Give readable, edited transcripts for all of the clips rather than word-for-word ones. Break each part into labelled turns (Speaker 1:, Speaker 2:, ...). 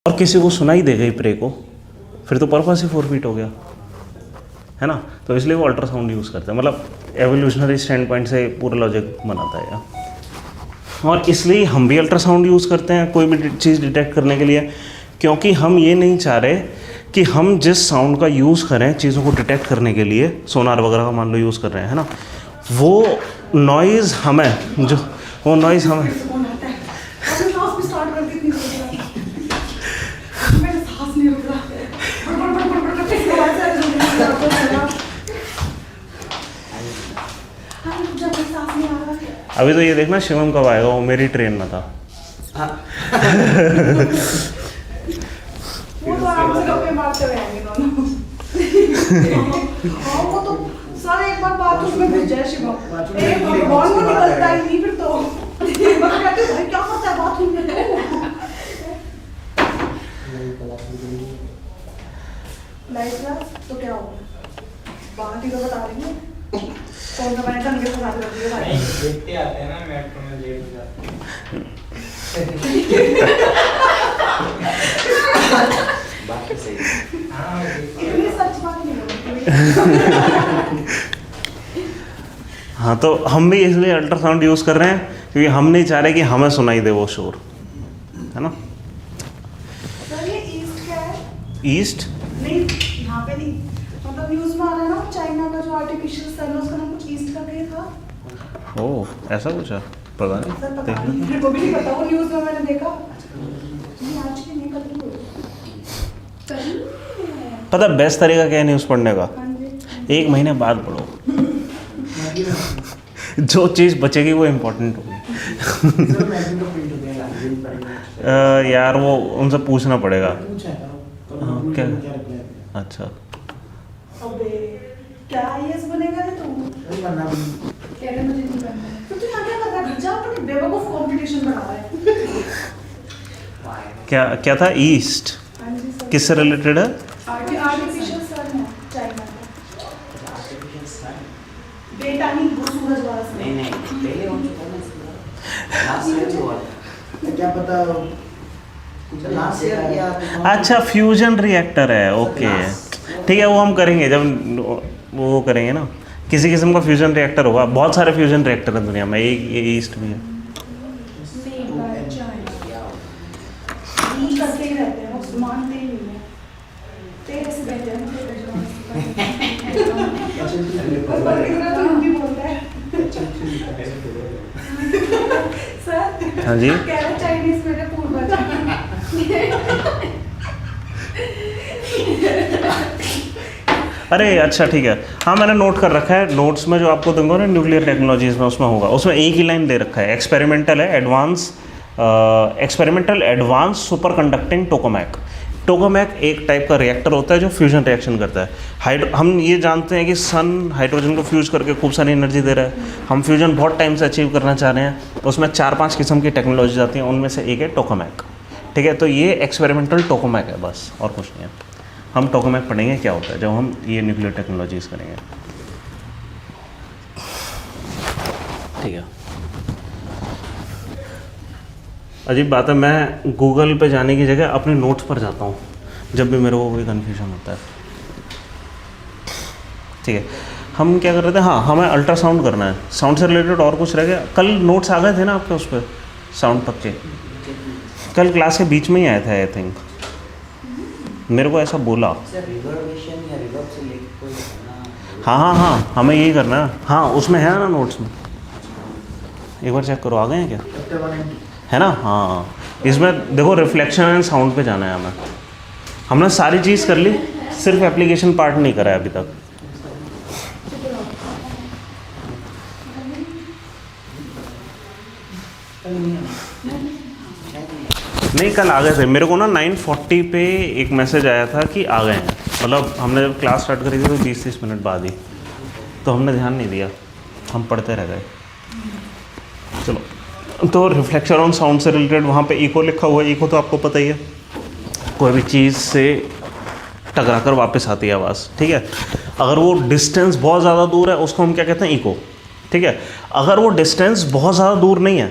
Speaker 1: और किसी को सुनाई दे गई प्रे को, फिर तो पर्पस ही फॉरफिट हो गया, है ना। तो इसलिए वो अल्ट्रासाउंड यूज़ करते हैं, मतलब एवोल्यूशनरी स्टैंड पॉइंट से पूरा लॉजिक बनाता है यार। और इसलिए हम भी अल्ट्रासाउंड यूज़ करते हैं कोई भी चीज़ डिटेक्ट करने के लिए, क्योंकि हम ये नहीं चाह रहे कि हम जिस साउंड का यूज़ करें चीज़ों को डिटेक्ट करने के लिए, सोनार वगैरह का मान लो यूज़ कर रहे हैं, है ना, वो नॉइज़ हमें, जो वो नॉइज़ हमें अभी तो ये देखना शिवम कब आएगा, वो मेरी ट्रेन में था।
Speaker 2: वो तो आराम से गप्पे मारते हुए आएंगे दोनों। हाँ वो तो सारे एक बार बाथरूम में घुस जाए शिवम, एक भगवान को निकलता ही नहीं फिर तो। मैं कहती हूँ भाई क्या करता है बाथरूम में? लाइट क्लास तो क्या होगा? बाहर की तो बता रही हूँ। कौन सा मैंने ढंग से बता रही है भाई?
Speaker 3: देखते आते हैं ना मेट्रो में लेट हो जाते हैं। बात सही है। हाँ
Speaker 2: ये सच बात नहीं है।
Speaker 1: हाँ, तो हम भी इसलिए अल्ट्रासाउंड यूज़ कर रहे हैं क्योंकि हम नहीं चाह रहे कि हमें सुनाई दे वो शोर, है ना।
Speaker 2: सर ये ईस्ट क्या है?
Speaker 1: ईस्ट
Speaker 2: नहीं यहाँ पे नहीं, मतलब न्यूज़ में आ रहा है ना चाइना का जो आर्टिफिशियल सन है उसका नाम कुछ ईस्ट करके था।
Speaker 1: ओह, ऐसा कुछ है, पता नहीं,
Speaker 2: सर पता
Speaker 1: देख
Speaker 2: नहीं,
Speaker 1: लो।
Speaker 2: मेरे को भी नहीं पता, वो न्यूज़ में मैंने देखा। नहीं आज की नहीं, कल की हुई। कल ही है।
Speaker 1: पता बेस्ट तरीका क्या है न्यूज़ पढ़ने का?
Speaker 2: हाँ जी।
Speaker 1: 1 महीने बाद पढ़ो। जो चीज़ बचेगी वो इम्पोर्टेंट होगी। यार वो उनसे पूछना पड़ेगा। हाँ, क्या? अच्छा,
Speaker 2: अबे क्या आईएएस बनेगा रे तू? कह रहे मुझे नहीं बनना है। तो तू यहाँ क्या कर रहा है? घर जा, अपनी बेवकूफ कंपटीशन बना रहा है।
Speaker 1: क्या क्या था? ईस्ट
Speaker 2: हाँ जी सर।
Speaker 1: किससे रिलेटेड है?
Speaker 2: आर्टिफिशियल सन है चाइना का। बेटा नहीं, वो सूरज वाला सन।
Speaker 3: नहीं नहीं पहले हो चुका है ना लास्ट ईयर हुआ था।
Speaker 4: क्या पता कुछ
Speaker 3: लास्ट ईयर या
Speaker 1: अच्छा, फ्यूजन रिएक्टर है, ओके ठीक है, वो हम करेंगे जब वो करेंगे ना, किसी किस्म का फ्यूजन रिएक्टर होगा। बहुत सारे फ्यूजन रिएक्टर हैं दुनिया में, एक ये ईस्ट भी है।
Speaker 2: नहीं करते ही रहते हैं, वो मानते ही नहीं है। तेरे से बेहतर है, तेरे और बल्कि मेरा तो हिंदी बोलता है। सर
Speaker 1: हाँ जी।
Speaker 2: कह रहे चाइनीज मेरे पूर्वज
Speaker 1: अरे अच्छा ठीक है, हाँ मैंने नोट कर रखा है, नोट्स में जो आपको दूंगा ना न्यूक्लियर टेक्नोलॉजीज में, उसमें होगा, उसमें एक ही लाइन दे रखा है, एक्सपेरिमेंटल है experimental advance super conducting tokamak. Tokamak एक टाइप का रिएक्टर होता है जो फ्यूजन रिएक्शन करता है। हम ये जानते हैं कि सन हाइड्रोजन को फ्यूज करके खूब सारी एनर्जी दे रहा है, हम फ्यूजन बहुत टाइम से अचीव करना चाह रहे हैं, उसमें 4-5 किस्म की टेक्नोलॉजीज आती हैं, उनमें से एक है टोकामैक, ठीक है। तो ये एक्सपेरिमेंटल टोकामैक है, बस और कुछ नहीं है। हम टोकामैक पढ़ेंगे क्या होता है जब हम ये न्यूक्लियर टेक्नोलॉजीज करेंगे, ठीक है। अजीब बात है, मैं गूगल पे जाने की जगह अपने नोट्स पर जाता हूँ जब भी मेरे को कोई कन्फ्यूजन होता है, ठीक है। हम क्या कर रहे थे, हाँ हमें अल्ट्रासाउंड करना है, साउंड से रिलेटेड और कुछ रह गया? कल नोट्स आ गए थे ना आपके उस पर साउंड तक के? कल क्लास के बीच में ही आया था आई थिंक, मेरे को ऐसा बोला।
Speaker 3: रिवर्बेशन या रिवर्ब से लेके कोई ना।
Speaker 1: हाँ हाँ हाँ, हमें यही करना है, हाँ उसमें है ना नोट्स में, एक बार चेक करो आ गए हैं क्या, है ना। हाँ इसमें देखो रिफ्लेक्शन एंड साउंड पे जाना है हमें, हमने सारी चीज़ कर ली, सिर्फ एप्लीकेशन पार्ट नहीं करा है अभी तक। नहीं कल आ गए थे, मेरे को ना 9:40 पे एक मैसेज आया था कि आ गए हैं, मतलब हमने जब क्लास स्टार्ट करी थी तो 20-30 मिनट बाद ही, तो हमने ध्यान नहीं दिया, हम पढ़ते रह गए। चलो, तो रिफ्लेक्शन ऑन साउंड से रिलेटेड वहाँ पे इको लिखा हुआ है। इको तो आपको पता ही है, कोई भी चीज़ से टकरा कर वापस आती है आवाज़, ठीक है। अगर वो डिस्टेंस बहुत ज़्यादा दूर है उसको हम क्या कहते हैं, इको, ठीक है। अगर वो डिस्टेंस बहुत ज़्यादा दूर नहीं है,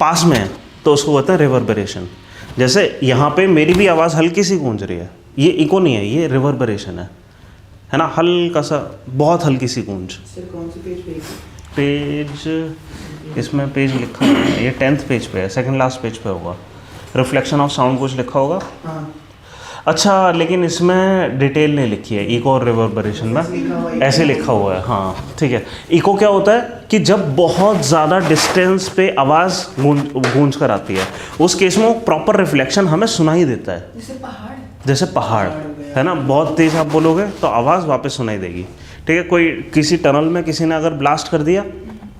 Speaker 1: पास में है, तो उसको कहते हैं रिवर्बरेशन। जैसे यहाँ पे मेरी भी आवाज़ हल्की सी गूंज रही है, ये इको नहीं है, ये रिवर्बरेशन है ना, हल्का सा, बहुत हल्की सी गूंज।
Speaker 4: सर कौन सी पेज पे?
Speaker 1: पेज, इसमें पेज लिखा नहीं है, ये 10th पेज पे है, सेकंड लास्ट पेज पे होगा, रिफ्लेक्शन ऑफ साउंड कुछ लिखा होगा।
Speaker 4: हाँ
Speaker 1: अच्छा, लेकिन इसमें डिटेल नहीं लिखी है इको और रिवर्बरेशन में, ऐसे लिखा हुआ है। हाँ ठीक है। इको क्या होता है कि जब बहुत ज़्यादा डिस्टेंस पे आवाज़ गूंज कर आती है, उस केस में वो प्रॉपर रिफ्लेक्शन हमें सुनाई देता है, जैसे पहाड़ है ना, बहुत तेज़ आप बोलोगे तो आवाज़ वापस सुनाई देगी। ठीक है, कोई किसी टनल में किसी ने अगर ब्लास्ट कर दिया,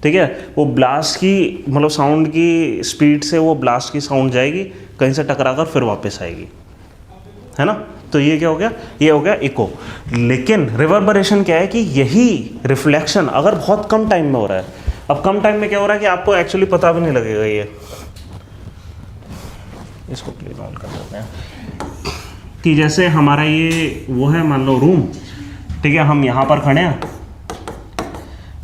Speaker 1: ठीक है, वो ब्लास्ट की मतलब साउंड की स्पीड से वो ब्लास्ट की साउंड जाएगी, कहीं से टकरा कर फिर वापस आएगी, है ना। तो ये क्या हो गया, ये हो गया इको। लेकिन रिवर्बरेशन क्या है कि यही रिफ्लेक्शन अगर बहुत कम टाइम में हो रहा है, अब कम टाइम में क्या हो रहा है कि आपको एक्चुअली पता भी नहीं लगेगा। ये इसको क्लीन ऑन कर देते हैं कि जैसे हमारा ये वो है, मान लो रूम, ठीक है, हम यहाँ पर खड़े हैं,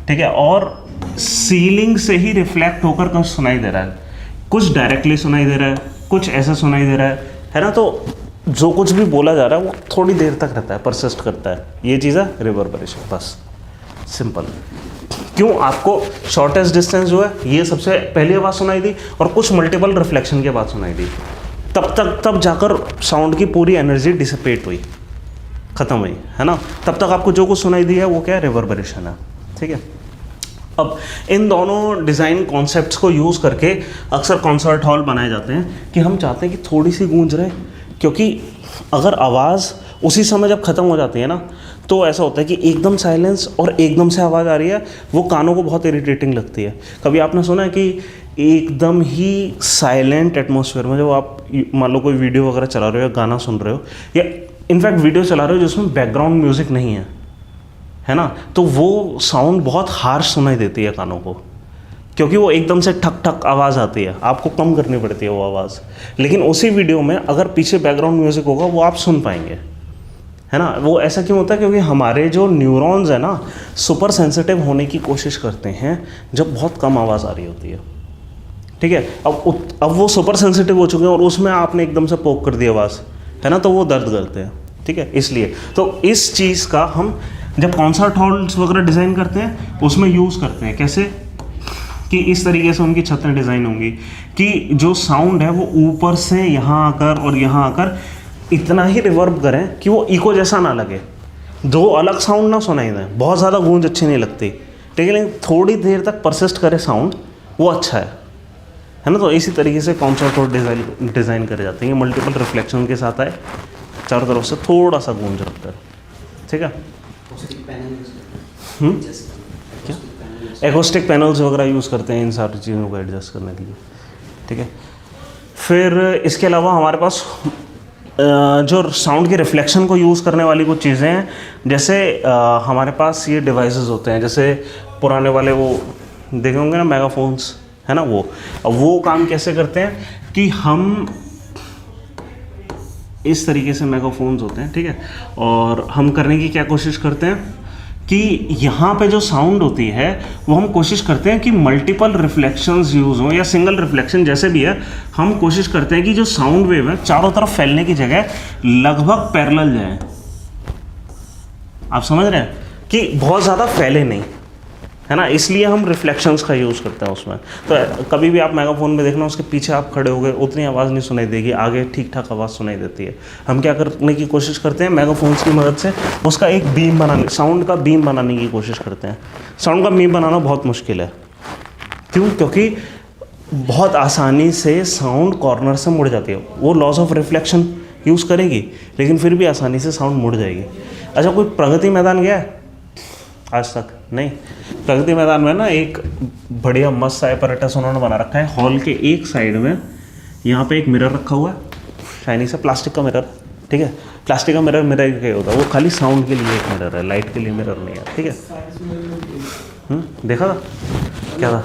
Speaker 1: ठीक है, और सीलिंग से ही रिफ्लेक्ट होकर कुछ सुनाई दे रहा है, कुछ डायरेक्टली सुनाई दे रहा है, कुछ ऐसा सुनाई दे रहा है ना। तो जो कुछ भी बोला जा रहा है वो थोड़ी देर तक रहता है, परसिस्ट करता है, ये चीज़ है रिवर्बरेशन, बस सिंपल। क्यों, आपको शॉर्टेस्ट डिस्टेंस जो है ये सबसे पहली आवाज़ सुनाई दी और कुछ मल्टीपल रिफ्लेक्शन के बाद सुनाई दी, तब जाकर साउंड की पूरी एनर्जी डिसिपेट हुई, ख़त्म हुई, है ना। तब तक आपको जो कुछ सुनाई दी है वो क्या है, रिवर्बरेशन है। ठीक है, अब इन दोनों डिज़ाइन कॉन्सेप्ट्स को यूज़ करके अक्सर कॉन्सर्ट हॉल बनाए जाते हैं कि हम चाहते हैं कि थोड़ी सी गूंज रहे, क्योंकि अगर आवाज़ उसी समय जब ख़त्म हो जाती है ना, तो ऐसा होता है कि एकदम साइलेंस और एकदम से आवाज़ आ रही है, वो कानों को बहुत इरिटेटिंग लगती है। कभी आपने सुना है कि एकदम ही साइलेंट एटमॉस्फेयर में जब आप मान लो कोई वीडियो वगैरह चला रहे हो या गाना सुन रहे हो या इनफैक्ट वीडियो चला रहे हो जिसमें बैकग्राउंड म्यूज़िक नहीं है ना, तो वो साउंड बहुत हार्श सुनाई देती है कानों को, क्योंकि वो एकदम से ठक ठक आवाज़ आती है, आपको कम करनी पड़ती है वो आवाज़। लेकिन उसी वीडियो में अगर पीछे बैकग्राउंड म्यूज़िक होगा वो आप सुन पाएंगे, है ना। वो ऐसा क्यों होता है, क्योंकि हमारे जो न्यूरॉन्स है ना, सुपर सेंसिटिव होने की कोशिश करते हैं जब बहुत कम आवाज़ आ रही होती है। ठीक है, अब वो सुपर सेंसिटिव हो चुके हैं और उसमें आपने एकदम से पोक कर दी आवाज़, है ना, तो वो दर्द करते हैं। ठीक है, इसलिए तो इस चीज़ का हम जब कॉन्सर्ट हॉल्स वगैरह डिज़ाइन करते हैं उसमें यूज़ करते हैं। कैसे कि इस तरीके से उनकी छतें डिज़ाइन होंगी कि जो साउंड है वो ऊपर से यहाँ आकर और यहाँ आकर इतना ही रिवर्ब करें कि वो इको जैसा ना लगे, दो अलग साउंड ना सुनाई दें। बहुत ज़्यादा गूंज अच्छी नहीं लगती, ठीक है, लेकिन थोड़ी देर तक परसिस्ट करे साउंड, वो अच्छा है ना। तो इसी तरीके से कॉन्सर्ट हॉल डिज़ाइन करे जाते हैं, मल्टीपल रिफ्लेक्शन के साथ आए, चारों तरफ से थोड़ा सा गूंज रखकर। ठीक है, एक्रोस्टिक पैनल्स वगैरह यूज़ करते हैं इन सारी चीज़ों को एडजस्ट करने के लिए। ठीक है, फिर इसके अलावा हमारे पास जो साउंड के रिफ्लेक्शन को यूज़ करने वाली कुछ चीज़ें हैं, जैसे हमारे पास ये डिवाइसेस होते हैं, जैसे पुराने वाले वो देखे होंगे ना मेगाफोन्स, है ना। वो काम कैसे करते हैं कि हम इस तरीके से मेगाफोन्स होते हैं, ठीक है, और हम करने की क्या कोशिश करते हैं कि यहाँ पे जो साउंड होती है वो हम कोशिश करते हैं कि मल्टीपल रिफ्लेक्शंस यूज़ हों या सिंगल रिफ्लेक्शन जैसे भी है, हम कोशिश करते हैं कि जो साउंड वेव है चारों तरफ फैलने की जगह लगभग पैरेलल जाए। आप समझ रहे हैं कि बहुत ज़्यादा फैले नहीं, है ना, इसलिए हम रिफ्लेक्शंस का यूज़ करते हैं उसमें। तो कभी भी आप मेगाफोन में देखना, उसके पीछे आप खड़े हो गए, उतनी आवाज़ नहीं सुनाई देगी, आगे ठीक ठाक आवाज़ सुनाई देती है। हम क्या करने की कोशिश करते हैं, मेगाफोन्स की मदद से उसका एक बीम बनाने, साउंड का बीम बनाने की कोशिश करते हैं। साउंड का बीम बनाना बहुत मुश्किल है, क्यों, क्योंकि बहुत आसानी से साउंड कॉर्नर से मुड़ जाती है। वो लॉस ऑफ रिफ्लेक्शन यूज़ करेगी लेकिन फिर भी आसानी से साउंड मुड़ जाएगी। अच्छा, कोई प्रगति मैदान गया है आज तक? नहीं। प्रगति मैदान में ना एक बढ़िया मस्त सा apparatus उन्होंने बना रखा है। हॉल के एक साइड में यहाँ पे एक मिरर रखा हुआ है, शाइनी सा प्लास्टिक का मिरर। ठीक है, प्लास्टिक का मिरर क्या होता है, वो खाली साउंड के लिए एक मिरर है, लाइट के लिए मिरर नहीं है। ठीक है, देखा था क्या था,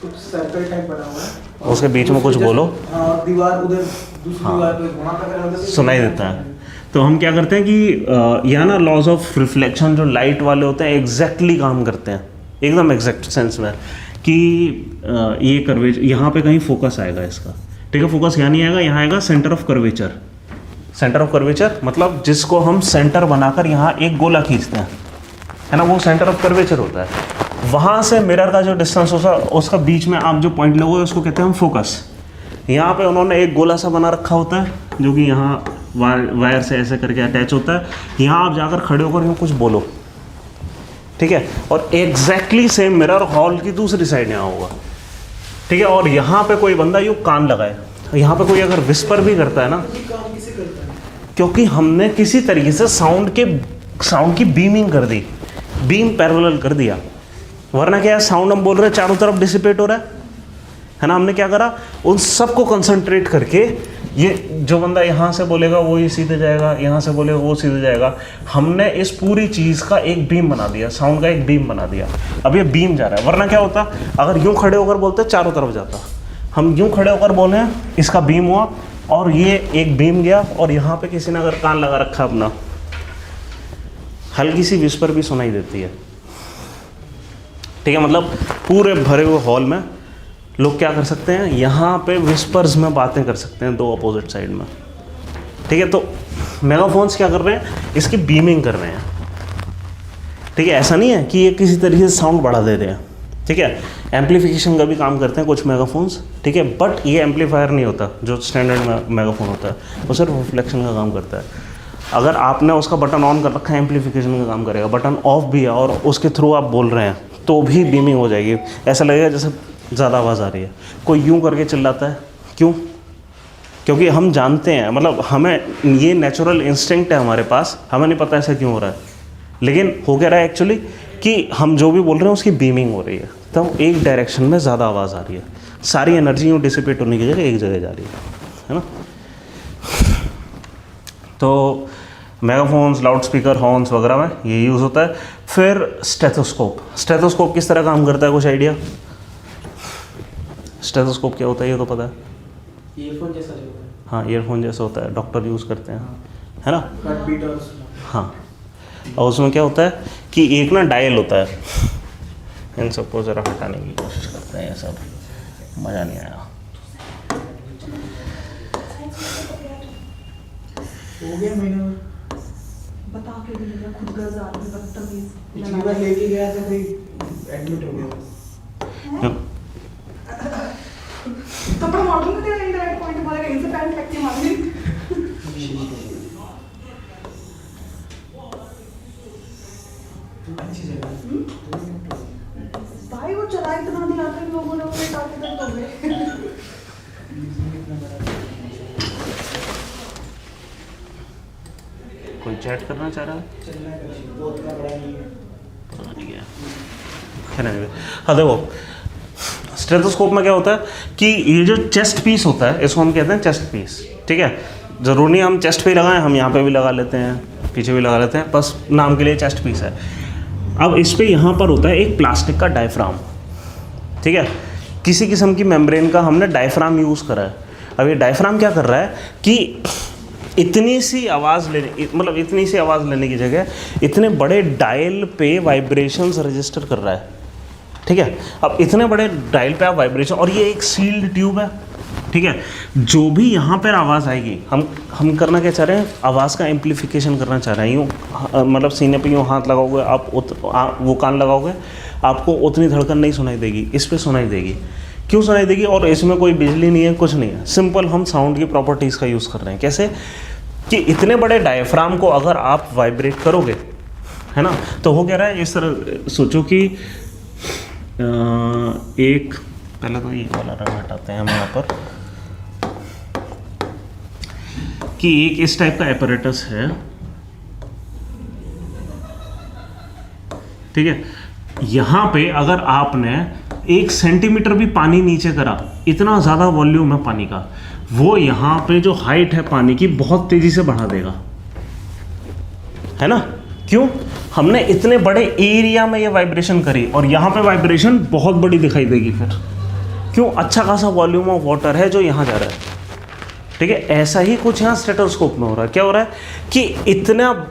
Speaker 4: कुछ सर्कल टाइप बना हुआ है,
Speaker 1: उसके बीच में कुछ बोलो,
Speaker 4: दीवार उधर दूसरी दीवार पे वहाँ पे
Speaker 1: सुनाई देता है। तो हम क्या करते हैं कि यहाँ ना लॉज ऑफ रिफ्लेक्शन जो लाइट वाले होते हैं एग्जैक्टली काम करते हैं, एकदम एग्जैक्ट सेंस में, कि ये कर्वेज यहाँ पे कहीं फोकस आएगा इसका, ठीक है, फोकस यहाँ नहीं आएगा, यहाँ आएगा centre of curvature. Centre of curvature मतलब जिसको हम सेंटर बनाकर यहाँ एक गोला खींचते हैं, है ना, वो सेंटर ऑफ कर्वेचर होता है। वहाँ से मिरर का जो डिस्टेंस होता है उसका बीच में आप जो पॉइंट लगोगे उसको कहते हैं हम फोकस। यहाँ पे उन्होंने एक गोला सा बना रखा होता है जो कि यहाँ वायर से ऐसे करके अटैच होता है। यहाँ आप जाकर खड़े होकर यूँ कुछ बोलो, ठीक है, और एग्जैक्टली सेम मिरर हॉल की दूसरी साइड यहाँ होगा, ठीक है। और यहाँ पे कोई बंदा यूँ कान लगाए, यहाँ पे कोई अगर विस्पर भी करता है ना,
Speaker 4: काम किसे करता है?
Speaker 1: क्योंकि हमने किसी तरीके से साउंड की बीमिंग कर दी, बीम पैरेलल कर दिया। वरना क्या है, साउंड हम बोल रहे हैं चारों तरफ डिसिपेट हो रहा है ना, हमने क्या करा, उन सबको कंसंट्रेट करके ये जो बंदा यहाँ से बोलेगा वो ही सीधे जाएगा, यहाँ से बोलेगा वो सीधे जाएगा। हमने इस पूरी चीज़ का एक बीम बना दिया, साउंड का एक बीम बना दिया। अब ये बीम जा रहा है, वरना क्या होता, अगर यूँ खड़े होकर बोलते चारों तरफ जाता। हम यूँ खड़े होकर बोले इसका बीम हुआ और ये एक बीम गया, और यहाँ पे किसी ने अगर कान लगा रखा अपना, हल्की सी विस्पर भी सुनाई देती है, ठीक है। मतलब पूरे भरे हुए हॉल में लोग क्या कर सकते हैं, यहाँ पे विस्पर्स में बातें कर सकते हैं दो अपोजिट साइड में, ठीक है। तो मेगाफोन्स क्या कर रहे हैं, इसकी बीमिंग कर रहे हैं, ठीक है। ऐसा नहीं है कि ये किसी तरीके से साउंड बढ़ा दे रहे हैं, ठीक है। एम्पलीफिकेशन का भी काम करते हैं कुछ मेगाफोन्स, ठीक है, बट ये एम्पलीफायर नहीं होता जो स्टैंडर्ड मेगाफोन होता है, वो सिर्फ रिफ्लेक्शन का काम करता है। अगर आपने उसका बटन ऑन कर रखा है एम्पलीफिकेशन का काम करेगा, बटन ऑफ भी है और उसके थ्रू आप बोल रहे हैं तो भी बीमिंग हो जाएगी। ऐसा लगेगा जैसे ज़्यादा आवाज़ आ रही है। कोई यूँ करके चिल्लाता है, क्यों? क्योंकि हम जानते हैं, मतलब हमें ये नेचुरल इंस्टिंक्ट है हमारे पास, हमें नहीं पता ऐसा क्यों हो रहा है, लेकिन हो क्या रहा है एक्चुअली कि हम जो भी बोल रहे हैं उसकी बीमिंग हो रही है, तो एक डायरेक्शन में ज़्यादा आवाज़ आ रही है, सारी एनर्जी यूँ डिसिपेट होने की जगह एक जगह जा रही है ना। तो मेगाफोन्स, लाउड स्पीकर, हॉर्न्स वगैरह में ये यूज़ होता है। फिर स्टेथोस्कोप, स्टेथोस्कोप किस तरह काम करता है, कुछ आइडिया? स्टेथोस्कोप क्या होता है ये तो पता है,
Speaker 4: ईयरफोन जैसा जो होता है।
Speaker 1: हाँ, ईयरफोन जैसा होता है, डॉक्टर यूज़ करते हैं, है ना।
Speaker 4: कट बीट और
Speaker 1: हाँ, और उसमें क्या होता है कि एक ना डायल होता है, इन सबको ज़रा हटाने की कोशिश करते हैं, ये सब मज़ा नहीं आया।
Speaker 4: हो गया महीना में।
Speaker 2: बता के भी नहीं, खुद गर्ज आदमी बदतमीज।
Speaker 4: पिछली बार लेके गया था कोई एडमिट हो गया।
Speaker 2: कपड़ा मार दूंगा तेरा इंटरनेट पॉइंट बोलेगा इनसे पैंट फेंक के मार दी।
Speaker 4: अच्छी जगह।
Speaker 2: भाई वो चला इतना दिया था इन लोगों ने, वो टाके दर्द हो गए।
Speaker 1: कोई चैट करना चाह रहा है?
Speaker 4: चलना है कहीं, बहुत का बड़ा नहीं है।
Speaker 1: पता नहीं क्या है। हाँ देखो, स्टेथोस्कोप में क्या होता है कि ये जो चेस्ट पीस होता है इसको हम कहते हैं चेस्ट पीस, ठीक है। ज़रूरी नहीं हम चेस्ट पे ही लगाएं, हम यहाँ पे भी लगा लेते हैं, पीछे भी लगा लेते हैं, बस नाम के लिए चेस्ट पीस है। अब इस पे यहाँ पर होता है एक प्लास्टिक का डायफ्राम, ठीक है। किसी किस्म की मेम्ब्रेन का हमने डायफ्राम यूज़ करा है। अब ये डायफ्राम क्या कर रहा है कि इतनी सी आवाज़ लेने की जगह इतने बड़े डायल पे वाइब्रेशंस रजिस्टर कर रहा है, ठीक है। अब इतने बड़े डायल पे आप वाइब्रेशन, और ये एक सील्ड ट्यूब है, ठीक है। जो भी यहाँ पर आवाज़ आएगी, हम करना क्या चाह रहे हैं, आवाज़ का एम्पलीफिकेशन करना चाह रहे हैं। यूँ मतलब सीने पे यूँ हाथ लगाओगे आप, वो कान लगाओगे, आपको उतनी धड़कन नहीं सुनाई देगी, इस पर सुनाई देगी। क्यों सुनाई देगी? और इसमें कोई बिजली नहीं है, कुछ नहीं है, सिंपल हम साउंड की प्रॉपर्टीज़ का यूज़ कर रहे हैं। कैसे कि इतने बड़े डायफ्राम को अगर आप वाइब्रेट करोगे, है ना, तो हो क्या रहा है, इस तरह सोचो कि एक, पहले तो ये वाला रंग हटाते हैं हम यहाँ पर, कि एक इस टाइप का एपरेटस है, ठीक है। यहाँ पे अगर आपने 1 सेंटीमीटर भी पानी नीचे करा, इतना ज़्यादा वॉल्यूम है पानी का, वो यहाँ पे जो हाइट है पानी की बहुत तेज़ी से बढ़ा देगा, है ना। क्यों? हमने इतने बड़े एरिया में ये वाइब्रेशन करी, और यहाँ पे वाइब्रेशन बहुत बड़ी दिखाई देगी फिर। क्यों? अच्छा खासा वॉल्यूम ऑफ वाटर है जो यहाँ जा रहा है, ठीक है। ऐसा ही कुछ यहाँ स्टेथोस्कोप में हो रहा है। क्या हो रहा है कि इतना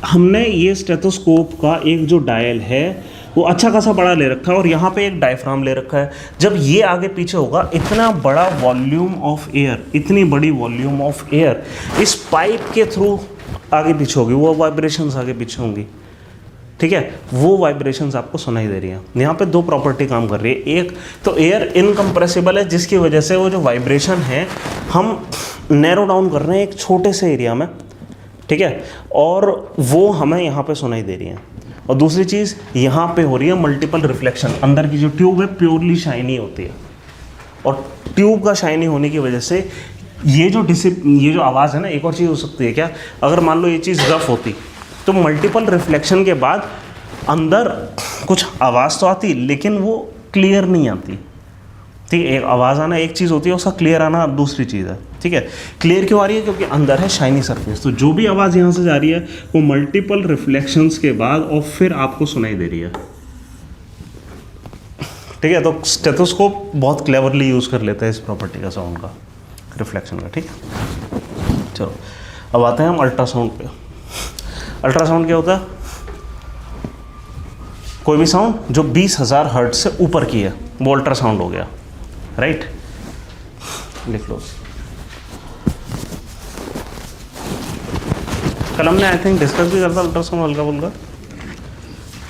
Speaker 1: हमने ये स्टेथोस्कोप का एक जो डायल है वो अच्छा खासा बड़ा ले रखा है और यहाँ पे एक डायफ्राम ले रखा है। जब ये आगे पीछे होगा, इतना बड़ा वॉल्यूम ऑफ एयर, इतनी बड़ी वॉल्यूम ऑफ एयर इस पाइप के थ्रू आगे पीछे होगी, वो वाइब्रेशंस आगे पीछे होंगी, ठीक है। वो वाइब्रेशंस आपको सुनाई दे रही हैं। यहाँ पे दो प्रॉपर्टी काम कर रही है। एक तो एयर इनकम्प्रेसिबल है, जिसकी वजह से वो जो वाइब्रेशन है हम नैरो डाउन कर रहे हैं एक छोटे से एरिया में, ठीक है, और वो हमें यहाँ पे सुनाई दे रही है। और दूसरी चीज़ यहाँ पे हो रही है मल्टीपल रिफ्लेक्शन। अंदर की जो ट्यूब है प्योरली शाइनी होती है, और ट्यूब का शाइनी होने की वजह से ये जो आवाज़ है ना, एक और चीज़ हो सकती है क्या, अगर मान लो ये चीज़ रफ होती तो मल्टीपल रिफ्लेक्शन के बाद अंदर कुछ आवाज़ तो आती लेकिन वो क्लियर नहीं आती, ठीक है। एक आवाज़ आना एक चीज़ होती है, उसका क्लियर आना दूसरी चीज़ है, ठीक है। क्लियर क्यों आ रही है? क्योंकि अंदर है शाइनी सरफेस। तो जो भी आवाज़ यहाँ से जा रही है वो मल्टीपल रिफ्लेक्शंस के बाद और फिर आपको सुनाई दे रही है, ठीक है। तो स्टेथोस्कोप बहुत क्लेवरली यूज़ कर लेता है इस प्रॉपर्टी का, साउंड का, रिफ्लेक्शन का, ठीक है। चलो अब आते हैं हम अल्ट्रासाउंड पे। अल्ट्रासाउंड क्या होता है? कोई भी साउंड जो 20,000 हर्ट्ज से ऊपर की है वो अल्ट्रासाउंड हो गया, राइट। लिख लो। कल हमने आई थिंक डिस्कस भी करता अल्ट्रासाउंड हल्का फुल्का।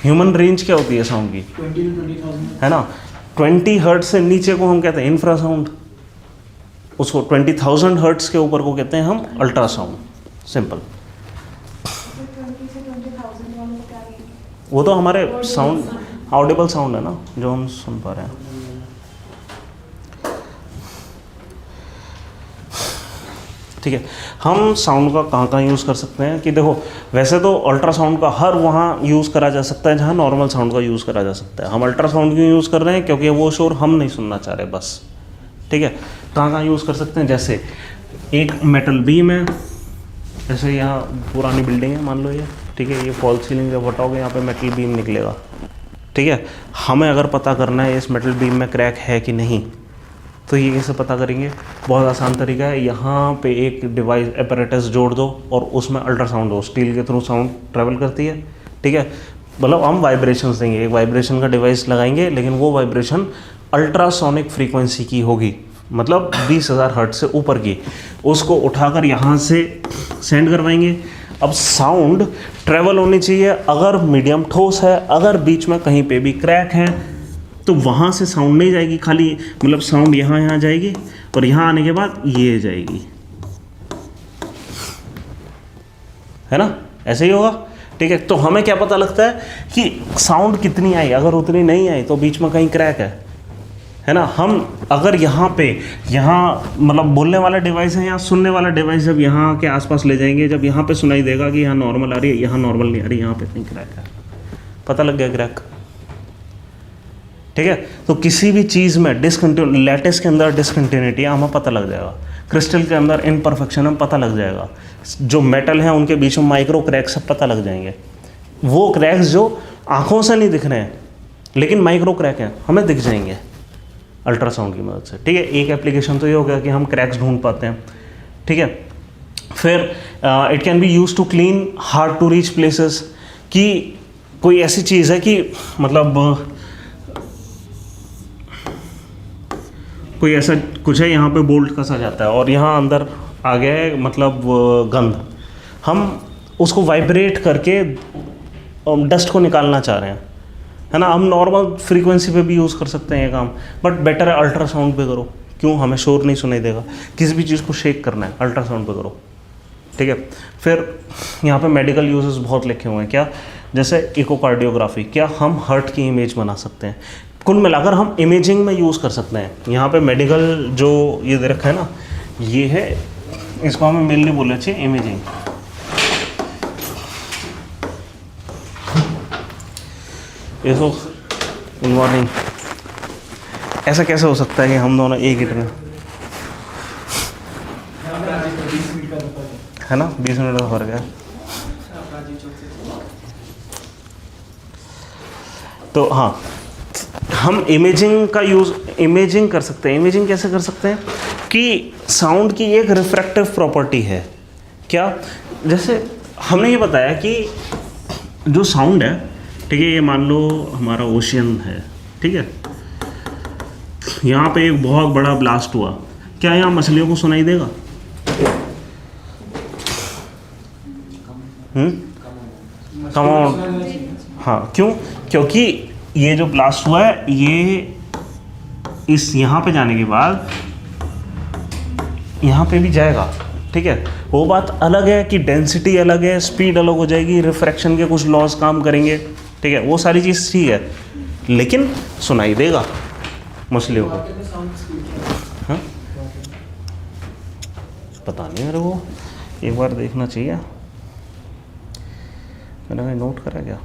Speaker 1: ह्यूमन रेंज क्या होती है साउंड की?
Speaker 4: 20 to 20,000
Speaker 1: है ना। 20 हर्ट्ज से नीचे को हम कहते हैं इंफ्रासाउंड, उसको 20,000 हर्ट्ज के ऊपर को कहते हैं हम अल्ट्रासाउंड। सिंपल।
Speaker 2: 20 से 20,000 वालों को क्या है?
Speaker 1: वो तो हमारे साउंड, ऑडिबल साउंड है ना जो हम सुन पा रहे हैं। ठीक है। हम साउंड का कहाँ कहाँ यूज़ कर सकते हैं कि देखो, वैसे तो अल्ट्रासाउंड का हर वहाँ यूज़ करा जा सकता है जहाँ नॉर्मल साउंड का यूज़ करा जा सकता है। हम अल्ट्रासाउंड क्यों यूज़ कर रहे हैं? क्योंकि वो शोर हम नहीं सुनना चाह रहे बस, ठीक है। कहाँ कहाँ यूज़ कर सकते हैं? जैसे एक मेटल बीम है, जैसे यहाँ पुरानी बिल्डिंग है मान लो ये, ठीक है, ये फॉल सीलिंग जब हटाओगे यहाँ पे मेटल बीम निकलेगा, ठीक है। हमें अगर पता करना है इस मेटल बीम में क्रैक है कि नहीं, तो ये कैसे पता करेंगे? बहुत आसान तरीका है, यहाँ पे एक डिवाइस एपरेटस जोड़ दो और उसमें अल्ट्रासाउंड हो, स्टील के थ्रू साउंड ट्रैवल करती है, ठीक है। मतलब हम वाइब्रेशंस देंगे, एक वाइब्रेशन का डिवाइस लगाएंगे, लेकिन वो वाइब्रेशन अल्ट्रासोनिक फ्रीक्वेंसी की होगी, मतलब 20,000 हर्ट्ज से ऊपर की। उसको उठाकर यहाँ से सेंड करवाएंगे। अब साउंड ट्रैवल होनी चाहिए, अगर मीडियम ठोस है, अगर बीच में कहीं पे भी क्रैक है तो वहाँ से साउंड नहीं जाएगी, खाली मतलब साउंड यहाँ जाएगी और यहाँ आने के बाद ये जाएगी, है ना, ऐसे ही होगा, ठीक है। तो हमें क्या पता लगता है कि साउंड कितनी आई, अगर उतनी नहीं आई तो बीच में कहीं क्रैक है ना। हम अगर यहाँ मतलब बोलने वाला डिवाइस है, यहाँ सुनने वाला डिवाइस जब यहाँ के आसपास ले जाएंगे, जब यहाँ पे सुनाई देगा कि यहाँ नॉर्मल आ रही है, यहाँ नॉर्मल नहीं आ रही, यहाँ पे कहीं क्रैक है, पता लग गया क्रैक, ठीक है। तो किसी भी चीज़ में लैटिस के अंदर डिसकंटिन्यूटी हमें पता लग जाएगा, क्रिस्टल के अंदर इनपरफेक्शन हमें पता लग जाएगा, जो मेटल है उनके बीच में माइक्रो क्रैक्स सब पता लग जाएंगे। वो क्रैक्स जो आँखों से नहीं दिख रहे हैं लेकिन माइक्रो क्रैक हैं, हमें दिख जाएंगे अल्ट्रासाउंड की मदद से, ठीक है। एक एप्लीकेशन तो ये हो गया कि हम क्रैक्स ढूंढ पाते हैं, ठीक है। फिर it can be use to clean hard to reach places, कि कोई ऐसी चीज़ है कि मतलब कोई ऐसा कुछ है, यहाँ पे बोल्ट कसा जाता है और यहाँ अंदर आ गया है मतलब गंध, हम उसको वाइब्रेट करके डस्ट को निकालना चाह रहे हैं, है ना। हम नॉर्मल फ्रीक्वेंसी पे भी यूज़ कर सकते हैं ये काम, बट बेटर है अल्ट्रासाउंड पे करो। क्यों? हमें शोर नहीं सुनाई देगा। किसी भी चीज़ को शेक करना है, अल्ट्रासाउंड पे करो, ठीक है। फिर यहाँ पे मेडिकल यूजेस बहुत लिखे हुए हैं, क्या? जैसे इकोकार्डियोग्राफी, क्या हम हार्ट की इमेज बना सकते हैं। कुल मिलाकर हम इमेजिंग में यूज़ कर सकते हैं। यहाँ पे मेडिकल जो ये दे रखा है ना, ये है, इसको हमें मेनली बोलना चाहिए इमेजिंग। इसको गुड मॉर्निंग। ऐसा कैसे हो सकता है कि हम दोनों एक हीटर में, है ना, 20 मिनट का फर्क है। तो हाँ, हम इमेजिंग का यूज़ इमेजिंग कर सकते हैं। इमेजिंग कैसे कर सकते हैं कि साउंड की एक रिफ्रैक्टिव प्रॉपर्टी है। क्या? जैसे हमने ये बताया कि जो साउंड है ठीक है, ये मान लो हमारा ओशियन है, ठीक है, यहाँ पे एक बहुत बड़ा ब्लास्ट हुआ, क्या यहाँ मछलियों को सुनाई देगा? कम। हाँ, क्यों? क्योंकि ये जो ब्लास्ट हुआ है ये इस यहाँ पे जाने के बाद यहाँ पे भी जाएगा, ठीक है। वो बात अलग है कि डेंसिटी अलग है, स्पीड अलग हो जाएगी, रिफ्रैक्शन के कुछ लॉज काम करेंगे, ठीक है, वो सारी चीज़ ठीक है, लेकिन सुनाई देगा मछलियों को। हाँ, पता नहीं मेरे को, एक बार देखना चाहिए, मैंने नोट करा क्या?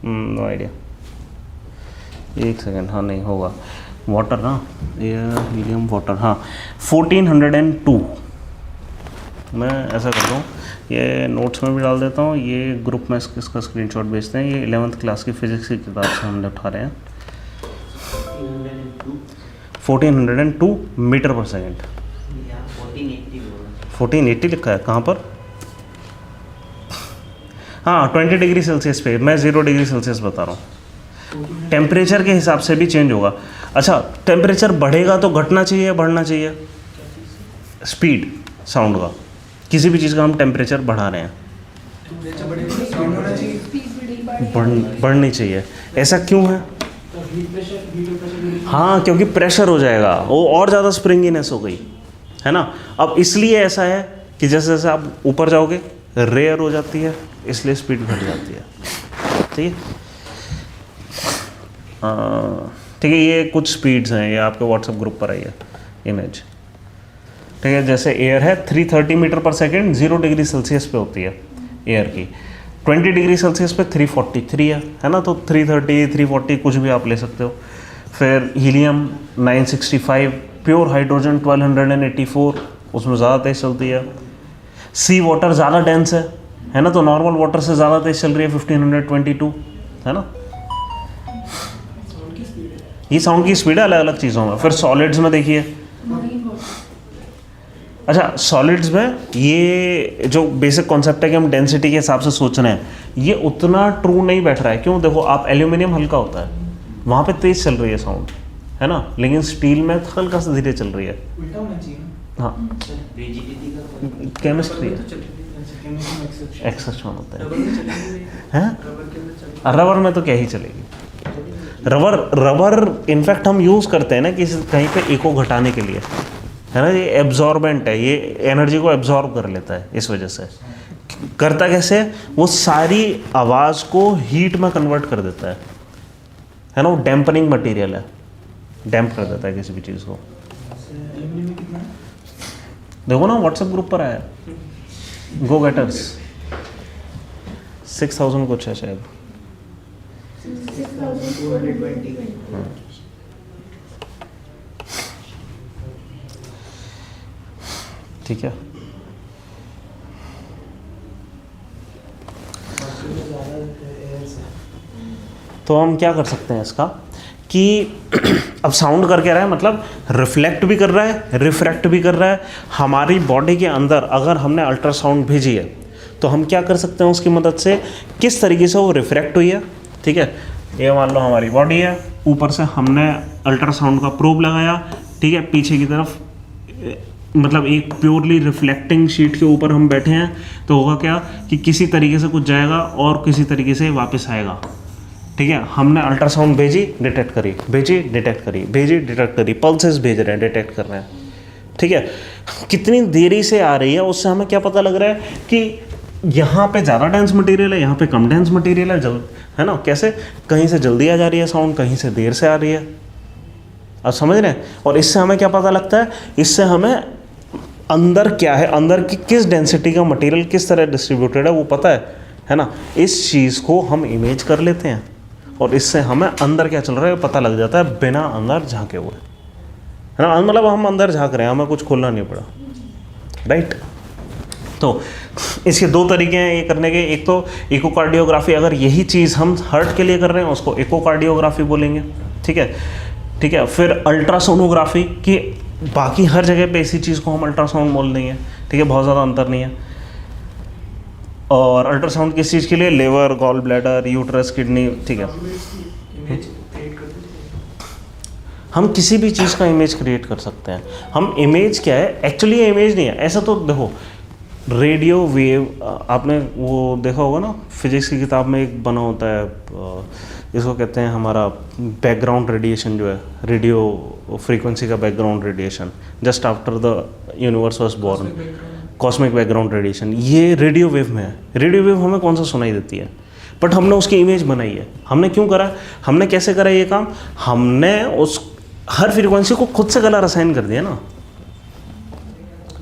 Speaker 1: नो आइडिया, एक सेकेंड। हाँ नहीं होगा, वाटर ना, एयर हीलियम वाटर, हाँ 1402। मैं ऐसा करता हूँ, ये नोट्स में भी डाल देता हूँ, ये ग्रुप में इसका स्क्रीनशॉट भेजते हैं, ये 11th क्लास की फिजिक्स की किताब से हमने उठा रहे हैं। 1402 मीटर पर सेकेंड। 1480 लिखा है कहाँ पर? हाँ 20 डिग्री सेल्सियस पे, मैं 0 डिग्री सेल्सियस बता रहा हूँ। टेम्परेचर के हिसाब से भी चेंज होगा। अच्छा, टेम्परेचर बढ़ेगा तो घटना चाहिए, बढ़ना चाहिए? स्पीड साउंड का, किसी भी चीज़ का हम टेम्परेचर बढ़ा रहे हैं, बढ़नी चाहिए। ऐसा क्यों है? हाँ, क्योंकि प्रेशर हो जाएगा, वो और ज़्यादा स्प्रिंगीनेस हो गई है ना। अब इसलिए ऐसा है कि जैसे जैसे आप ऊपर जाओगे रेयर हो जाती है, इसलिए स्पीड घट जाती है, ठीक है। ठीक है, ये कुछ स्पीड्स हैं, ये आपके व्हाट्सएप ग्रुप पर आई है इमेज, ठीक है। जैसे एयर है 330 मीटर पर सेकेंड 0 डिग्री सेल्सियस पे होती है एयर की, 20 डिग्री सेल्सियस पे 343 है ना, तो 330 340 कुछ भी आप ले सकते हो। फिर हीलियम 965, प्योर हाइड्रोजन 1284, उसमें ज़्यादा तेज़ चलती है। सी वाटर ज़्यादा डेंस है ना, तो नॉर्मल वाटर से ज़्यादा तेज़ चल रही है 1522, है ना। ये साउंड की स्पीड है अलग अलग चीज़ों में। फिर सॉलिड्स में देखिए, अच्छा सॉलिड्स में ये जो बेसिक कॉन्सेप्ट है कि हम डेंसिटी के हिसाब से सोच रहे हैं, ये उतना ट्रू नहीं बैठ रहा है। क्यों? देखो आप एल्यूमिनियम हल्का होता है, वहाँ पे तेज़ चल रही है साउंड, है ना, लेकिन स्टील में हल्का सा धीरे चल रही है।
Speaker 4: उल्टा होना चाहिए ना।
Speaker 1: हाँ, केमिस्ट्री है, एक्सेप्शन होता है, रबर में तो क्या ही चलेगी। रबर इनफैक्ट हम यूज़ करते हैं ना कि कहीं पे इको घटाने के लिए, है ना, ये एब्जॉर्बेंट है, ये एनर्जी को एब्जॉर्ब कर लेता है। इस वजह से करता कैसे? वो सारी आवाज़ को हीट में कन्वर्ट कर देता है ना, वो डैम्पनिंग मटेरियल है, डैम्प कर देता है किसी भी चीज़ को। देखो ना व्हाट्सएप ग्रुप पर आया, गो गेटर्स 6000 कुछ है शायद। ठीक है, तो हम क्या कर सकते हैं इसका कि अब साउंड कर क्या रहा है, मतलब रिफ्लेक्ट भी कर रहा है, रिफ्रैक्ट भी कर रहा है। हमारी बॉडी के अंदर अगर हमने अल्ट्रासाउंड भेजी है तो हम क्या कर सकते हैं उसकी मदद से, किस तरीके से वो रिफ्रैक्ट हुई है, ठीक है। ये मान लो हमारी बॉडी है, ऊपर से हमने अल्ट्रासाउंड का प्रोब लगाया, ठीक है, पीछे की तरफ मतलब एक प्योरली रिफ्लेक्टिंग शीट के ऊपर हम बैठे हैं, तो होगा क्या कि किसी तरीके से कुछ जाएगा और किसी तरीके से वापस आएगा, ठीक है। हमने अल्ट्रासाउंड भेजी, डिटेक्ट करी, भेजी, डिटेक्ट करी, भेजी, डिटेक्ट करी, पल्सेस भेज रहे हैं, डिटेक्ट कर रहे हैं, ठीक है। कितनी देरी से आ रही है उससे हमें क्या पता लग रहा है कि यहाँ पे ज़्यादा डेंस मटेरियल है, यहाँ पे कम डेंस मटेरियल है ना। कैसे? कहीं से जल्दी आ जा रही है साउंड, कहीं से देर से आ रही है, आप समझ रहे हैं। और इससे हमें क्या पता लगता है? इससे हमें अंदर क्या है, अंदर की किस डेंसिटी का मटेरियल किस तरह डिस्ट्रीब्यूटेड है वो पता है ना। इस चीज़ को हम इमेज कर लेते हैं और इससे हमें अंदर क्या चल रहा है पता लग जाता है बिना अंदर झांके हुए, है ना। मतलब हम अंदर झांक रहे हैं, हमें कुछ खोलना नहीं पड़ा, राइट। तो इसके दो तरीके हैं ये करने के। एक तो इकोकार्डियोग्राफी, अगर यही चीज़ हम हार्ट के लिए कर रहे हैं उसको इकोकार्डियोग्राफी बोलेंगे, ठीक है, ठीक है। फिर अल्ट्रासोनोग्राफी की, बाकी हर जगह पे इसी चीज़ को हम अल्ट्रासाउंड बोल देंगे, ठीक है, बहुत ज़्यादा अंतर नहीं है। और अल्ट्रासाउंड किस चीज़ के लिए? Liver, gall bladder, uterus, kidney, ठीक है।
Speaker 4: इमेज क्रिएट कर देते
Speaker 1: हम किसी भी चीज़ का इमेज क्रिएट कर सकते हैं। हम इमेज क्या है, एक्चुअली ये इमेज नहीं है, ऐसा तो देखो रेडियो वेव, आपने वो देखा होगा ना फिजिक्स की किताब में एक बना होता है, इसको कहते हैं हमारा बैकग्राउंड रेडिएशन जो है, रेडियो फ्रीक्वेंसी का background radiation just after the universe was born, cosmic background radiation. ये रेडियो वेव में है। रेडियो वेव हमें कौन सा सुनाई देती है, बट हमने उसकी इमेज बनाई है। हमने क्यों करा, हमने कैसे करा ये काम, हमने उस हर फ्रीक्वेंसी को खुद से कलर असाइन कर दिया ना,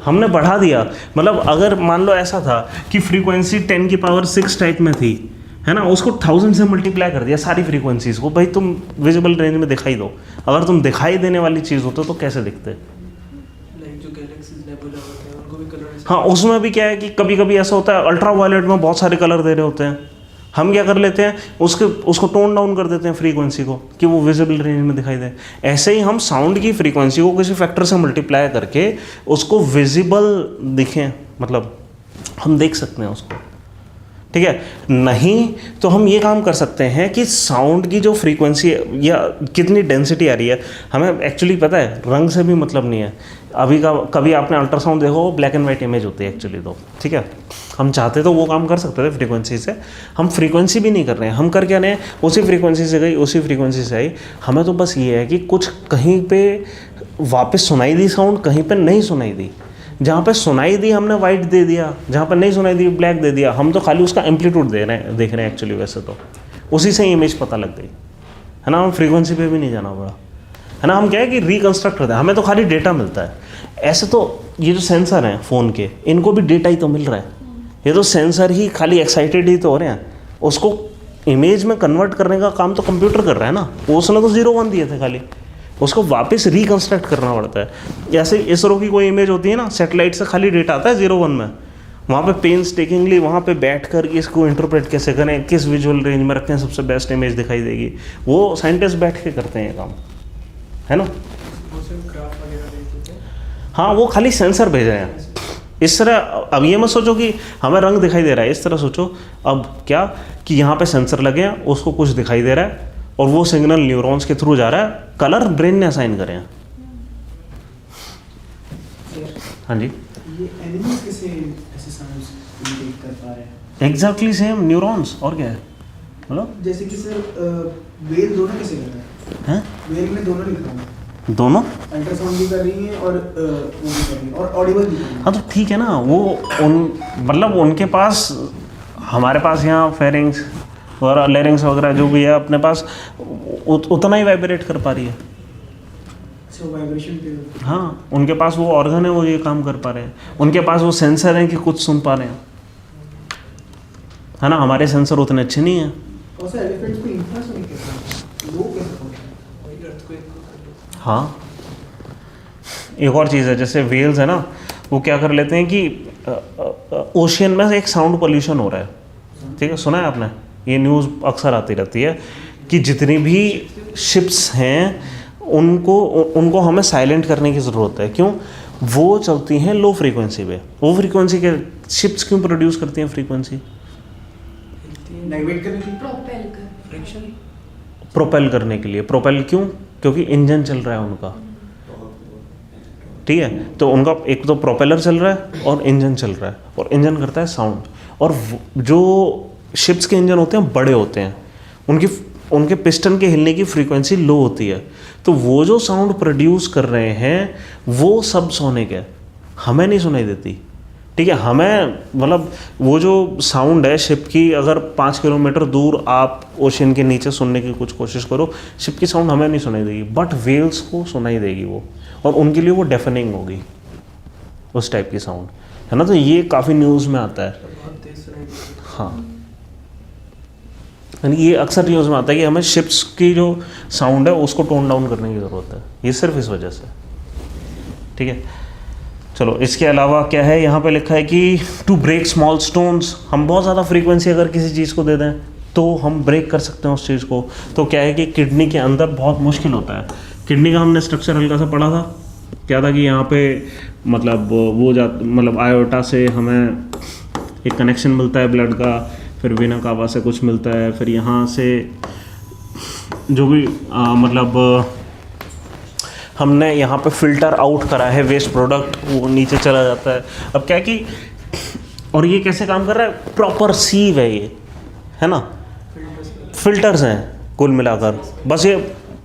Speaker 1: हमने बढ़ा दिया। मतलब अगर मान लो ऐसा था कि फ्रीक्वेंसी 10 की पावर 6 टाइप में थी, है ना, उसको 1000 से मल्टीप्लाई कर दिया सारी फ्रीक्वेंसीज को, भाई तुम विजिबल रेंज में दिखाई दो। अगर तुम दिखाई देने वाली चीज़ होते तो कैसे दिखते?
Speaker 4: लाइक जो गैलेक्सीज नेबुला होते हैं उनको भी कलर
Speaker 1: हाँ, उसमें भी क्या है कि कभी कभी ऐसा होता है अल्ट्रा वायलेट में बहुत सारे कलर दे रहे होते हैं, हम क्या कर लेते हैं उसको टोन डाउन कर देते हैं फ्रीक्वेंसी को कि वो विजिबल रेंज में दिखाई दे। ऐसे ही हम साउंड की फ्रीक्वेंसी को किसी फैक्टर से मल्टीप्लाई करके उसको विजिबल दिखें, मतलब हम देख सकते हैं उसको, ठीक है। नहीं तो हम ये काम कर सकते हैं कि साउंड की जो फ्रीक्वेंसी या कितनी डेंसिटी आ रही है, हमें एक्चुअली पता है रंग से भी मतलब नहीं है। अभी का कभी आपने अल्ट्रासाउंड देखो, वो ब्लैक एंड वाइट इमेज होती है एक्चुअली तो, ठीक है। हम चाहते तो वो काम कर सकते थे फ्रीक्वेंसी से, हम फ्रीक्वेंसी भी नहीं कर रहे हैं। हम कर क्या रहे हैं, उसी फ्रीक्वेंसी से गई, उसी फ्रीक्वेंसी से आई। हमें तो बस ये है कि कुछ कहीं पे वापस सुनाई दी साउंड, कहीं पे नहीं सुनाई दी। जहाँ पे सुनाई दी हमने वाइट दे दिया, जहाँ पे नहीं सुनाई दी ब्लैक दे दिया। हम तो खाली उसका एम्पलीट्यूड देख रहे हैं एक्चुअली, वैसे तो उसी से इमेज पता लग गई, है ना। हम फ्रीक्वेंसी पे भी नहीं जाना पड़ा, है ना। हम क्या है कि रिकन्स्ट्रक्ट करते हैं, हमें तो खाली डेटा मिलता है। ऐसे तो ये जो सेंसर हैं फ़ोन के, इनको भी डेटा ही तो मिल रहा है। ये तो सेंसर ही खाली एक्साइटेड ही तो हो रहे हैं, उसको इमेज में कन्वर्ट करने का काम तो कंप्यूटर कर रहा है ना। उसने तो 0 1 दिए थे खाली, उसको वापस रिकन्स्ट्रक्ट करना पड़ता है। जैसे इसरो की कोई इमेज होती है ना, सैटेलाइट से खाली डेटा आता है 0 1 में, वहाँ पे पेन्सटेकिंगली वहाँ पे बैठ कर इसको इंटरप्रेट कैसे करें, किस विजुअल रेंज में रखें, सबसे बेस्ट इमेज दिखाई देगी, वो साइंटिस्ट बैठ के करते हैं ये काम, है ना।
Speaker 4: वो सिर्फ ग्राफ वगैरह देख देते हैं।
Speaker 1: हाँ, वो खाली सेंसर भेज रहे हैं इस तरह। अब ये मत सोचो कि हमें रंग दिखाई दे रहा है, इस तरह सोचो अब क्या कि यहाँ पे सेंसर लगे हैं, उसको कुछ दिखाई दे रहा है और वो सिग्नल न्यूरॉन्स के थ्रू जा रहा है, कलर ब्रेन ने असाइन करे हैं। हाँ जी,
Speaker 4: ये एनिमल्स कैसे ऐसे साउंड्स इमिटेट कर पा रहे हैं?
Speaker 1: एग्जैक्टली सेम न्यूरॉन्स, और क्या है मतलब
Speaker 4: जैसे कि सर वेल दोनों कैसे कर रहे हैं?
Speaker 1: हैं
Speaker 4: वेल में दोनों लिख रहा हूँ,
Speaker 1: दोनों।
Speaker 4: अल्ट्रासाउंड भी कर रही हैं और वो भी कर रही हैं और ऑडिबल भी कर रही हैं।
Speaker 1: हाँ तो ठीक है ना, वो मतलब उनके पास, हमारे पास यहाँ फेरिंग्स और लेरिंग्स वगैरह जो भी है अपने पास, उतना ही वाइब्रेट कर पा रही है।
Speaker 4: अच्छा, वाइब्रेशन पे।
Speaker 1: हाँ, उनके पास वो ऑर्गन है, वो ये काम कर पा रहे हैं। उनके पास वो सेंसर हैं कि कुछ सुन पा रहे हैं, है ना। हमारे सेंसर उतने अच्छे नहीं हैं।
Speaker 4: और सर एलिफेंट्स को इंफ्रासोनिक कैसे होता है? लो कैसे होता है? वही अर्थक्वेक को कर लो।
Speaker 1: हाँ, एक और चीज़ है, जैसे वेल्स है ना, वो क्या कर लेते हैं कि ओशियन में एक साउंड पोल्यूशन हो रहा है, ठीक है, सुना है आपने, ये न्यूज़ अक्सर आती रहती है कि जितनी भी शिप्स हैं उनको हमें साइलेंट करने की ज़रूरत है। क्यों? वो चलती हैं लो फ्रीक्वेंसी पे। वो फ्रीक्वेंसी के शिप्स क्यों प्रोड्यूस करती हैं फ्रीक्वेंसी?
Speaker 4: नेगेट करने के लिए
Speaker 2: प्रोपेल कर,
Speaker 4: फ्रिक्शन।
Speaker 1: प्रोपेल करने के लिए। प्रोपेल क्यों? क्योंकि इंजन चल रहा है उनका, ठीक है। तो उनका एक तो प्रोपेलर चल रहा है और इंजन चल रहा है, और इंजन करता है साउंड। और जो शिप्स के इंजन होते हैं बड़े होते हैं, उनके पिस्टन के हिलने की फ्रीक्वेंसी लो होती है, तो वो जो साउंड प्रोड्यूस कर रहे हैं वो सब सोनिक है, हमें नहीं सुनाई देती, ठीक है। हमें मतलब वो जो साउंड है शिप की, अगर 5 किलोमीटर दूर आप ओशन के नीचे सुनने की कुछ कोशिश करो, शिप की साउंड हमें नहीं सुनाई देगी, बट वेल्स को सुनाई देगी वो, और उनके लिए वो डेफनिंग होगी उस टाइप की साउंड, है ना। तो ये काफ़ी न्यूज़ में आता है।
Speaker 4: बहुत तेज सुनाई देती है।
Speaker 1: हाँ, यानी ये अक्सर न्यूज़ में आता है कि हमें शिप्स की जो साउंड है उसको टोन डाउन करने की ज़रूरत है, ये सिर्फ इस वजह से, ठीक है। चलो, इसके अलावा क्या है, यहाँ पे लिखा है कि टू ब्रेक स्मॉल स्टोन्स, हम बहुत ज़्यादा फ्रीक्वेंसी अगर किसी चीज़ को दे दें तो हम ब्रेक कर सकते हैं उस चीज़ को। तो क्या है कि किडनी के अंदर बहुत मुश्किल होता है। किडनी का हमने स्ट्रक्चर हल्का सा पढ़ा था, क्या था कि यहाँ पे मतलब वो मतलब आयोटा से हमें एक कनेक्शन मिलता है ब्लड का, फिर वेना कावा से कुछ मिलता है, फिर यहाँ से जो भी मतलब हमने यहाँ पे फिल्टर आउट करा है वेस्ट प्रोडक्ट, वो नीचे चला जाता है। अब क्या है कि और ये कैसे काम कर रहा है, प्रॉपर सीव है ये, है ना, फिल्टर्स हैं कुल मिलाकर, बस ये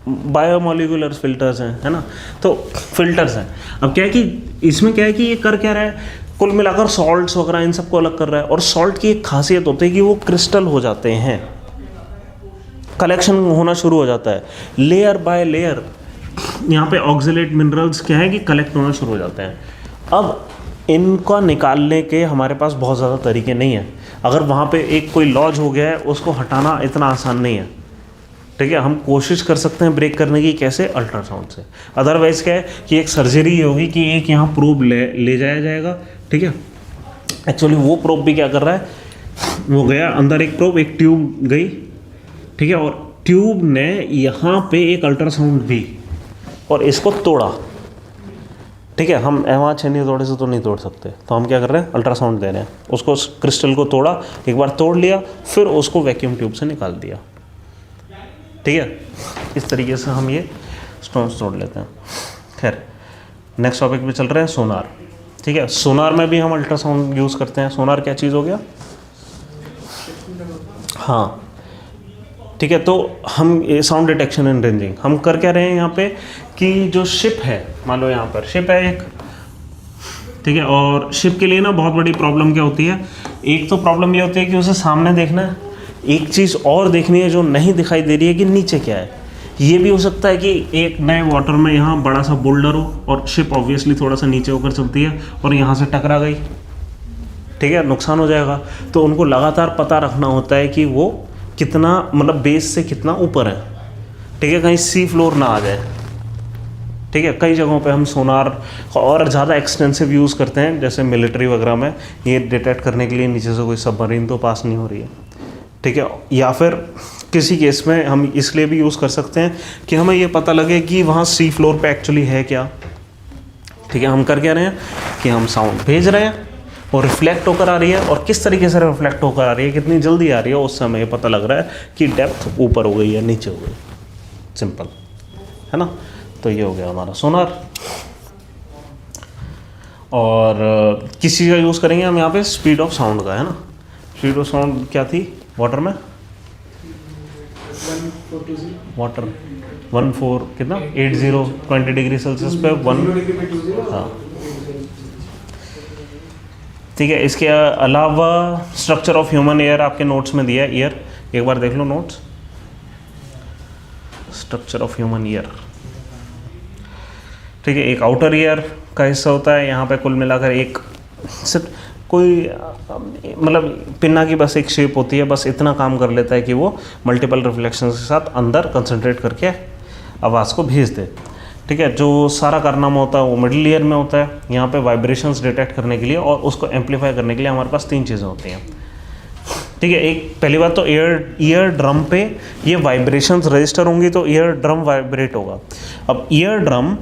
Speaker 1: बायोमोलिकुलर फिल्टर्स हैं, है ना, तो फिल्टर्स हैं। अब क्या है कि इसमें क्या है कि ये कर क्या रहा है, कुल मिलाकर सॉल्ट्स वगैरह इन सबको अलग कर रहा है। और सॉल्ट की एक खासियत होती है कि वो क्रिस्टल हो जाते हैं, कलेक्शन होना शुरू हो जाता है, लेयर बाय लेयर यहाँ पे ऑक्सलेट मिनरल्स क्या है कि कलेक्ट होना शुरू हो जाते हैं। अब इनका निकालने के हमारे पास बहुत ज़्यादा तरीके नहीं हैं। अगर वहाँ पे एक कोई लॉज हो गया है उसको हटाना इतना आसान नहीं है, ठीक है। हम कोशिश कर सकते हैं ब्रेक करने की, कैसे, अल्ट्रासाउंड से। अदरवाइज़ क्या है कि एक सर्जरी होगी कि एक यहाँ प्रोब ले जाया जाएगा, ठीक है। एक्चुअली वो प्रोब भी क्या कर रहा है, वो गया अंदर एक प्रोब, एक ट्यूब गई, ठीक है, और ट्यूब ने यहाँ पे एक अल्ट्रासाउंड दी और इसको तोड़ा, ठीक है। हम वहाँ छेनी तोड़े से तो नहीं तोड़ सकते, तो हम क्या कर रहे हैं, अल्ट्रासाउंड दे रहे हैं। उसको क्रिस्टल को तोड़ा, एक बार तोड़ लिया, फिर उसको वैक्यूम ट्यूब से निकाल दिया, ठीक है। इस तरीके से हम ये स्टोन्स तोड़ लेते हैं। खैर, नेक्स्ट टॉपिक पे चल रहे हैं, सोनार, ठीक है। सोनार में भी हम अल्ट्रासाउंड यूज़ करते हैं। सोनार क्या चीज़ हो गया, हाँ, ठीक है। तो हम ये साउंड डिटेक्शन एंड रेंजिंग हम कर क्या रहे हैं यहाँ पे कि जो शिप है, मान लो यहाँ पर शिप है एक, ठीक है, और शिप के लिए ना बहुत बड़ी प्रॉब्लम क्या होती है, एक तो प्रॉब्लम ये होती है कि उसे सामने देखना है, एक चीज़ और देखनी है जो नहीं दिखाई दे रही है कि नीचे क्या है। ये भी हो सकता है कि एक नए वाटर में यहाँ बड़ा सा बोल्डर हो और शिप ऑब्वियसली थोड़ा सा नीचे होकर चलती है और यहाँ से टकरा गई, ठीक है, नुकसान हो जाएगा। तो उनको लगातार पता रखना होता है कि वो कितना, मतलब बेस से कितना ऊपर है, ठीक है, कहीं सी फ्लोर ना आ जाए, ठीक है। कई जगहों पे हम सोनार और ज़्यादा एक्सटेंसिव यूज़ करते हैं, जैसे मिलिट्री वगैरह में, ये डिटेक्ट करने के लिए नीचे से कोई सबमरीन तो पास नहीं हो रही है, ठीक है। या फिर किसी केस में हम इसलिए भी यूज़ कर सकते हैं कि हमें ये पता लगे कि वहाँ सी फ्लोर पे एक्चुअली है क्या, ठीक है। हम कर क्या रहे हैं कि हम साउंड भेज रहे हैं और रिफ्लेक्ट होकर आ रही है, और किस तरीके से रिफ्लेक्ट होकर आ रही है, कितनी जल्दी आ रही है, उससे हमें ये पता लग रहा है कि डेप्थ ऊपर हो गई या नीचे हो गई, सिंपल, है ना। तो ये हो गया हमारा सोनार। और किस चीज़ का यूज़ करेंगे हम यहाँ पे, स्पीड ऑफ साउंड का, है ना। स्पीड ऑफ साउंड क्या थी वाटर में, वाटर 14 कितना 80 20 डिग्री सेल्सियस पे 1, हाँ, ठीक है। इसके अलावा स्ट्रक्चर ऑफ ह्यूमन ईयर आपके नोट्स में दिया है, ईयर एक बार देख लो notes, structure of human ear, ठीक है। एक आउटर ईयर का हिस्सा होता है, यहाँ पे कुल मिलाकर एक सिर्फ कोई मतलब पिन्ना की बस एक शेप होती है, बस इतना काम कर लेता है कि वो मल्टीपल रिफ्लेक्शंस के साथ अंदर कंसंट्रेट करके आवाज़ को भेज दे, ठीक है। जो सारा कारनामा होता है वो मिडिल ईयर में होता है, यहाँ पे वाइब्रेशंस डिटेक्ट करने के लिए और उसको एम्पलीफाई करने के लिए हमारे पास 3 चीज़ें होती हैं, ठीक है। एक पहली बात तो ईयर ड्रम पे ये वाइब्रेशंस रजिस्टर होंगी तो ईयर ड्रम वाइब्रेट होगा। अब ईयर ड्रम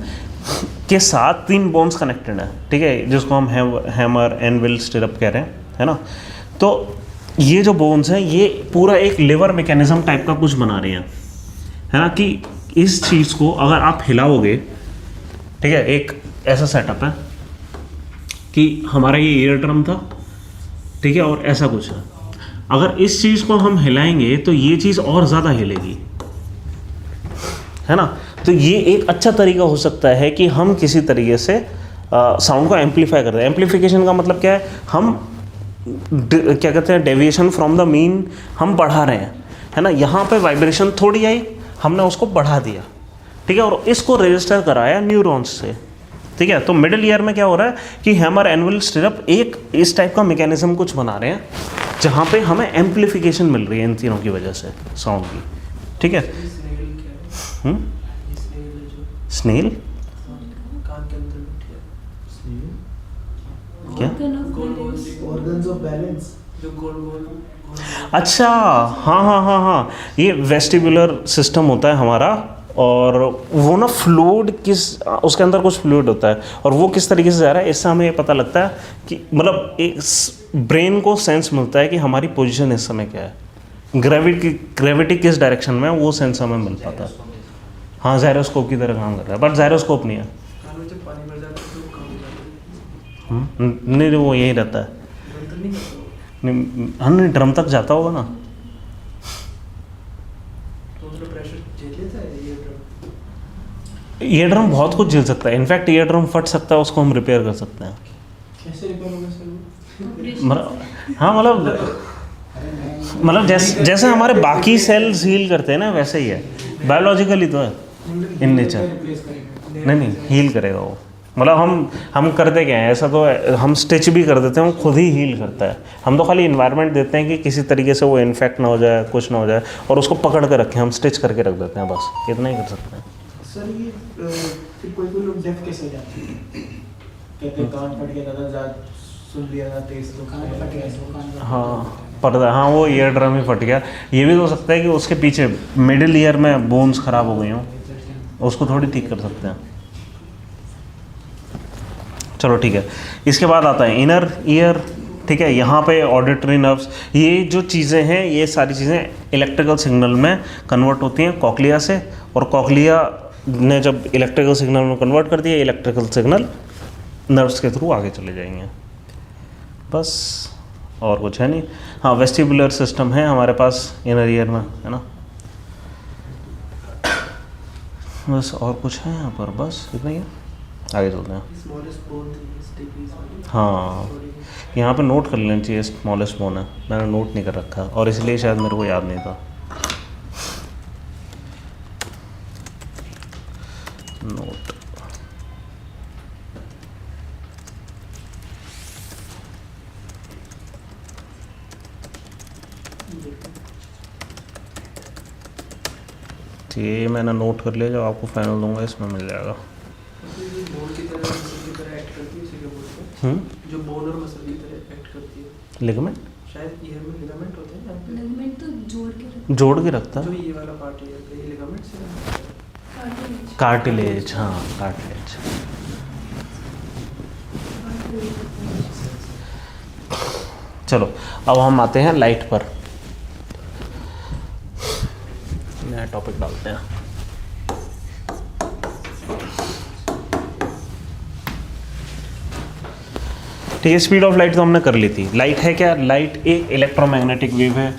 Speaker 1: के साथ 3 बोन्स कनेक्टेड है, ठीक है, जिसको हम हैमर एनविल स्टिरअप कह रहे हैं, है ना। तो ये जो बोन्स हैं ये पूरा एक लेवर मैकेनिज्म टाइप का कुछ बना रहे हैं, है ना, कि इस चीज़ को अगर आप हिलाओगे, ठीक है, एक ऐसा सेटअप है कि हमारा ये ईयर ड्रम था, ठीक है, और ऐसा कुछ है। अगर इस चीज़ को हम हिलाएंगे तो ये चीज़ और ज़्यादा हिलेगी, है ना। तो ये एक अच्छा तरीका हो सकता है कि हम किसी तरीके से साउंड को एम्पलीफाई कर रहे हैं। एम्पलीफिकेशन का मतलब क्या है, हम क्या कहते हैं, डेविएशन फ्रॉम द मीन हम बढ़ा रहे हैं, है ना। यहाँ पे वाइब्रेशन थोड़ी आई, हमने उसको बढ़ा दिया, ठीक है, और इसको रजिस्टर कराया न्यूरॉन्स से, ठीक है। तो मिडिल ईयर में क्या हो रहा है कि हैमर एनविल स्टिरअप एक इस टाइप का मैकेनिज्म कुछ बना रहे हैं जहाँ पे हमें एम्पलीफिकेशन मिल रही है इन तीनों की वजह से साउंड की, ठीक है। स्नेल क्या,
Speaker 4: ऑर्गन्स ऑफ बैलेंस, जो
Speaker 1: अच्छा, हाँ हाँ हाँ हाँ, ये वेस्टिबुलर सिस्टम होता है हमारा और वो ना फ्लूइड उसके अंदर कुछ फ्लूइड होता है और वो किस तरीके से जा रहा है, इससे हमें ये पता लगता है कि मतलब एक ब्रेन को सेंस मिलता है कि हमारी पोजीशन इस समय क्या है, ग्रेविटी किस डायरेक्शन में है, वो सेंस हमें मिल पाता है। हाँ, जायरोस्कोप की तरह काम कर रहा है, बट जायरोस्कोप नहीं है।
Speaker 4: कान में जब पानी भर जाता है तो काम हो जाता है।
Speaker 1: नहीं, वो यही रहता है।
Speaker 4: ड्रम तो नहीं करता वो।
Speaker 1: नहीं, हाँ, नहीं, ड्रम तक जाता होगा ना।
Speaker 4: तो उसका प्रेशर झेल लेता है ये ड्रम।
Speaker 1: ये ड्रम बहुत कुछ झेल सकता है, इनफैक्ट ये ड्रम फट सकता है, उसको हम रिपेयर कर सकते हैं।
Speaker 4: कैसे रिपेयर होगा सर वो?
Speaker 1: मतलब हाँ, मतलब जैसे हमारे बाकी सेल्स हील करते हैं ना, वैसे ही है, बायोलॉजिकली तो है इन नेचर।
Speaker 4: रिप्लेस करेंगे।
Speaker 1: नहीं, हील करेगा वो। मतलब हम करते क्या हैं, ऐसा तो है, हम स्टिच भी कर देते हैं, वो खुद ही हील करता है। हम तो खाली इन्वायरमेंट देते हैं कि किसी तरीके से वो इन्फेक्ट ना हो जाए, कुछ ना हो जाए, और उसको पकड़ कर रखें, हम स्टिच करके रख देते हैं, बस इतना ही कर सकते हैं।
Speaker 4: सर ये फिर कोई लोग डेफ कैसे हो जाते हैं? कहते हैं कान फट गया था, ज़्यादा सुन लिया था, तेज तो कान फट गया।
Speaker 1: हाँ, पर्दा, हाँ, वो ईयर ड्रम ही फट गया। ये भी हो सकता है कि उसके पीछे मिडिल ईयर में बोन्स खराब हो गई हों, उसको थोड़ी ठीक कर सकते हैं। चलो ठीक है, इसके बाद आता है इनर ईयर। ठीक है, यहाँ पे ऑडिटरी नर्व्स, ये जो चीज़ें हैं, ये सारी चीज़ें इलेक्ट्रिकल सिग्नल में कन्वर्ट होती हैं कॉक्लिया से, और कॉक्लिया ने जब इलेक्ट्रिकल सिग्नल में कन्वर्ट कर दिया, इलेक्ट्रिकल सिग्नल नर्व्स के थ्रू आगे चले जाएंगे। बस और कुछ है नहीं। हाँ, वेस्टिबुलर सिस्टम है हमारे पास इनर ईयर में, है ना। बस और कुछ है यहाँ पर, बस इतना ही है, आगे चलते हैं।
Speaker 4: स्मॉलेस्ट बोन थी स्टिकीज वाली।
Speaker 1: हाँ, यहाँ पे नोट कर लेना चाहिए, स्मॉलेस्ट बोन है, मैंने नोट नहीं कर रखा और इसलिए शायद मेरे को याद नहीं था। नोट, ये मैंने नोट कर लिया, जब आपको फाइनल दूंगा इसमें मिल जाएगा।
Speaker 4: बोन की तरह मसल की तरह एक्ट करती है, इसी के बोलते हैं। जो बोन और मसल की तरह एक्ट करती है।
Speaker 1: लिगामेंट,
Speaker 4: शायद ईयर में लिगामेंट होते हैं यहाँ पे।
Speaker 2: लिगामेंट तो
Speaker 1: जोड़ के रखता
Speaker 4: जो
Speaker 1: है।
Speaker 4: ये वाला पार्ट ईयर का, ये लिगामेंट से है।
Speaker 1: कार्टिलेज, हाँ, कार्टिलेज। चलो, अब हम आते हैं लाइट पर, नया टॉपिक डालते हैं। ठीक है, स्पीड ऑफ लाइट तो हमने कर ली थी। लाइट है क्या? लाइट एक इलेक्ट्रोमैग्नेटिक वेव है,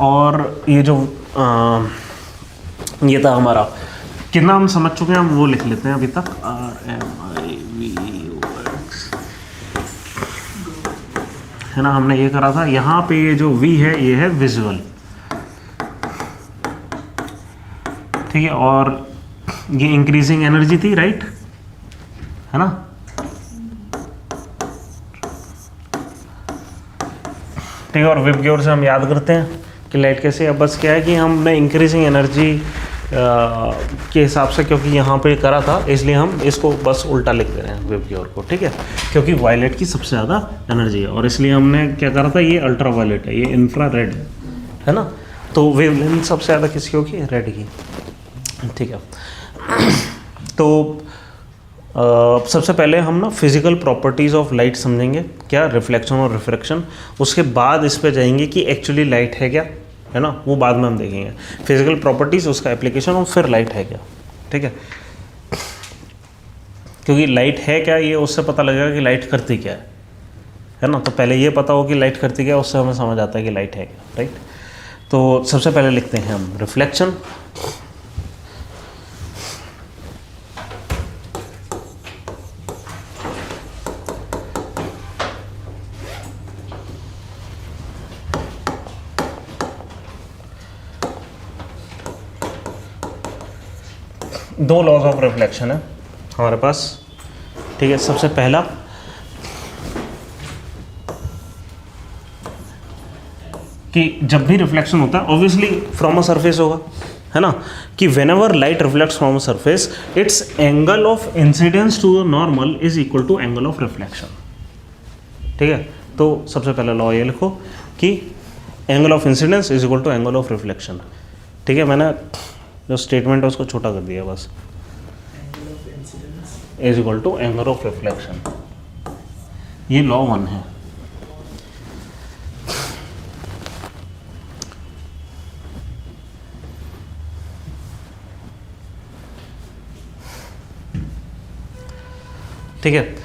Speaker 1: और ये जो ये था हमारा, कितना हम समझ चुके हैं, हम वो लिख लेते हैं अभी तक। RMIVOX है ना, हमने ये करा था। यहाँ पे ये जो V है, ये है विजुअल, ठीक है, और ये इंक्रीजिंग एनर्जी थी, राइट, है ना। ठीक है, और वेव की ओर से हम याद करते हैं कि लाइट कैसे है। बस क्या है कि हमने इंक्रीजिंग एनर्जी के हिसाब से, क्योंकि यहाँ पे करा था, इसलिए हम इसको बस उल्टा लिख दे रहे हैं वेव की ओर को, ठीक है, क्योंकि वायलेट की सबसे ज़्यादा एनर्जी है, और इसलिए हमने क्या करा था, ये अल्ट्रा वायलेट है, ये इंफ्रा रेड है ना। तो वेवलेंथ सबसे ज़्यादा किसकी होगी? रेड की, ठीक है। तो सबसे पहले हम ना फिजिकल प्रॉपर्टीज़ ऑफ लाइट समझेंगे, क्या, रिफ्लेक्शन और रिफ्रैक्शन। उसके बाद इस पे जाएंगे कि एक्चुअली लाइट है क्या, है ना, वो बाद में हम देखेंगे। फिजिकल प्रॉपर्टीज़, उसका एप्लीकेशन, और फिर लाइट है क्या, ठीक है। क्योंकि लाइट है क्या, ये उससे पता लगेगा कि लाइट करती क्या है ना। तो पहले ये पता हो कि लाइट करती क्या, उससे हमें समझ आता है कि लाइट है क्या, राइट। तो सबसे पहले लिखते हैं हम रिफ्लेक्शन। दो लॉज ऑफ रिफ्लेक्शन है हमारे पास, ठीक है। सबसे पहला, कि जब भी रिफ्लेक्शन होता है, ऑब्वियसली फ्रॉम अ सरफेस होगा, है ना, कि whenever light reflects from a surface, it's angle of incidence to the normal is equal to angle of reflection, ठीक है। तो सबसे पहला लॉ ये लिखो कि angle of incidence is equal to angle of reflection. ठीक है, मैंने जो स्टेटमेंट है उसको छोटा कर दिया बस।
Speaker 4: Angle of incidence
Speaker 1: is equal to angle of reflection, ये लॉ 1 है। ठीक है,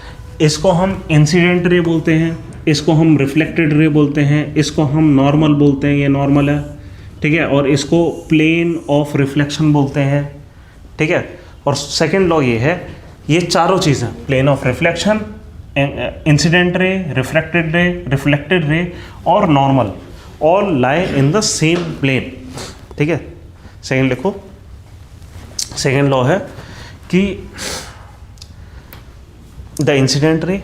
Speaker 1: इसको हम इंसिडेंट रे बोलते हैं, इसको हम रिफ्लेक्टेड रे बोलते हैं, इसको हम नॉर्मल बोलते हैं, ये नॉर्मल है। ठीक है, और इसको प्लेन ऑफ रिफ्लेक्शन बोलते हैं। ठीक है, और सेकंड लॉ ये है, ये चारों चीज़ें plane of reflection, incident ray, reflected ray और normal all lie in the same plane. ठीक है, सेकंड लिखो, सेकंड लॉ है कि the incident ray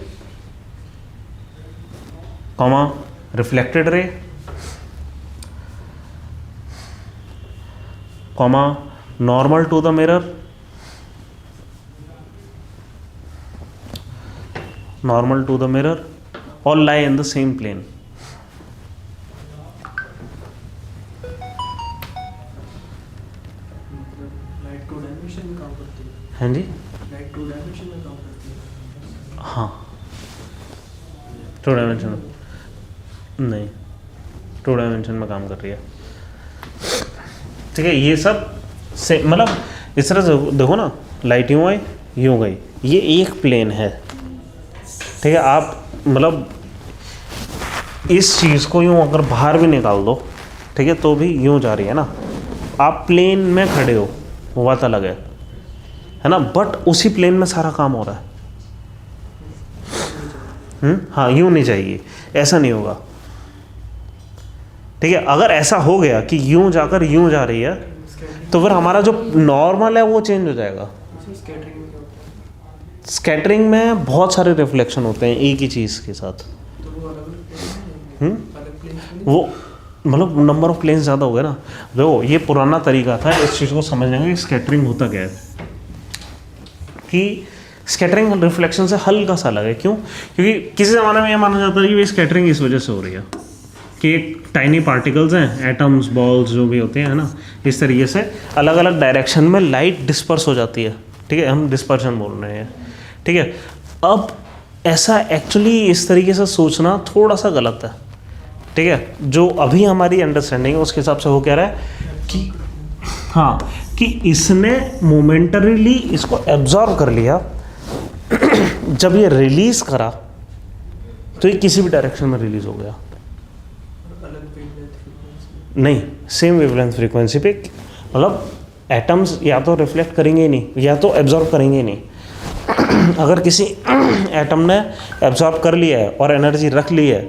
Speaker 1: comma reflected ray comma normal to the mirror all lie in the same plane।
Speaker 4: Light 2 dimension में काम करती है।
Speaker 1: हैं जी,
Speaker 4: लाइट 2 डायमेंशन में काम करती है।
Speaker 1: हाँ 2 डायमेंशन नहीं, 2 डायमेंशन में काम कर रही है। ठीक है, ये सब से मतलब इस तरह से देखो ना, लाइट यूँ आई यूँ गई, ये एक प्लेन है। ठीक है, आप मतलब इस चीज़ को यूँ अगर बाहर भी निकाल दो, ठीक है, तो भी यूँ जा रही है ना। आप प्लेन में खड़े हो, वो बात अलग है ना, बट उसी प्लेन में सारा काम हो रहा है। हाँ, यूँ नहीं चाहिए, ऐसा नहीं होगा। ठीक है, अगर ऐसा हो गया कि यूँ जाकर यूँ जा रही है, तो फिर हमारा जो नॉर्मल है वो चेंज हो जाएगा।
Speaker 4: स्कैटरिंग में क्या होता है?
Speaker 1: स्कैटरिंग में बहुत सारे रिफ्लेक्शन होते हैं एक ही चीज़ के साथ।
Speaker 4: तो वो अलग अलग प्लेन में, अलग प्लेन में
Speaker 1: वो मतलब नंबर ऑफ प्लेन्स ज़्यादा हो गए ना। देखो, ये पुराना तरीका था इस चीज़ को समझने का कि स्कैटरिंग होता क्या है, कि स्कैटरिंग रिफ्लेक्शन से हल्का सा अलग है। क्यों? क्योंकि किसी ज़माने में ये माना जाता है कि ये स्कैटरिंग इस वजह से हो रही है कि एक टाइनी पार्टिकल्स हैं, एटम्स, बॉल्स जो भी होते हैं ना, इस तरीके से अलग अलग डायरेक्शन में लाइट डिस्पर्स हो जाती है। ठीक है, हम डिस्पर्शन बोल रहे हैं। ठीक है, अब ऐसा एक्चुअली इस तरीके से सोचना थोड़ा सा गलत है। ठीक है, जो अभी हमारी अंडरस्टैंडिंग है उसके हिसाब से हो क्या रहा है कि हाँ, कि इसने मोमेंटरीली इसको एब्जॉर्ब कर लिया, जब ये रिलीज़ करा तो ये किसी भी डायरेक्शन में रिलीज़ हो गया।
Speaker 4: अलग वेवलेंथ फ्रीक्वेंसी
Speaker 1: नहीं, सेम वेवलेंथ फ्रीक्वेंसी पे, मतलब एटम्स या तो रिफ्लेक्ट करेंगे ही नहीं या तो एब्जॉर्ब करेंगे ही नहीं। अगर किसी एटम ने एब्जॉर्ब कर लिया है और एनर्जी रख ली है,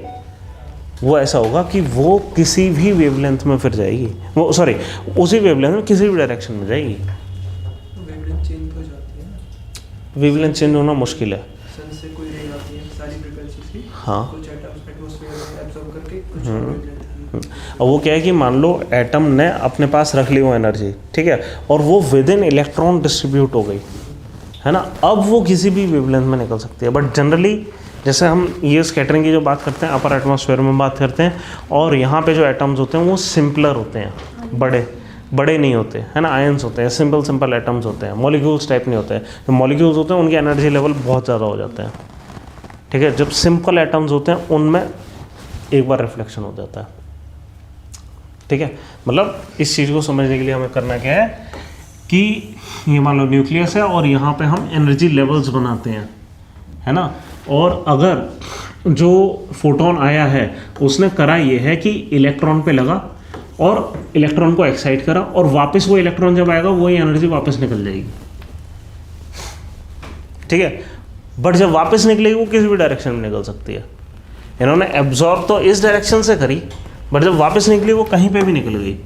Speaker 1: वो ऐसा होगा कि वो किसी भी वेवलेंथ में फिर जाएगी, वो सॉरी उसी वेवलेंथ में किसी भी डायरेक्शन में जाएगी।
Speaker 4: वेवलेंथ चेंज हो जाती है ना,
Speaker 1: वेवलेंथ चेंज होना मुश्किल है।
Speaker 4: सन से कोई रे आती है सारी फ्रीक्वेंसी की,
Speaker 1: हाँ।
Speaker 4: कुछ एटम्स एटमॉस्फेयर में एब्जॉर्ब करके कुछ वेवलेंथ
Speaker 1: अब वो क्या है कि मान लो एटम ने अपने पास रख ली वो एनर्जी, ठीक है, और वो विद इन इलेक्ट्रॉन डिस्ट्रीब्यूट हो गई, है ना, अब वो किसी भी वेवलेंथ में निकल सकती है। बट जनरली जैसे हम ये स्कैटरिंग की जो बात करते हैं, अपर एटमॉस्फेयर में बात करते हैं, और यहाँ पे जो एटम्स होते हैं वो सिंपलर होते हैं, बड़े नहीं होते, है ना, आयंस होते हैं, सिंपल एटम्स होते हैं, मॉलिक्यूल्स टाइप नहीं होते हैं। जो मॉलिक्यूल्स होते हैं उनके एनर्जी लेवल बहुत ज़्यादा हो जाते हैं। ठीक है, जब सिंपल एटम्स होते हैं उनमें एक बार रिफ्लेक्शन हो जाता है। ठीक है, मतलब इस चीज़ को समझने के लिए हमें करना क्या है कि ये मान लो न्यूक्लियस है और यहाँ पे हम एनर्जी लेवल्स बनाते हैं, है ना, और अगर जो फोटोन आया है उसने करा ये है कि इलेक्ट्रॉन पे लगा और इलेक्ट्रॉन को एक्साइट करा, और वापस वो इलेक्ट्रॉन जब आएगा वही एनर्जी वापस निकल जाएगी। ठीक है, बट जब वापस निकलेगी वो किसी भी डायरेक्शन में निकल सकती है। इन्होंने एब्जॉर्ब तो इस डायरेक्शन से करी, बट जब वापस निकली वो कहीं पे भी निकल गई।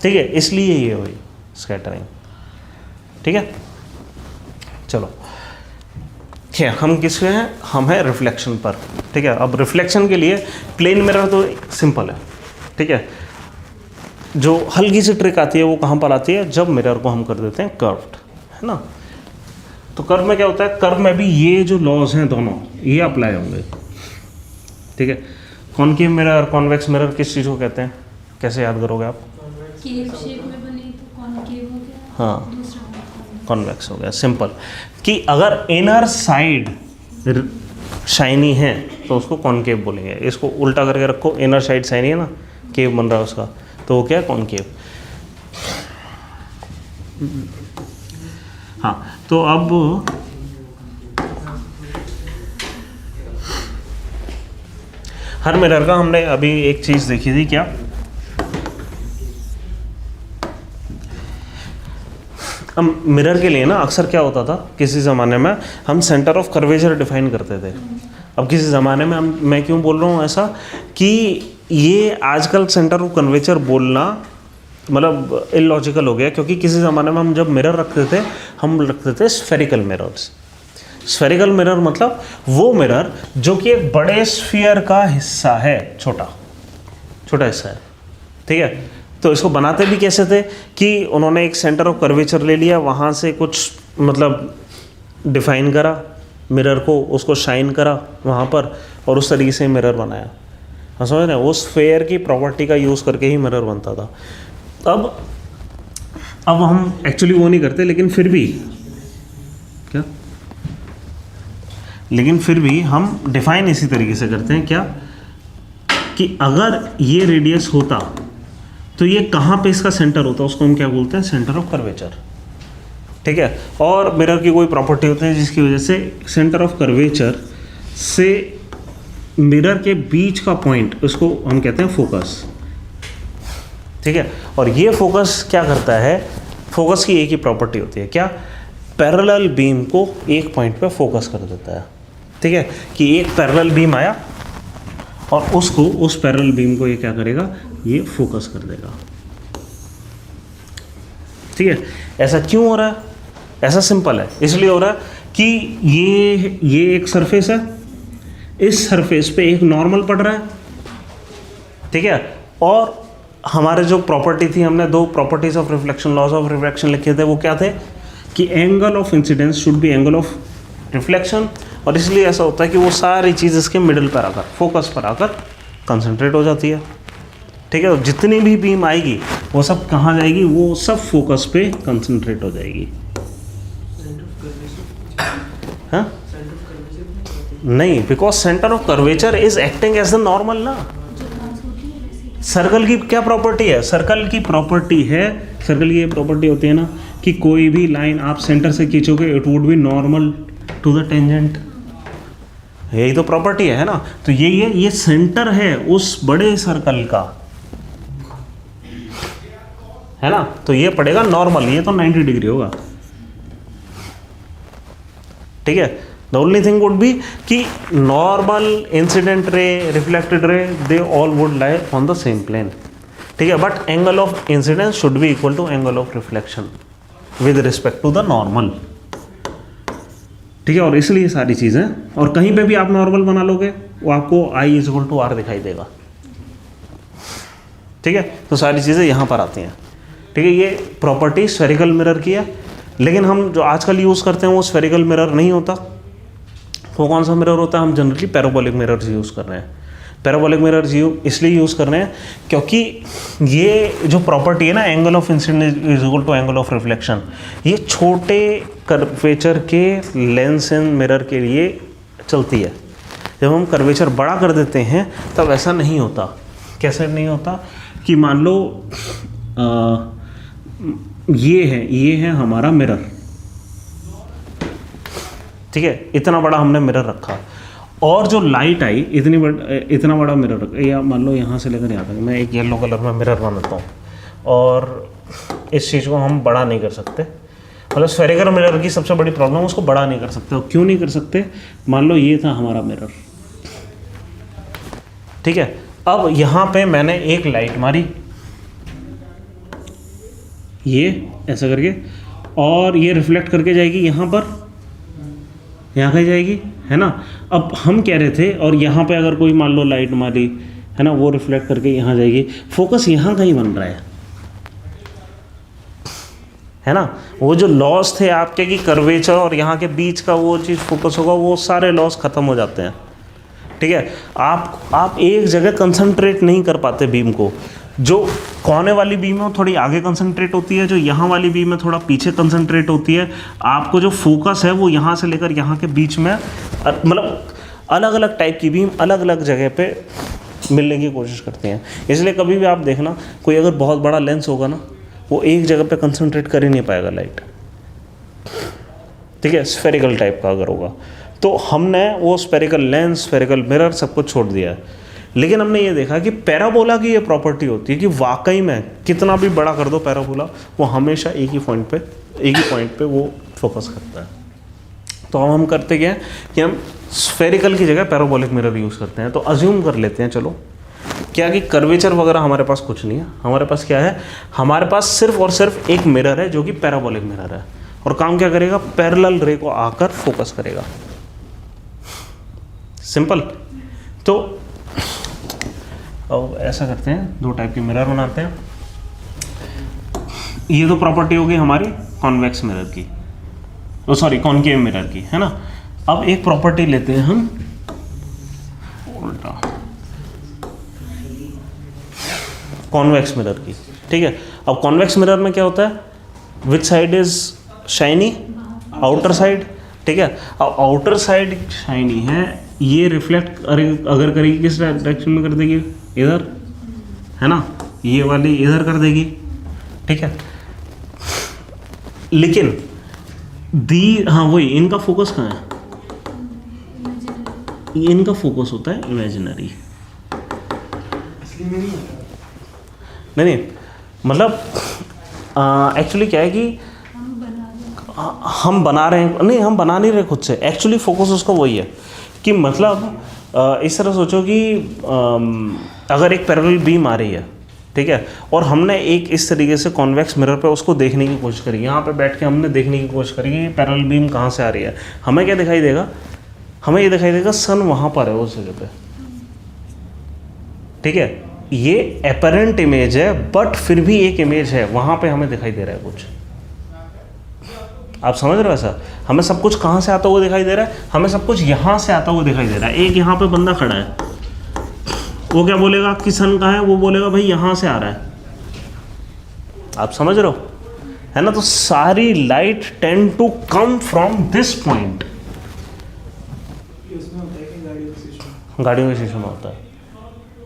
Speaker 1: ठीक है, इसलिए ये हुई स्कैटरिंग। ठीक है, चलो ठीक है, हम किस पे हैं, हम हैं रिफ्लेक्शन पर। ठीक है, अब रिफ्लेक्शन के लिए प्लेन मिरर तो सिंपल है। ठीक है, जो हल्की सी ट्रिक आती है वो कहाँ पर आती है, जब मिरर को हम कर देते हैं कर्व्ड, है ना। तो कर्व में क्या होता है, कर्व में भी ये जो लॉज हैं दोनों ये अप्लाई होंगे। ठीक है, कॉनकेव मिरर, कॉन्वेक्स मिरर किस चीज़ को कहते हैं, कैसे याद करोगे आप?
Speaker 5: केव शेप में बनी तो कॉनकेव हो गया,
Speaker 1: हाँ,
Speaker 5: दूसरा
Speaker 1: कॉन्वेक्स हो गया। सिंपल कि अगर इनर साइड शाइनी है तो उसको कॉनकेव बोलेंगे। इसको उल्टा करके रखो, इनर साइड शाइनी है ना, केव बन रहा है उसका, तो वो क्या है? कॉनकेव। हाँ, तो अब हर मिरर का हमने अभी एक चीज़ देखी थी, क्या? हम मिरर के लिए ना अक्सर क्या होता था, किसी ज़माने में हम सेंटर ऑफ कर्वेचर डिफाइन करते थे। अब किसी ज़माने में मैं क्यों बोल रहा हूँ ऐसा कि ये आजकल सेंटर ऑफ कर्वेचर बोलना मतलब इलॉजिकल हो गया, क्योंकि किसी ज़माने में हम जब मिरर रखते थे हम रखते थे स्फेरिकल मिरर्स। स्फेरिकल मिरर मतलब वो मिरर जो कि एक बड़े स्फीयर का हिस्सा है, छोटा हिस्सा है, ठीक है। तो इसको बनाते भी कैसे थे कि उन्होंने एक सेंटर ऑफ कर्वेचर ले लिया, वहाँ से कुछ मतलब डिफाइन करा मिरर को, उसको शाइन करा वहाँ पर, और उस तरीके से मिरर बनाया। हाँ, समझ रहे हैं? वो स्फेयर की प्रॉपर्टी का यूज़ करके ही मिरर बनता था। अब हम एक्चुअली वो नहीं करते, लेकिन फिर भी क्या, लेकिन फिर भी हम डिफाइन इसी तरीके से करते हैं, क्या कि अगर ये रेडियस होता तो ये कहाँ पे इसका सेंटर होता, उसको हम क्या बोलते हैं? सेंटर ऑफ कर्वेचर, ठीक है। और मिरर की कोई प्रॉपर्टी होती है जिसकी वजह से सेंटर ऑफ कर्वेचर से मिरर के बीच का पॉइंट, उसको हम कहते हैं फोकस, ठीक है। और ये फोकस क्या करता है? फोकस की एक ही प्रॉपर्टी होती है, क्या? पैरेलल बीम को एक पॉइंट पे फोकस कर देता है, ठीक है। कि एक पैरेलल बीम आया और उसको, उस पैरेलल बीम को ये क्या करेगा? ये फोकस कर देगा, ठीक है। ऐसा क्यों हो रहा है? ऐसा सिंपल है, इसलिए हो रहा है कि ये एक सरफेस है, इस सरफेस पे एक नॉर्मल पड़ रहा है, ठीक है। और हमारे जो प्रॉपर्टी थी, हमने दो properties of reflection, laws of reflection लिखे थे, वो क्या थे कि angle of incidence should be angle of reflection, और इसलिए ऐसा होता है कि वो सारी चीज़ इसके मिडिल पर आकर, फोकस पर आकर कंसंट्रेट हो जाती है, ठीक है। और जितनी भी बीम आएगी वो सब कहाँ जाएगी? वो सब फोकस पे कंसंट्रेट हो जाएगी। हाँ, नहीं, because centre of curvature is acting as the normal ना। सर्कल की क्या प्रॉपर्टी है? सर्कल की प्रॉपर्टी ये प्रॉपर्टी होती है ना कि कोई भी लाइन आप सेंटर से खींचोगे, it would be normal to the tangent. यही तो प्रॉपर्टी है ना। तो ये सेंटर है उस बड़े सर्कल का, है ना। तो ये पड़ेगा नॉर्मल, ये तो 90 डिग्री होगा, ठीक है। The only thing would be कि normal, incident ray, reflected ray, they all would lie on the same plane, ठीक है। But angle of incidence should be equal to angle of reflection with respect to the normal, ठीक है। और इसलिए सारी चीज़ें, और कहीं पे भी आप नॉर्मल बना लोगे वो आपको आई इज इक्वल टू आर दिखाई देगा, ठीक है। तो सारी चीज़ें यहाँ पर आती हैं, ठीक है। ये प्रॉपर्टी स्फेरिकल मिरर की है, लेकिन हम जो आजकल यूज़ करते हैं वो स्फेरिकल मिरर नहीं होता। वो कौन सा मिरर होता है? हम जनरली पैराबोलिक मिरर्स यूज़ कर रहे हैं। पैराबोलिक मिरर्स इसलिए यूज़ कर रहे हैं क्योंकि ये जो प्रॉपर्टी है ना, angle of incidence is equal to angle of reflection, ये छोटे कर्वेचर के लेंस एंड मिरर के लिए चलती है। जब हम कर्वेचर बड़ा कर देते हैं तब ऐसा नहीं होता। कैसे नहीं होता? कि मान लो ये है हमारा मिरर, ठीक है। इतना बड़ा हमने मिरर रखा और जो लाइट आई इतना बड़ा मिरर रखा, या मान लो यहाँ से लेकर यहाँ तक मैं एक येलो कलर में मिरर बनाता हूँ, और इस चीज़ को हम बड़ा नहीं कर सकते। मतलब स्फेरिकल मिरर की सबसे बड़ी प्रॉब्लम, उसको बड़ा नहीं कर सकते। और क्यों नहीं कर सकते? मान लो ये था हमारा मिरर, ठीक है। अब यहाँ पे मैंने एक लाइट मारी, ये ऐसा करके, और ये रिफ्लेक्ट करके जाएगी यहाँ पर, यहाँ कहीं जाएगी, है ना। अब हम कह रहे थे, और यहाँ पे अगर कोई मान लो लाइट मारी, है ना, वो रिफ्लेक्ट करके यहाँ जाएगी, फोकस यहाँ कहीं बन रहा है ना। वो जो लॉस थे आपके कि कर्वेचर और यहाँ के बीच का वो चीज़ फोकस होगा, वो सारे लॉस ख़त्म हो जाते हैं, ठीक है। आप एक जगह कंसंट्रेट नहीं कर पाते बीम को। जो कोने वाली बीम है वो थोड़ी आगे कंसंट्रेट होती है, जो यहाँ वाली बीम है थोड़ा पीछे कंसंट्रेट होती है। आपको जो फोकस है वो यहाँ से लेकर यहाँ के बीच में, मतलब अलग अलग टाइप की बीम अलग अलग जगह पे मिलने की कोशिश करते हैं। इसलिए कभी भी आप देखना, कोई अगर बहुत बड़ा लेंस होगा ना, वो एक जगह पे कंसंट्रेट कर ही नहीं पाएगा लाइट, ठीक है, स्फेरिकल टाइप का अगर होगा। तो हमने वो स्फेरिकल लेंस, स्फेरिकल मिरर सब कुछ छोड़ दिया है। लेकिन हमने ये देखा कि पैराबोला की ये प्रॉपर्टी होती है कि वाकई में कितना भी बड़ा कर दो पैराबोला, वो हमेशा एक ही पॉइंट पे वो फोकस करता है। तो हम करते क्या है कि हम स्फेरिकल की जगह पैराबोलिक मिरर यूज़ करते हैं। तो अज्यूम कर लेते हैं चलो क्या कि कर्वेचर वगैरह हमारे पास कुछ नहीं है। हमारे पास क्या है, हमारे पास सिर्फ और सिर्फ एक मिरर है जो कि पैराबोलिक मिरर है, और काम क्या करेगा, पैरेलल रे को आकर फोकस करेगा। सिंपल। तो अब ऐसा करते हैं, दो टाइप के मिरर बनाते हैं। ये तो प्रॉपर्टी होगी हमारी कॉन्वेक्स मिरर की, सॉरी कॉनकेव मिरर की, है ना। अब एक प्रॉपर्टी लेते हैं हम उल्टा, कॉन्वेक्स मिरर की, ठीक है। अब कॉन्वेक्स मिरर में क्या होता है, which side is shiny, outer side, ठीक है। अब आउटर साइड शाइनी है, ये रिफ्लेक्ट अगर करेगी किस डायरेक्शन में कर देगी, इधर, है ना, ये वाली इधर कर देगी, ठीक है। लेकिन हाँ वही, इनका फोकस कहाँ है, इनका फोकस होता है इमेजिनरी। नहीं, मतलब एक्चुअली क्या है कि हम बना रहे हैं, नहीं हम बना नहीं रहे खुद से, एक्चुअली फोकस उसका वही है कि मतलब इस तरह सोचो कि अगर एक पैरेलल बीम आ रही है, ठीक है, और हमने एक इस तरीके से कॉन्वेक्स मिरर पे उसको देखने की कोशिश करी, यहाँ पे बैठ के हमने देखने की कोशिश करी कि पैरेलल बीम कहाँ से आ रही है। हमें क्या दिखाई देगा, हमें ये दिखाई देगा सन वहाँ पर है उस जगह पे, ठीक है। ये एपरेंट इमेज है बट फिर भी एक इमेज है, वहाँ पे हमें दिखाई दे रहा है कुछ। आप समझ रहे हो ऐसा, हमें सब कुछ कहाँ से आता हुआ दिखाई दे रहा है, हमें सब कुछ यहाँ से आता हुआ दिखाई दे रहा है। एक यहाँ पे बंदा खड़ा है, वो क्या बोलेगा कि सन कहाँ है, वो बोलेगा भाई यहाँ से आ रहा है। आप समझ रहे हो, है ना। तो सारी light tend to come from this point.
Speaker 4: उसमें होता है कि
Speaker 1: गाड़ियों के शीशे में होता है,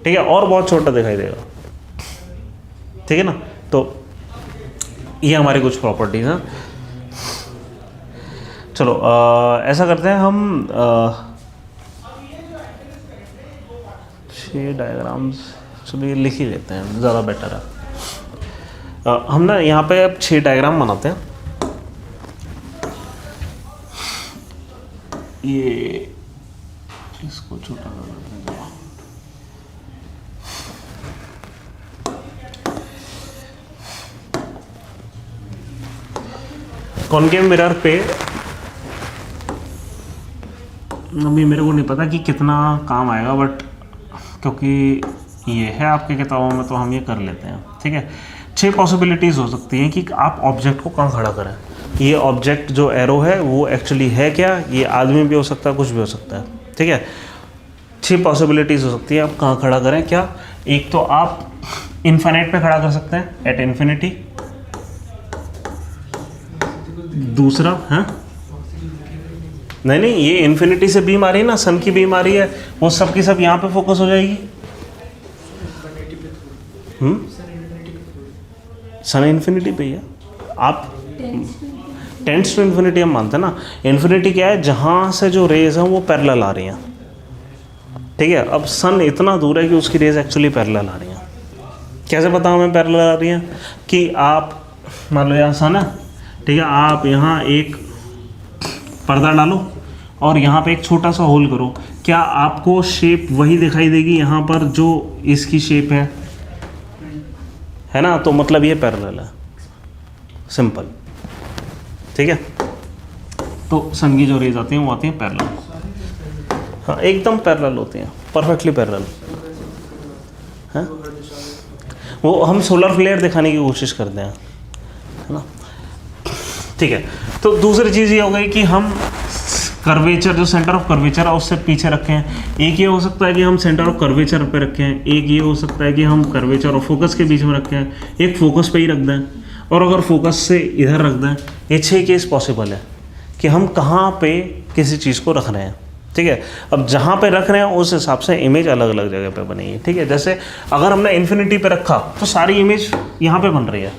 Speaker 1: ठीक है, और बहुत छोटा दिखाई देगा, ठीक है ना। तो ये हमारी कुछ प्रॉपर्टीज हैं। चलो ऐसा करते हैं हम 6 डायग्राम्स, चलो ये लिख ही लेते हैं, ज़्यादा बेटर है। हम ना यहाँ पे अब 6 डायग्राम बनाते हैं। ये इसको छोटा कर देते हैं। कॉनकेव मिरर पे अभी मेरे को नहीं पता कि कितना काम आएगा, बट क्योंकि ये है आपकी किताबों में तो हम ये कर लेते हैं, ठीक है। 6 पॉसिबिलिटीज़ हो सकती हैं कि आप ऑब्जेक्ट को कहाँ खड़ा करें। ये ऑब्जेक्ट जो एरो है वो एक्चुअली है क्या, ये आदमी भी हो सकता है, कुछ भी हो सकता है, ठीक है। 6 पॉसिबिलिटीज़ हो सकती है आप कहाँ खड़ा करें। क्या, एक तो आप इन्फिनिट पे खड़ा कर सकते हैं, एट इन्फिनिटी। दूसरा है नहीं, ये इन्फिनिटी से बीम आ रही है ना, सन की बीम आ रही है, वो सब की सब यहाँ पे फोकस हो जाएगी। सन इन्फिनिटी पे ही है, आप टेंड्स टू इन्फिनिटी हम मानते हैं ना। इन्फिनिटी क्या है, जहाँ से जो रेज हैं वो पैरेलल आ रही हैं, ठीक है। अब सन इतना दूर है कि उसकी रेज एक्चुअली पैरेलल आ रही हैं। कैसे पता हमें पैरेलल आ रही हैं, कि आप मान लो यहाँ सन है, ठीक है, आप यहाँ एक पर्दा डालो और यहाँ पे एक छोटा सा होल करो, क्या आपको शेप वही दिखाई देगी यहाँ पर जो इसकी शेप है ना। तो मतलब ये पैरेलल है, सिंपल, ठीक है। तो सन की जो रेज आती हैं वो आती हैं पैरेलल, हाँ एकदम पैरेलल होती हैं, परफेक्टली पैरेलल है। वो हम सोलर फ्लेयर दिखाने की कोशिश करते हैं, है ना, ठीक है। तो दूसरी चीज़ ये हो गई कि हम कर्वेचर, जो सेंटर ऑफ कर्वेचर है उससे पीछे रखे हैं। एक ये हो सकता है कि हम सेंटर ऑफ कर्वेचर पे रखे हैं, एक ये हो सकता है कि हम कर्वेचर और फोकस के बीच में रखे हैं, एक फोकस पे ही रख दें, और अगर फोकस से इधर रख दें। ये 6 केस पॉसिबल है कि हम कहाँ पे किसी चीज़ को रख रहे हैं। ठीक है, अब जहाँ पे रख रहे हैं उस हिसाब से इमेज अलग अलग जगह पे बनेगी। ठीक है, जैसे अगर हमने इन्फिनिटी पे रखा तो सारी इमेज यहाँ पे बन रही है।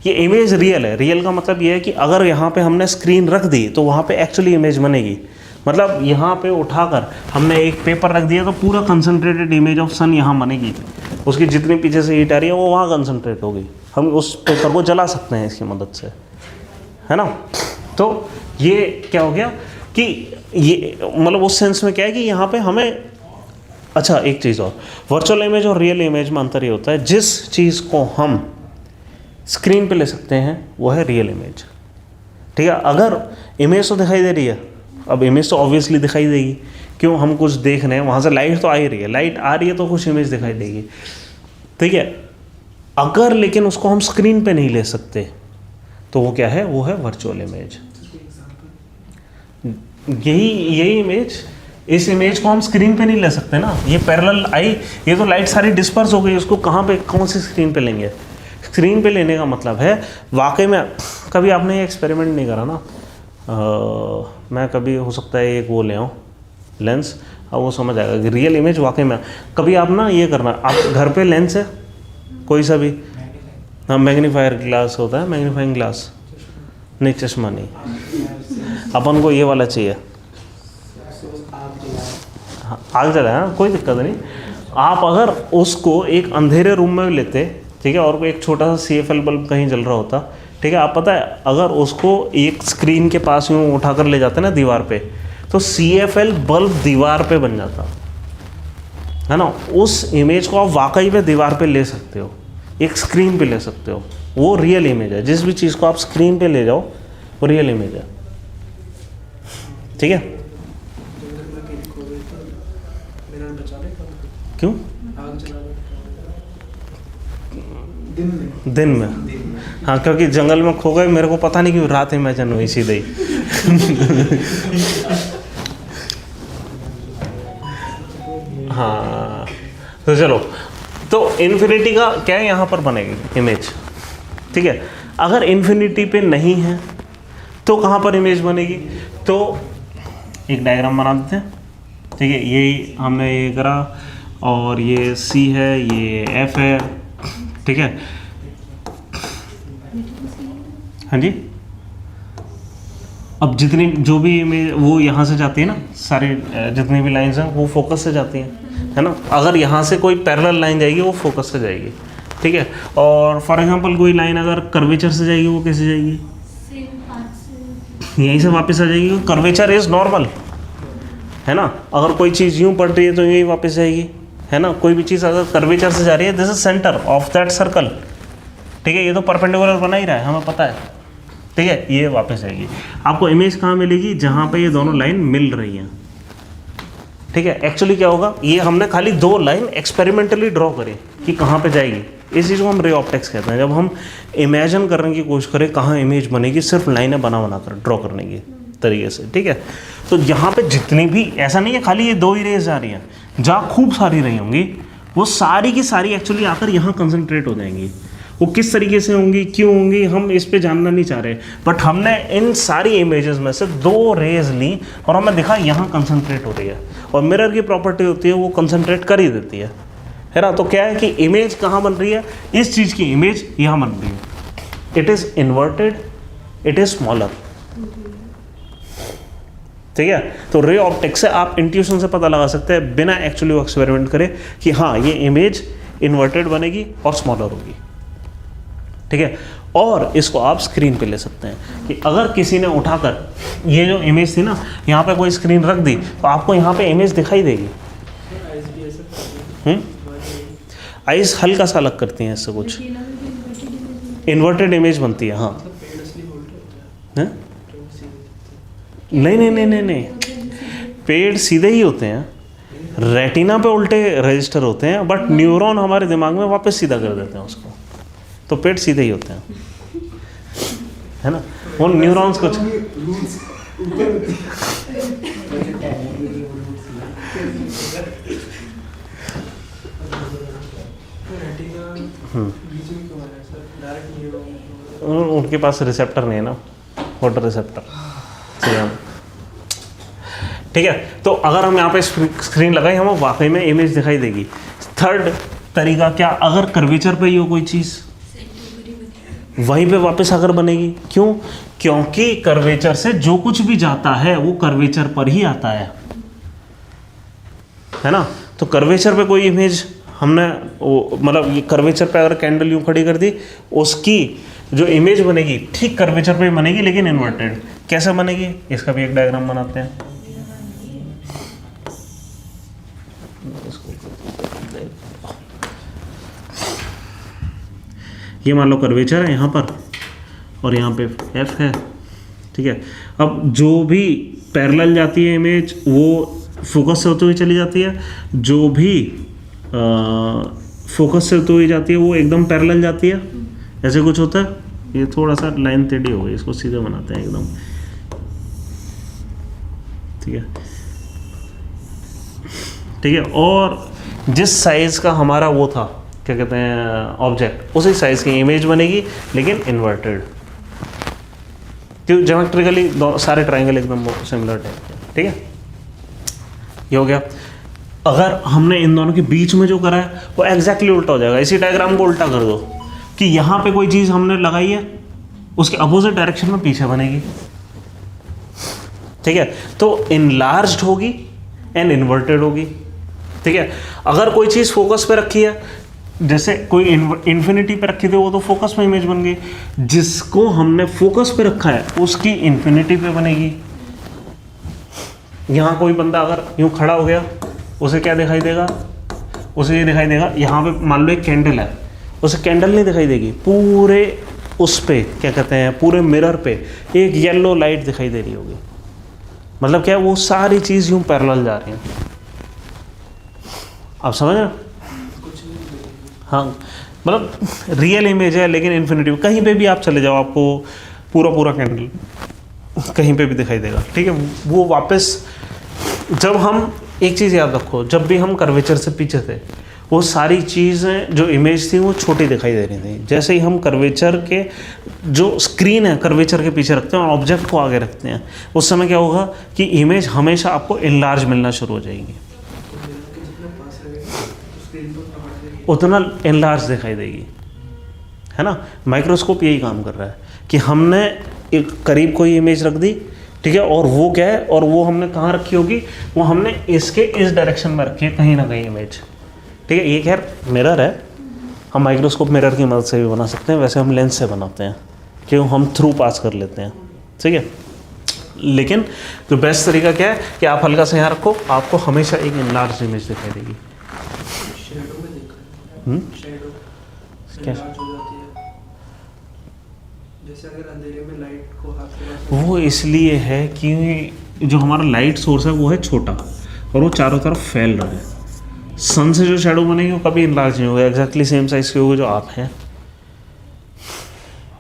Speaker 1: ये इमेज रियल है। रियल का मतलब ये है कि अगर यहाँ पे हमने स्क्रीन रख दी तो वहाँ पे एक्चुअली इमेज बनेगी। मतलब यहाँ पे उठाकर हमने एक पेपर रख दिया तो पूरा कंसनट्रेटेड इमेज ऑफ सन यहाँ बनेगी। उसकी जितनी पीछे से हीट आ रही है वो वहाँ कंसनट्रेट होगी। हम उस पेपर को जला सकते हैं इसकी मदद से, है ना। तो ये क्या हो गया कि ये मतलब उस सेंस में क्या है कि यहाँ पे हमें, अच्छा एक चीज़ और, वर्चुअल इमेज और रियल इमेज में अंतर ये होता है, जिस चीज़ को हम स्क्रीन पे ले सकते हैं वो है रियल इमेज। ठीक है, अगर इमेज तो दिखाई दे रही है, अब इमेज तो ऑब्वियसली दिखाई देगी, क्यों, हम कुछ देख रहे हैं, वहाँ से लाइट तो आ ही रही है, लाइट आ रही है तो कुछ इमेज दिखाई देगी। ठीक है, अगर लेकिन उसको हम स्क्रीन पे नहीं ले सकते तो वो क्या है, वो है वर्चुअल इमेज। यही इमेज, इस इमेज को हम स्क्रीन पे नहीं ले सकते ना, ये पैरेलल आई, ये तो लाइट सारी डिस्पर्स हो गई, उसको कहाँ पे, कौन सी स्क्रीन पे लेंगे। स्क्रीन पे लेने का मतलब है वाकई में, कभी आपने ये एक्सपेरिमेंट नहीं करा ना, मैं कभी हो सकता है एक वो ले आऊँ लेंस, अब वो समझ आएगा कि रियल इमेज वाकई में। कभी आप ना ये करना, आप घर पे लेंस है कोई सा भी, हाँ मैग्नीफायर ग्लास होता है, मैग्नीफाइंग ग्लास नहीं, चश्मा नहीं, अपन को ये वाला चाहिए। हाँ, आग जला है, कोई दिक्कत नहीं। आप अगर उसको एक अंधेरे रूम में लेते, ठीक है, और एक छोटा सा CFL बल्ब कहीं जल रहा होता, ठीक है, आप पता है अगर उसको एक स्क्रीन के पास यूँ उठा कर ले जाते ना दीवार पे, तो CFL बल्ब दीवार पे बन जाता है ना। उस इमेज को आप वाकई में दीवार पे ले सकते हो, एक स्क्रीन पे ले सकते हो, वो रियल इमेज है। जिस भी चीज़ को आप स्क्रीन पे ले जाओ वो रियल इमेज है। ठीक है, क्यों, दिन में, हाँ क्योंकि जंगल में खो गए, मेरे को पता नहीं क्यों रात इमेजिन हुई सीधे ही। हाँ तो चलो, तो इन्फिनिटी का क्या है, यहाँ पर बनेगी इमेज। ठीक है, अगर इन्फिनिटी पे नहीं है तो कहाँ पर इमेज बनेगी, तो एक डायग्राम बना देते हैं। ठीक है, यही हमने ये करा, और ये C है, ये F है। ठीक है, हाँ जी, अब जितनी जो भी इमेज वो यहाँ से जाती है ना, सारी जितनी भी लाइंस हैं वो फोकस से जाती हैं, है ना। अगर यहाँ से कोई पैरेलल लाइन जाएगी वो फोकस से जाएगी। ठीक है, और फॉर एग्जांपल कोई लाइन अगर कर्वेचर से जाएगी वो कैसे जाएगी, यहीं से वापस आ जाएगी। कर्वेचर इज़ नॉर्मल, है ना। अगर कोई चीज़ यूँ पड़ रही है तो यही वापस जाएगी, है ना। कोई भी चीज़ अगर कर्वेचर से जा रही है, this is centre of that circle. ठीक है, ये तो परपेंडिकुलर बना ही रहा है, हमें पता है। ठीक है, ये वापस आएगी। आपको इमेज कहाँ मिलेगी, जहाँ पे ये दोनों लाइन मिल रही हैं। ठीक है, एक्चुअली क्या होगा, ये हमने खाली 2 लाइन एक्सपेरिमेंटली ड्रॉ करी कि कहाँ पे जाएगी। इस चीज़ को हम रे ऑप्टिक्स कहते हैं। जब हम इमेजिन करने की कोशिश करें कहाँ इमेज बनेगी, सिर्फ लाइनें बना कर ड्रॉ करने की तरीके से। ठीक है, तो यहाँ पे जितनी भी, ऐसा नहीं है खाली ये 2 ही रेज आ रही हैं, जहाँ खूब सारी रही होंगी वो सारी की सारी एक्चुअली आकर यहाँ कंसंट्रेट हो जाएंगी। वो किस तरीके से होंगी, क्यों होंगी, हम इस पे जानना नहीं चाह रहे, बट हमने इन सारी इमेजेस में से 2 रेज ली और हमें दिखा यहाँ कंसंट्रेट हो रही है। और मिरर की प्रॉपर्टी होती है वो कंसंट्रेट कर ही देती है ना। तो क्या है कि इमेज कहाँ बन रही है, इस चीज़ की इमेज यहाँ बन रही है। It is inverted, it is smaller. ठीक है, तो रे ऑप्टिक्स से आप इंट्यूशन से पता लगा सकते हैं बिना एक्चुअली वो एक्सपेरिमेंट करे कि हाँ ये इमेज इन्वर्टेड बनेगी और स्मॉलर होगी। ठीक है, और इसको आप स्क्रीन पे ले सकते हैं कि अगर किसी ने उठाकर ये जो इमेज थी ना, यहाँ पे कोई स्क्रीन रख दी तो आपको यहाँ पे इमेज दिखाई देगी। आइज हल्का सा अलग करती हैं इससे, कुछ इन्वर्टेड इमेज बनती है। हाँ, नहीं, पेड़ सीधे ही होते हैं, रेटिना पे उल्टे रजिस्टर होते हैं, बट न्यूरॉन हमारे दिमाग में वापस सीधा कर देते हैं उसको, तो पेड़ सीधे ही होते हैं, है ना। वो न्यूरॉन्स कुछ
Speaker 4: रूट्स ऊपर होती वैसे टैग के लिए रूट्स बीच में क्यों आ रहा है सर? डायरेक्ट नहीं होगा।
Speaker 1: उनके पास रिसेप्टर नहीं है ना, फोटो रिसेप्टर। ठीक है, तो अगर हम यहाँ पे स्क्रीन लगाए हमें वाकई में इमेज दिखाई देगी। थर्ड तरीका क्या, अगर कर्वेचर पे ही हो कोई चीज़ वहीं पे वापस अगर बनेगी। क्यों? क्योंकि कर्वेचर से जो कुछ भी जाता है वो कर्वेचर पर ही आता है ना। तो कर्वेचर पे कोई इमेज हमने मतलब ये कर्वेचर पे अगर कैंडल यूँ खड़ी कर दी, उसकी जो इमेज बनेगी ठीक कर्वेचर पे बनेगी लेकिन इन्वर्टेड। कैसे बनेगी इसका भी एक डायग्राम बनाते हैं। ये मान लो कर्वेचर है यहाँ पर और यहाँ पे एफ है, ठीक है। अब जो भी पैरेलल जाती है इमेज वो फोकस से होते हुए चली जाती है, जो भी फोकस से होते हुए जाती है वो एकदम पैरेलल जाती है। ऐसे कुछ होता है। ये थोड़ा सा लाइन टेढ़ी हो गई, इसको सीधे बनाते हैं एकदम, ठीक है ठीक है। और जिस साइज़ का हमारा वो था क्या कहते हैं ऑब्जेक्ट, उसी साइज़ की इमेज बनेगी लेकिन इन्वर्टेड। क्यों? ज्योमेट्रिकली सारे ट्रायंगल एकदम सिमिलर टाइप के, ठीक है। ये हो गया। अगर हमने इन दोनों के बीच में जो करा है वो एग्जैक्टली उल्टा हो जाएगा। इसी डायग्राम को उल्टा कर दो कि यहाँ पे कोई चीज़ हमने लगाई है, उसके अपोजिट डायरेक्शन में पीछे बनेगी, ठीक है। तो इनलार्ज्ड होगी एंड इन्वर्टेड होगी, ठीक है। अगर कोई चीज़ फोकस पे रखी है, जैसे कोई इन्फिनिटी पे रखी थी वो तो फोकस में इमेज बन गई, जिसको हमने फोकस पे रखा है उसकी इन्फिनिटी पे बनेगी। यहाँ कोई बंदा अगर यूँ खड़ा हो गया, उसे क्या दिखाई देगा? उसे ये दिखाई देगा, यहाँ पे मान लो एक कैंडल है, उसे कैंडल नहीं दिखाई देगी, पूरे उस पे क्या कहते हैं पूरे मिरर पे एक येलो लाइट दिखाई दे रही होगी। मतलब क्या है, वो सारी चीज़ यूँ पैरेलल जा रही हैं। आप समझ रहे हो? हाँ, मतलब रियल इमेज है लेकिन इन्फिनिटी। कहीं पे भी आप चले जाओ आपको पूरा कैंडल कहीं पे भी दिखाई देगा, ठीक है। वो वापस जब हम एक चीज़ याद रखो, जब भी हम कर्वेचर से पीछे थे वो सारी चीज़ें जो इमेज थी वो छोटी दिखाई दे रही थी। जैसे ही हम कर्वेचर के जो स्क्रीन है कर्वेचर के पीछे रखते हैं और ऑब्जेक्ट को आगे रखते हैं, उस समय क्या होगा कि इमेज हमेशा आपको इनलार्ज मिलना शुरू हो जाएगी, उतना इनलार्ज दिखाई देगी, है ना। माइक्रोस्कोप यही काम कर रहा है कि हमने एक करीब कोई इमेज रख दी, ठीक है, और वो क्या है, और वो हमने कहाँ रखी होगी, वो हमने इसके इस डायरेक्शन में रखी है कहीं ना कहीं इमेज, ठीक है। ये खैर मिरर है, हम माइक्रोस्कोप मिरर की मदद से भी बना सकते हैं, वैसे हम लेंस से बनाते हैं क्यों, हम थ्रू पास कर लेते हैं, ठीक है। लेकिन जो बेस्ट तरीका क्या है कि आप हल्का सा यहाँ रखो, आपको हमेशा एक इनलार्ज इमेज दिखाई देगी। क्या?
Speaker 4: जैसे अगर अंधेरे में लाइट को हाथ से
Speaker 1: वो इसलिए है कि जो हमारा लाइट सोर्स है वो है छोटा और वो चारों तरफ फैल रहा है। सन से जो शैडो बनेगी वो कभी इनलार्ज नहीं होगा, एग्जैक्टली सेम साइज के होगा जो आप हैं,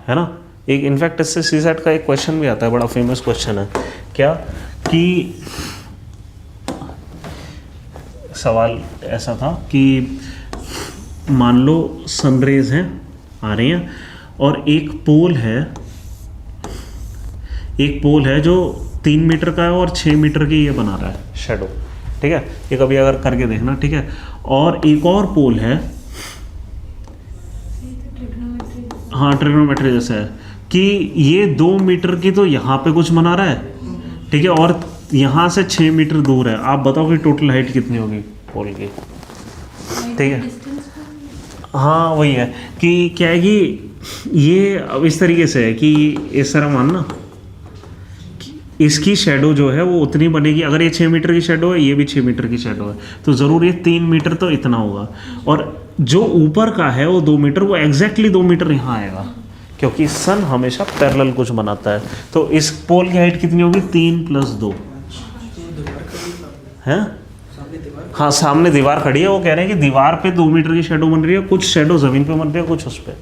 Speaker 1: है ना। एक इनफैक्ट इससे सीसेट का एक क्वेश्चन भी आता है, बड़ा फेमस क्वेश्चन है। क्या कि सवाल ऐसा था कि मान लो सनरेज हैं आ रही हैं और एक पोल है जो 3 मीटर का है और 6 मीटर की ये बना रहा है शैडो, ठीक है। ये कभी अगर करके देखना, ठीक है। और एक और पोल है, हाँ ट्रिग्नोमेट्री जैसा है, कि ये 2 मीटर की तो यहाँ पे कुछ बना रहा है, ठीक है, और यहाँ से 6 मीटर दूर है। आप बताओ कि टोटल हाइट कितनी होगी पोल की, ठीक है। हाँ वही है कि क्या है कि ये अब इस तरीके से है कि इस तरह मानना इसकी शेडो जो है वो उतनी बनेगी। अगर ये 6 मीटर की शेडो है, ये भी 6 मीटर की शेडो है, तो ज़रूर ये 3 मीटर तो इतना होगा। और जो ऊपर का है वो 2 मीटर, वो एग्जैक्टली 2 मीटर यहाँ आएगा, क्योंकि सन हमेशा पैरेलल कुछ बनाता है। तो इस पोल की हाइट कितनी होगी? 3 + 2 है। हाँ सामने दीवार खड़ी है, वो कह रहे हैं कि दीवार पे 2 मीटर की शेडो बन रही है, कुछ शेडो ज़मीन पे बन रही है, कुछ उस पर,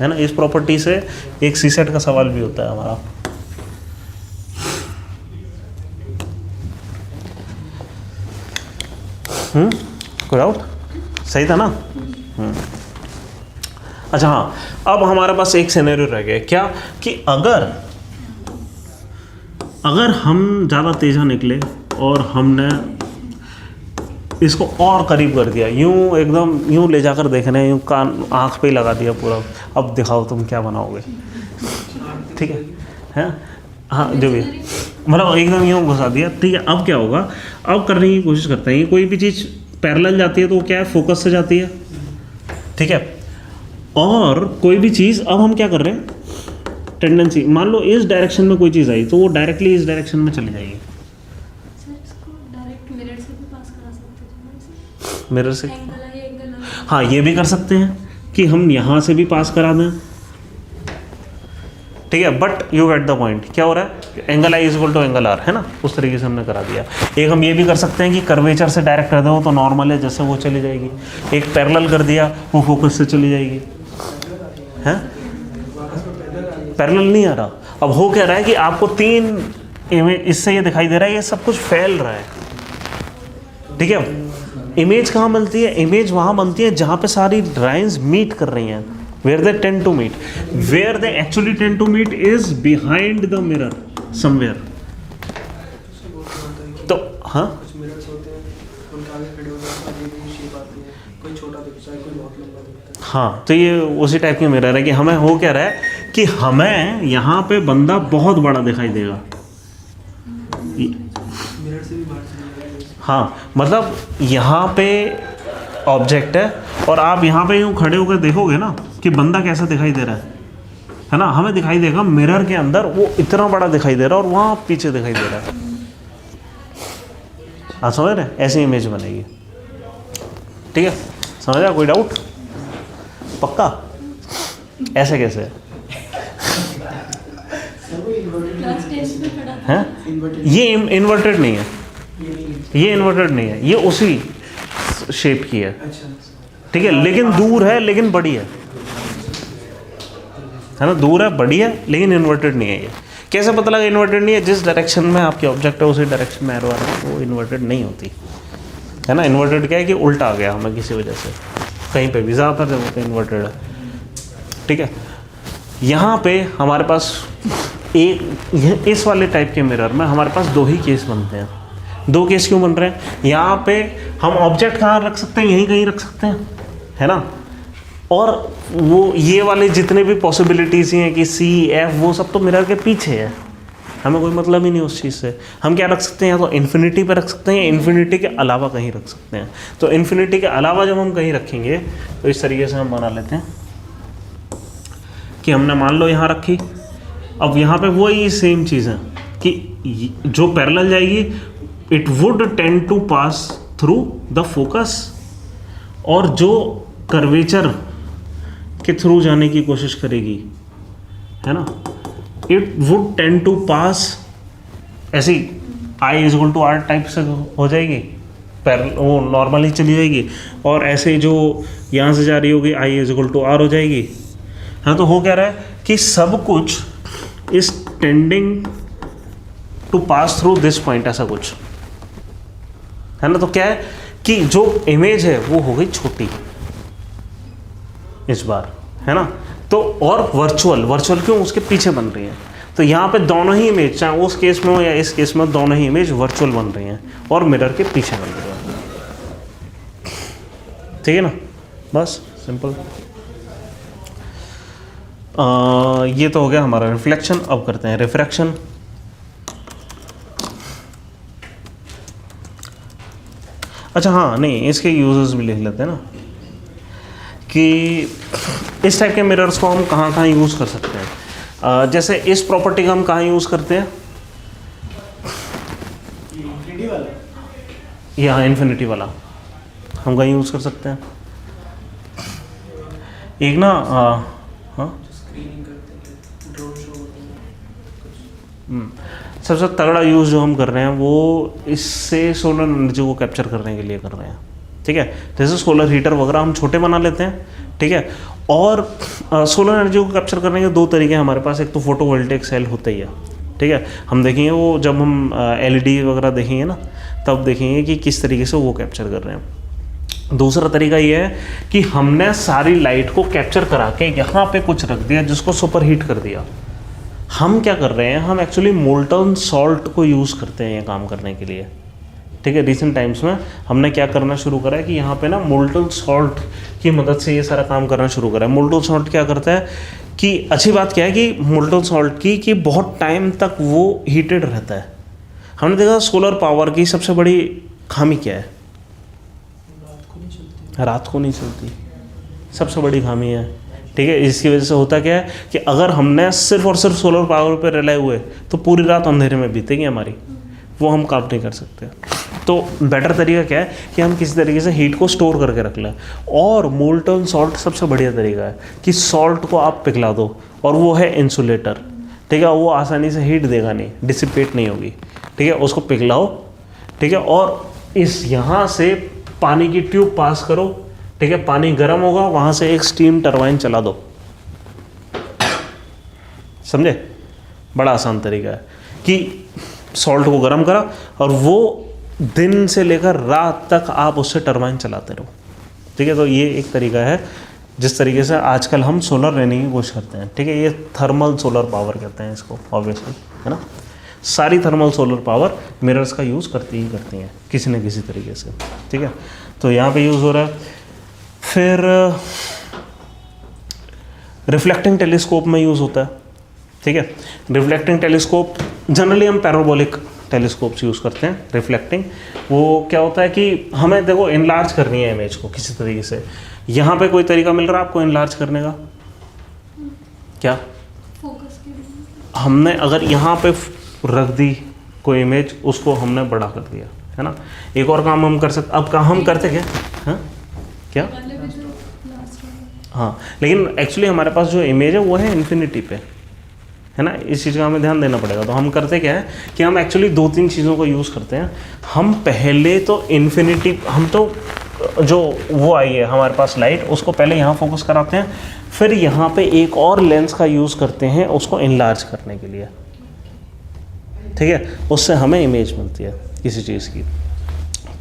Speaker 1: है ना। इस प्रॉपर्टी से एक सीसेट का सवाल भी होता है हमारा। कोई डाउट? सही था ना? अच्छा हाँ, अब हमारे पास एक सिनेरियो रह गया क्या कि अगर हम ज़्यादा तेज़ा निकले और हमने इसको और करीब कर दिया, यूं एकदम यूं ले जाकर देखने, यूं कान आँख पे ही लगा दिया पूरा, अब दिखाओ तुम क्या बनाओगे, ठीक है? हैं? हाँ जो भी, मतलब एकदम यूं घुसा दिया, ठीक है? अब क्या होगा, अब करने की कोशिश करते हैं, कोई भी चीज़ पैरेलल जाती है तो वो क्या है, फोकस से जाती है, ठीक है? और कोई भी चीज़, अब हम क्या कर रहे हैं, टेंडेंसी, मान लो इस डायरेक्शन में कोई चीज़ आई तो वो डायरेक्टली इस डायरेक्शन में चली जाएगी।
Speaker 5: सर इसको डायरेक्ट मिरर से भी पास करा सकते हैं,
Speaker 1: मिरर से,
Speaker 5: एंगल है एंगल है।
Speaker 1: हाँ ये भी कर सकते हैं कि हम यहाँ से भी पास करा दें, ठीक है? But you get the point, क्या हो रहा है, angle I is equal to angle R, है ना? उस तरीके से हमने करा दिया। एक हम ये भी कर सकते हैं कि कर्वेचर से डायरेक्ट कर दो तो नॉर्मल है जैसे वो चली जाएगी, एक पैरेलल कर दिया वो फोकस से चली जाएगी, हैं? पैरेलल नहीं आ रहा। अब हो क्या रहा है कि आपको 3 इमेज, इससे ये दिखाई दे रहा है ये सब कुछ फैल रहा है, ठीक है? इमेज कहाँ मिलती है? इमेज वहाँ बनती है जहाँ पे सारी लाइन्स मीट कर रही हैं, where they tend to meet, where they actually tend to meet is behind the mirror somewhere. तो हाँ,
Speaker 4: कुछ मिरर्स होते हैं, उनके आगे खड़े हो जाते हैं, ये शेप आती है, कोई छोटा दिखता है, कोई बहुत लंबा दिखता है।
Speaker 1: हाँ तो ये उसी टाइप के मिरर है कि हमें हो क्या रहा है कि हमें यहाँ पे बंदा बहुत बड़ा दिखाई देगा,
Speaker 4: मिरर से भी बाहर चले जाएंगे।
Speaker 1: हाँ मतलब यहाँ पे ऑब्जेक्ट है और आप यहाँ पे यूँ खड़े होकर देखोगे ना कि बंदा कैसा दिखाई दे रहा है ना? हमें दिखाई देगा मिरर के अंदर वो इतना बड़ा दिखाई दे रहा है और वहाँ पीछे दिखाई दे रहा है। हाँ समझ रहे? ऐसी इमेज बनेगी, ठीक है? समझा? कोई डाउट? पक्का? ऐसे कैसे
Speaker 5: क्लास टेस्ट में पढ़ा था।
Speaker 1: हैं? ये इन्वर्टेड नहीं है, ये इन्वर्टेड नहीं है, ये उसी शेप की है, ठीक है? लेकिन दूर है, लेकिन बड़ी है ना? दूर है, बड़ी है, लेकिन इन्वर्टेड नहीं है। ये कैसे पता लगा इन्वर्टेड नहीं है? जिस डायरेक्शन में आपकी ऑब्जेक्ट है उसी डायरेक्शन में एरो आ रहा है, वो इन्वर्टेड नहीं होती है ना? इन्वर्टेड क्या है कि उल्टा आ गया हमें किसी वजह से, कहीं पे भी, ज़्यादातर जगह पे इन्वर्टेड है, ठीक है? यहाँ पे हमारे पास एक, इस वाले टाइप के मिरर में हमारे पास 2 ही केस बनते हैं। 2 केस क्यों बन रहे हैं? यहाँ पे हम ऑब्जेक्ट कहाँ रख सकते हैं, यहीं कहीं रख सकते हैं, है ना? और वो ये वाले जितने भी पॉसिबिलिटीज़ हैं कि C, F, वो सब तो मिरर के पीछे है, हमें कोई मतलब ही नहीं उस चीज़ से। हम क्या रख सकते हैं, या तो इन्फिनिटी पे रख सकते हैं या इन्फिनिटी के अलावा कहीं रख सकते हैं। तो इन्फिनिटी के अलावा जब हम कहीं रखेंगे तो इस तरीके से हम बना लेते हैं कि हमने मान लो यहाँ रखी, अब यहाँ पे वही सेम चीज़ है कि जो पैरेलल जाएगी it would tend to pass through the focus, और जो कर्वेचर के थ्रू जाने की कोशिश करेगी, है ना, it would tend to pass, ऐसी i is equal to r type से हो जाएगी, वो नॉर्मली चली जाएगी, और ऐसे जो यहाँ से जा रही होगी आई इज इक्वल टू आर हो जाएगी। हाँ तो हो क्या रहा है कि सब कुछ इस tending to pass through this point, ऐसा कुछ है ना? तो क्या है कि जो इमेज है वो हो गई छोटी इस बार, है ना? तो और वर्चुअल क्यों? उसके पीछे बन रही है। तो यहाँ पे दोनों ही इमेज, चाहे उस केस में हो या इस केस में, दोनों ही इमेज वर्चुअल बन रही हैं और मिरर के पीछे बन रही है, ठीक है ना? बस सिंपल। ये तो हो गया हमारा रिफ्लेक्शन। अब करते हैं रिफ्रैक्शन। अच्छा हाँ, नहीं इसके यूजेस भी लिख लेते हैं ना कि इस टाइप के मिरर्स को हम कहाँ कहाँ यूज़ कर सकते हैं। जैसे इस प्रॉपर्टी का हम कहाँ यूज़ करते हैं?
Speaker 4: इन्फिनिटी वाला,
Speaker 1: यहाँ इन्फिनिटी वाला हम कहीं यूज़ कर सकते हैं। एक ना हाँ
Speaker 4: स्क्रीनिंग करते हैं, ड्रोन शो होते हैं।
Speaker 1: सबसे तगड़ा यूज़ जो हम कर रहे हैं वो इससे सोलर एनर्जी को कैप्चर करने के लिए कर रहे हैं, ठीक है? जैसे सोलर हीटर वगैरह हम छोटे बना लेते हैं, ठीक है? और सोलर एनर्जी को कैप्चर करने के 2 तरीके हैं हमारे पास। एक तो फोटोवोल्टेइक सेल होता ही है, ठीक है? हम देखेंगे वो जब हम LED वगैरह देखेंगे ना, तब देखेंगे कि किस तरीके से वो कैप्चर कर रहे हैं। दूसरा तरीका ये है कि हमने सारी लाइट को कैप्चर करा के यहाँ पे कुछ रख दिया जिसको सुपर हीट कर दिया। हम क्या कर रहे हैं, हम एक्चुअली मोल्टन सॉल्ट को यूज़ करते हैं ये काम करने के लिए, ठीक है। रिसेंट टाइम्स में हमने क्या करना शुरू करा है कि यहाँ पे ना मोल्टन सॉल्ट की मदद से ये सारा काम करना शुरू करा है। मोल्टन सॉल्ट क्या करता है कि अच्छी बात क्या है कि मोल्टन सॉल्ट की कि बहुत टाइम तक वो हीटेड रहता है। हमने देखा सोलर पावर की सबसे बड़ी खामी क्या है, रात को नहीं चलती, सबसे बड़ी खामी है, ठीक है। इसकी वजह से होता क्या है कि अगर हमने सिर्फ और सिर्फ सोलर पावर पर रिलाय हुए तो पूरी रात अंधेरे में बीतेगी हमारी, वो हम काम नहीं कर सकते। तो बेटर तरीका क्या है कि हम किसी तरीके से हीट को स्टोर करके रख लें, और मोल्टन सॉल्ट सबसे बढ़िया तरीका है कि सॉल्ट को आप पिघला दो, और वो है इंसुलेटर, ठीक है। वो आसानी से हीट देगा नहीं, डिसिपेट नहीं होगी, ठीक है। उसको पिघलाओ, ठीक है, और इस यहाँ से पानी की ट्यूब पास करो, ठीक है। पानी गर्म होगा, वहाँ से एक स्टीम टरबाइन चला दो, समझे। बड़ा आसान तरीका है कि सॉल्ट को गर्म करा और वो दिन से लेकर रात तक आप उससे टरबाइन चलाते रहो, ठीक है। तो ये एक तरीका है जिस तरीके से आजकल हम सोलर लेने की कोशिश करते हैं, ठीक है। ये थर्मल सोलर पावर कहते हैं इसको, ऑब्वियसली, है ना। सारी थर्मल सोलर पावर मिरर्स का यूज़ करती हैं किसी न किसी तरीके से, ठीक है। तो यहाँ पे यूज़ हो रहा है। फिर रिफ्लेक्टिंग टेलीस्कोप में यूज़ होता है, ठीक है। रिफ्लेक्टिंग टेलीस्कोप जनरली हम पैराबोलिक टेलीस्कोप्स यूज़ करते हैं। रिफ्लेक्टिंग वो क्या होता है कि हमें देखो इनलार्ज करनी है इमेज को किसी तरीके से। यहाँ पे कोई तरीका मिल रहा है आपको इनलार्ज करने का? क्या
Speaker 5: फोकस के लिए
Speaker 1: हमने अगर यहाँ पे रख दी कोई इमेज, उसको हमने बड़ा कर दिया, है ना। एक और काम हम कर सकते, अब काम हम करते क्या, हाँ क्या,
Speaker 5: वाले भी जो लास्ट वाला
Speaker 1: हाँ, लेकिन एक्चुअली हमारे पास जो इमेज है वो है इन्फिनिटी पे, है ना। इस चीज़ का हमें ध्यान देना पड़ेगा। तो हम करते क्या है कि हम एक्चुअली 2-3 चीज़ों को यूज़ करते हैं। हम पहले तो इन्फिनिटी, हम तो जो वो आई है हमारे पास लाइट, उसको पहले यहाँ फोकस कराते हैं, फिर यहाँ पे एक और लेंस का यूज़ करते हैं उसको इनलार्ज करने के लिए, ठीक है। उससे हमें इमेज मिलती है किसी चीज़ की,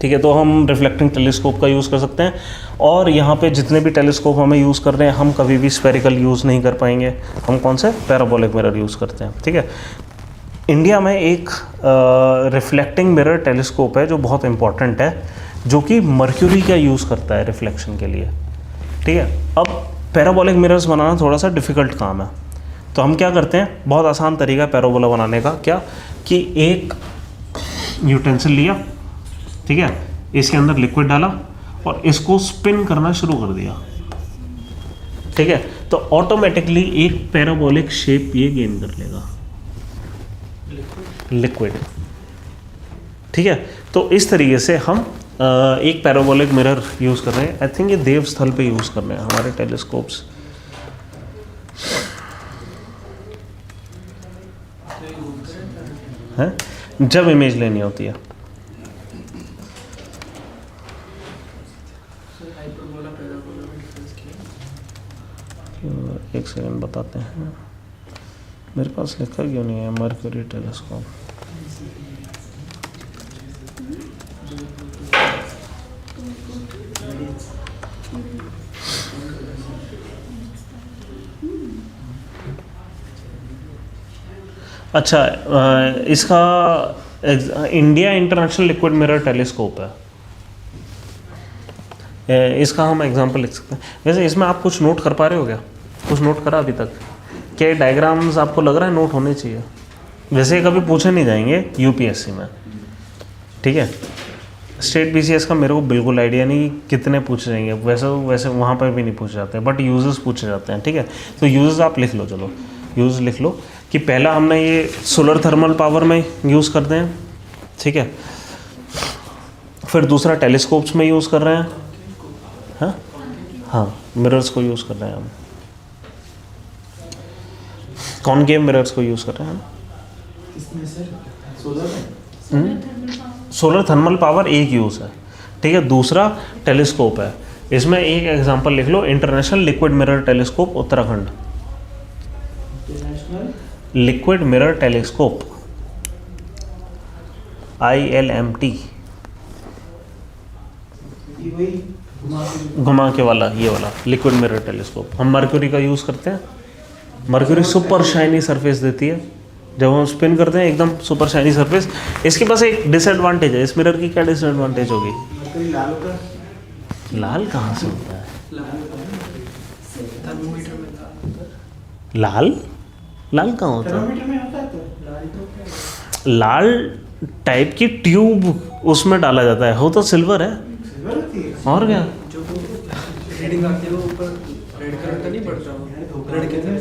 Speaker 1: ठीक है। तो हम रिफ्लेक्टिंग टेलीस्कोप का यूज़ कर सकते हैं। और यहाँ पे जितने भी टेलीस्कोप हमें यूज़ कर रहे हैं, हम कभी भी स्फेरिकल यूज़ नहीं कर पाएंगे। हम कौन से पैराबोलिक मिरर यूज़ करते हैं, ठीक है। इंडिया में एक रिफ्लेक्टिंग मिरर टेलीस्कोप है जो बहुत इंपॉर्टेंट है, जो कि मर्क्यूरी का यूज़ करता है रिफ्लेक्शन के लिए, ठीक है। अब पैराबोलिक मिरर्स बनाना थोड़ा सा डिफ़िकल्ट काम है, तो हम क्या करते हैं, बहुत आसान तरीका है पैराबोला बनाने का, क्या कि एक यूटेंसिल लिया, ठीक है, इसके अंदर लिक्विड डाला और इसको स्पिन करना शुरू कर दिया, ठीक है। तो ऑटोमेटिकली एक पैराबोलिक शेप ये गेन कर लेगा, लिक्विड, ठीक है। तो इस तरीके से हम एक पैराबोलिक मिरर यूज़ कर रहे हैं। आई थिंक ये देव स्थल पे यूज़ कर रहे हैं हमारे टेलीस्कोप्स, हैं, जब इमेज लेनी होती है। एक सेकंड बताते हैं, मेरे पास लिखा क्यों नहीं है मर्क्यूरी टेलीस्कोप। अच्छा, इसका India international liquid mirror telescope है, इसका हम एग्जांपल लिख सकते हैं। वैसे इसमें आप कुछ नोट कर पा रहे हो क्या, कुछ नोट करा अभी तक? क्या डायग्राम्स आपको लग रहा है नोट होने चाहिए? वैसे कभी पूछे नहीं जाएंगे यूपीएससी में, ठीक है। स्टेट बीसीएस का मेरे को बिल्कुल आइडिया नहीं कितने पूछे जाएंगे, वैसे वहाँ पर भी नहीं पूछे जाते, बट यूजेस पूछे जाते हैं, ठीक है। तो यूजेस आप लिख लो, चलो यूज लिख लो कि पहला हमने ये सोलर थर्मल पावर में यूज़ करते हैं, ठीक है। फिर दूसरा टेलीस्कोप्स में यूज़ कर रहे हैं, हाँ हाँ, मिरर्स को यूज़ कर रहे हैं हम, कॉनकेव मिरर्स को यूज़ कर रहे हैं हम।
Speaker 4: इसमें सर सोलर में
Speaker 1: सोलर थर्मल पावर एक यूज़ है, ठीक है। दूसरा टेलीस्कोप है, इसमें एक एग्जांपल लिख लो, international liquid mirror telescope Uttarakhand,
Speaker 4: international
Speaker 1: liquid mirror telescope ILMT,
Speaker 4: ये वही
Speaker 1: घुमा के वाला, ये वाला लिक्विड मिरर टेलीस्कोप हम मर्क्यूरी का यूज़ करते हैं। मर्क्यूरी सुपर शाइनी सरफेस देती है, जब हम स्पिन करते हैं एकदम सुपर शाइनी सरफेस। इसके पास एक डिसएडवांटेज है, इस मिरर की क्या डिसएडवांटेज होगी?
Speaker 4: मरकरी लाल होता है।
Speaker 1: लाल कहाँ से होता है?
Speaker 4: थर्मोमीटर में
Speaker 1: लाल लाल कहाँ होता है?
Speaker 4: थर्मोमीटर में होता है तो लाल तो क्या है?
Speaker 1: लाल टाइप की ट्यूब उसमें डाला जाता है, हो तो सिल्वर है
Speaker 4: सिल्वर होती है।
Speaker 1: और क्या।
Speaker 6: जो रीडिंग आती है वो ऊपर रेड कलर का नहीं पड़ता, वो रेड के तरह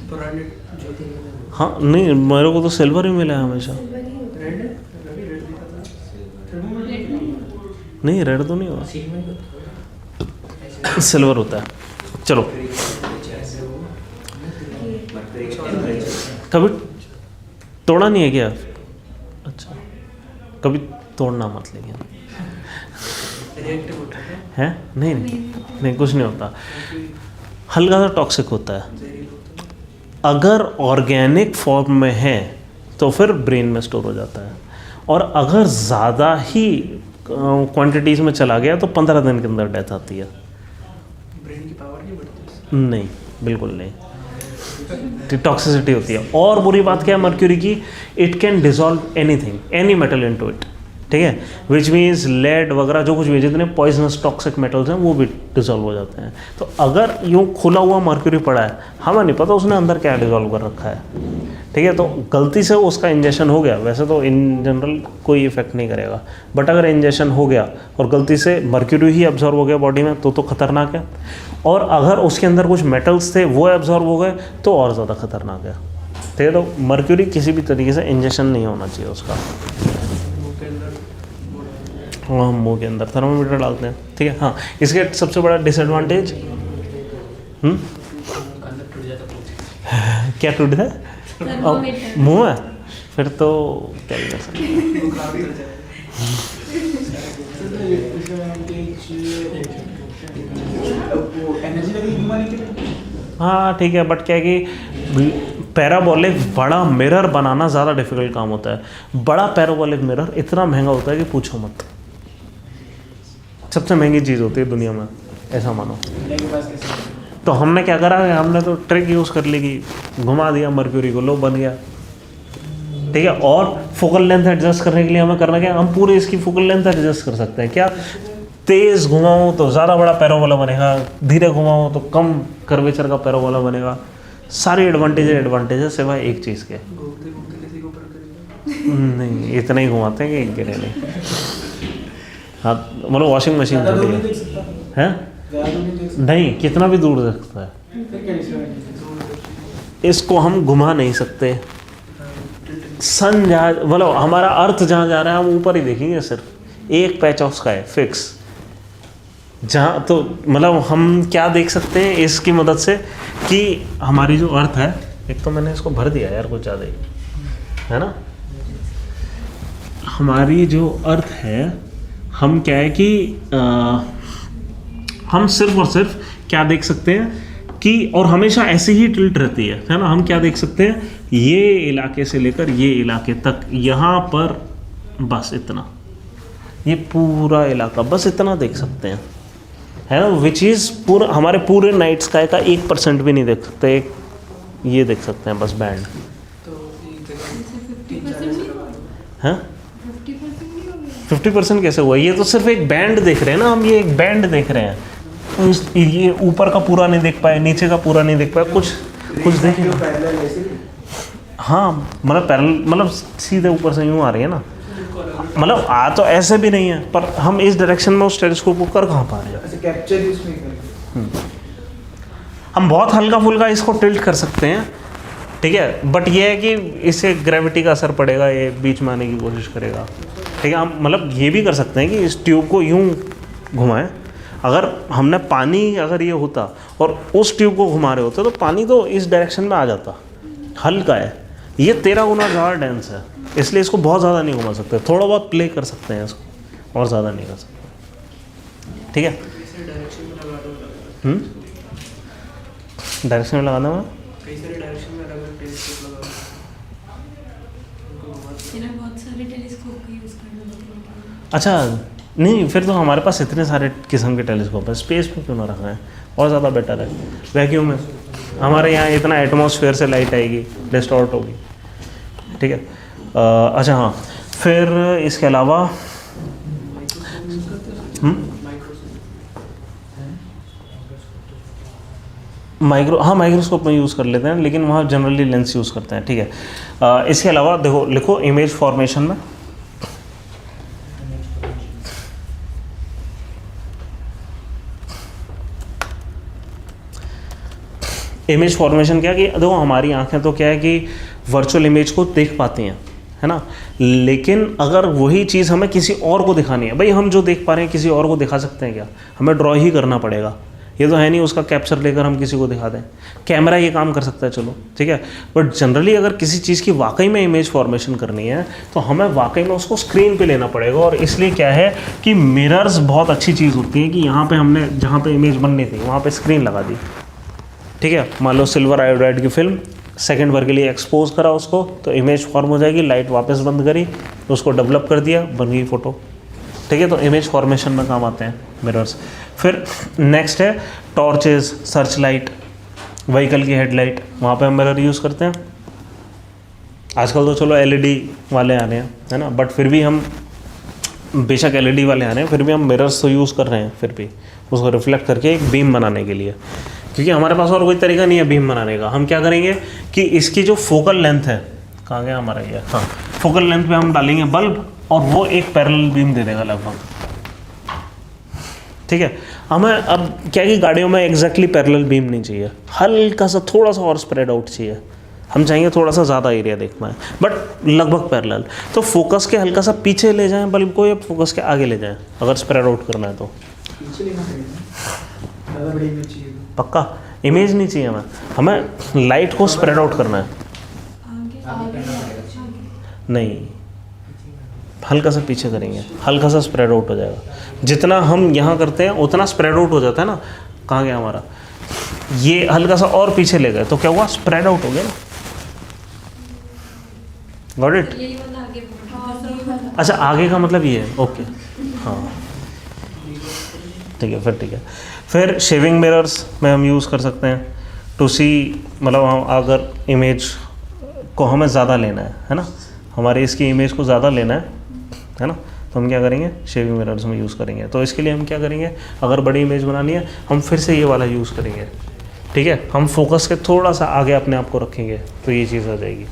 Speaker 6: पुराने जो थे
Speaker 1: हाँ नहीं, मेरे को तो सिल्वर ही मिला है हमेशा।
Speaker 6: रेड रवि रेड दिखा था
Speaker 5: रेड
Speaker 1: नहीं रेड तो नहीं हुआ,
Speaker 6: सीन में
Speaker 1: सिल्वर होता है। चलो कभी तोड़ा नहीं है क्या? अच्छा कभी तोड़ना मत लेकिन,
Speaker 6: रिएक्टिव होता है
Speaker 1: है नहीं नहीं नहीं कुछ नहीं होता, हल्का सा टॉक्सिक होता है।
Speaker 6: जहरीला होता है।
Speaker 1: अगर ऑर्गेनिक फॉर्म में है तो फिर ब्रेन में स्टोर हो जाता है, और अगर ज़्यादा ही क्वांटिटीज़ में चला गया तो 15 दिन के अंदर डेथ आती है।
Speaker 6: ब्रेन की पावर नहीं बढ़ती।
Speaker 1: नहीं बिल्कुल नहीं, टॉक्सिसिटी होती है। और बुरी बात क्या है मर्क्यूरी की? It can dissolve anything, any metal into it, ठीक है, विच मीन्स लेड वगैरह जो कुछ भी जितने पॉइजनस टॉक्सिक मेटल्स हैं वो भी डिजॉल्व हो जाते हैं। तो अगर यूँ खुला हुआ मर्क्यूरी पड़ा है, हमें नहीं पता उसने अंदर क्या डिजॉल्व कर रखा है, ठीक है, तो गलती से उसका इंजेक्शन हो गया, वैसे तो इन जनरल कोई इफेक्ट नहीं करेगा, बट अगर इंजेक्शन हो गया और गलती से मर्क्यूरी ही एब्जॉर्व हो गया बॉडी में तो खतरनाक है। और अगर उसके अंदर कुछ मेटल्स थे वो एब्जॉर्व हो गए तो और ज़्यादा खतरनाक है, ठीक है। तो मर्क्यूरी किसी भी तरीके से इंजेक्शन नहीं होना चाहिए उसका।
Speaker 6: मुंह के अंदर
Speaker 1: हाँ मुँह के अंदर थर्मोमीटर डालते हैं, ठीक है। हाँ इसके सबसे बड़ा डिसएडवांटेज
Speaker 6: अंदर टूट जाता है।
Speaker 1: क्या टूट है?
Speaker 5: थर्मोमीटर।
Speaker 1: मुँह है, फिर तो क्या ही कर सकते हैं।
Speaker 6: वो खराब कर जाए।
Speaker 4: वो एनर्जी लगेगी घुमाने के लिए।
Speaker 1: हाँ ठीक है, बट क्या है कि पैराबोलिक बड़ा मिरर बनाना ज़्यादा डिफिकल्ट काम होता है। बड़ा पैराबोलिक मिरर इतना महंगा होता है कि पूछो मत, सबसे महंगी चीज़ होती है दुनिया में, ऐसा मानो।
Speaker 4: मेरे पास कैसे?
Speaker 1: तो हमने क्या करा है, हमने तो ट्रिक यूज़ कर ली कि घुमा दिया मर्क्यूरी को, लो बन गया, ठीक है। और फोकल लेंथ एडजस्ट करने के लिए हमें करना क्या, हम पूरी इसकी फोकल लेंथ एडजस्ट कर सकते हैं। क्या, तेज़ घुमाओ तो ज़्यादा बड़ा पैराबोला बनेगा, धीरे घुमाओ तो कम कर्वेचर का पैराबोला बनेगा। सारी एडवांटेज है सिवाय एक चीज़ के,
Speaker 6: घूमते घूमते किसी को ऊपर करेगा।
Speaker 1: नहीं इतना ही घुमाते हैं कि गिरे नहीं। हाँ मतलब वॉशिंग मशीन
Speaker 4: ज़्यादा दूर
Speaker 1: थोड़ी
Speaker 4: नहीं
Speaker 1: है,
Speaker 4: देख सकता।
Speaker 1: हैं?
Speaker 4: ज़्यादा दूर नहीं देख सकता।
Speaker 1: नहीं कितना भी दूर देख सकता है,
Speaker 4: फिर क्या डिसएडवांटेज?
Speaker 1: इसको हम घुमा नहीं सकते। सन जहाँ मतलब हमारा अर्थ जहाँ जा रहा है हम ऊपर ही देखेंगे, सिर्फ एक पैच ऑफ स्काई फिक्स जहाँ, तो मतलब हम क्या देख सकते हैं इसकी मदद से कि हमारी जो अर्थ है, एक तो मैंने इसको भर दिया यार कुछ ज़्यादा ही, है ना। हमारी जो अर्थ है, हम क्या है कि हम सिर्फ और सिर्फ क्या देख सकते हैं कि, और हमेशा ऐसे ही टिल्ट रहती है ना। हम क्या देख सकते हैं, ये इलाके से लेकर ये इलाके तक, यहाँ पर बस इतना, ये पूरा इलाका बस इतना देख सकते हैं, है ना। विच इज़ पूरा हमारे पूरे नाइट स्काई का 1% भी नहीं देख सकते, एक ये देख सकते हैं बस बैंड,
Speaker 6: तो एक जगह
Speaker 5: 50% नहीं हुआ?
Speaker 1: हैं।
Speaker 5: 50% नहीं हो गया?
Speaker 1: 50% कैसे हुआ? ये तो सिर्फ एक बैंड देख रहे हैं ना हम, ये एक बैंड देख रहे हैं, तो ये ऊपर का पूरा नहीं देख पाए, नीचे का पूरा नहीं देख पाए, कुछ देखें।
Speaker 4: जो पैरेलल है इसीलिए।
Speaker 1: हाँ मतलब पैरेलल मतलब सीधे ऊपर से यूँ आ रही है ना, मतलब आ तो ऐसे भी नहीं है, पर हम इस डायरेक्शन में उस टेलीस्कोप को कर कहाँ पा रहे हैं।
Speaker 4: ऐसे कैप्चर ही उसमें करेंगे।
Speaker 1: हम बहुत हल्का फुल्का इसको टिल्ट कर सकते हैं, ठीक है, बट ये है कि इससे ग्रेविटी का असर पड़ेगा, ये बीच में आने की कोशिश करेगा, ठीक है। हम मतलब ये भी कर सकते हैं कि इस ट्यूब को यूँ घुमाएं। अगर हमने पानी अगर ये होता और उस ट्यूब को घुमा रहे होते तो पानी तो इस डायरेक्शन में आ जाता। हल्का है, ये 13 गुना ज़्यादा डेंस है, इसलिए इसको बहुत ज़्यादा नहीं घुमा सकते, थोड़ा बहुत प्ले कर सकते हैं इसको, और ज़्यादा नहीं कर सकते, ठीक है।
Speaker 6: कैसे डायरेक्शन में लगा दो,
Speaker 1: डायरेक्शन में लगाना है,
Speaker 6: कई सारे डायरेक्शन में अलग अलग टेलीस्कोप लगा दो, उनको घुमा दो।
Speaker 5: इन्हें बहुत सारे टेलीस्कोप का यूज़ करना पड़ेगा।
Speaker 1: अच्छा नहीं, फिर तो हमारे पास इतने सारे किस्म के टेलीस्कोप हैं, स्पेस में क्यों ना रखना है, और ज़्यादा बेटर है। वैक्यूम में हमारे यहाँ इतना एटमॉस्फेयर से लाइट आएगी, डिस्टॉर्ट होगी, ठीक है। अच्छा हाँ, फिर इसके अलावा माइक्रोस्कोप में यूज़ कर लेते हैं, लेकिन वहाँ जनरली लेंस यूज़ करते हैं, ठीक है। इसके अलावा देखो, लिखो इमेज फॉर्मेशन में इमेज फॉर्मेशन क्या कि देखो हमारी आंखें तो क्या है कि वर्चुअल इमेज को देख पाती हैं, है ना, लेकिन अगर वही चीज़ हमें किसी और को दिखानी है, भाई हम जो देख पा रहे हैं किसी और को दिखा सकते हैं क्या? हमें ड्रॉ ही करना पड़ेगा, ये तो है नहीं उसका कैप्चर लेकर हम किसी को दिखा दें। कैमरा ये काम कर सकता है, चलो ठीक है, बट जनरली अगर किसी चीज़ की वाकई में इमेज फॉर्मेशन करनी है तो हमें वाकई में उसको स्क्रीन पे लेना पड़ेगा। और इसलिए क्या है कि मिरर्स बहुत अच्छी चीज़ होती है कि यहाँ पे हमने जहाँ पे इमेज बननी थी वहाँ पे स्क्रीन लगा दी, ठीक है। मान लो सिल्वर आयोडाइड की फिल्म सेकंड भर के लिए एक्सपोज करा उसको, तो इमेज फॉर्म हो जाएगी, लाइट वापस बंद करी, उसको डेवलप कर दिया, बन गई फ़ोटो, ठीक है। तो इमेज फॉर्मेशन में काम आते हैं मिरर्स। फिर नेक्स्ट है टॉर्चेस, सर्च लाइट, व्हीकल की हेडलाइट, वहाँ पे हम मिरर यूज़ करते हैं। आजकल तो चलो LED वाले आ रहे हैं, है ना, बट फिर भी हम बेशक LED वाले आ रहे हैं, फिर भी हम मिरर्स तो यूज़ कर रहे हैं, फिर भी उसको रिफ्लेक्ट करके एक बीम बनाने के लिए, क्योंकि हमारे पास और कोई तरीका नहीं है बीम बनाने का। हम क्या करेंगे कि इसकी जो फोकल लेंथ है, कहाँ गया हमारा ये, हाँ, फोकल लेंथ पे हम डालेंगे बल्ब और वो एक पैरेलल बीम दे देगा लगभग, ठीक है। हमें अब क्या कि गाड़ियों में एग्जैक्टली पैरेलल बीम नहीं चाहिए, हल्का सा थोड़ा सा और स्प्रेड आउट चाहिए, हम चाहेंगे थोड़ा सा ज़्यादा एरिया देखना है, बट लगभग पैरेलल। तो फोकस के हल्का सा पीछे ले जाएं बल्ब को, या फोकस के आगे ले जाएं अगर स्प्रेड आउट करना है तो।
Speaker 4: पीछे लेना पड़ेगा, ज़्यादा बड़ी इमेज चाहिए।
Speaker 1: पक्का इमेज नहीं चाहिए हमें लाइट को स्प्रेड आउट करना है, नहीं हल्का सा पीछे करेंगे, हल्का सा स्प्रेड आउट हो जाएगा। जितना हम यहाँ करते हैं उतना स्प्रेड आउट हो जाता है ना। कहाँ गया हमारा, ये हल्का सा और पीछे ले गए तो क्या हुआ, स्प्रेड आउट हो गया ना। Got it?
Speaker 5: यही वाला आगे बढ़ा।
Speaker 1: अच्छा आगे का मतलब ये है, ओके हाँ ठीक है, फिर ठीक है। फिर शेविंग मिरर्स में हम यूज़ कर सकते हैं टू सी, मतलब हम अगर इमेज को हमें ज़्यादा लेना है ना, हमारे इसकी इमेज को ज़्यादा लेना है ना, तो हम क्या करेंगे, शेविंग मिरर्स में यूज़ करेंगे। तो इसके लिए हम क्या करेंगे, अगर बड़ी इमेज बनानी है हम फिर से ये वाला यूज़ करेंगे, ठीक है। हम फोकस के थोड़ा सा आगे अपने आप को रखेंगे तो ये चीज़ आ जाएगी,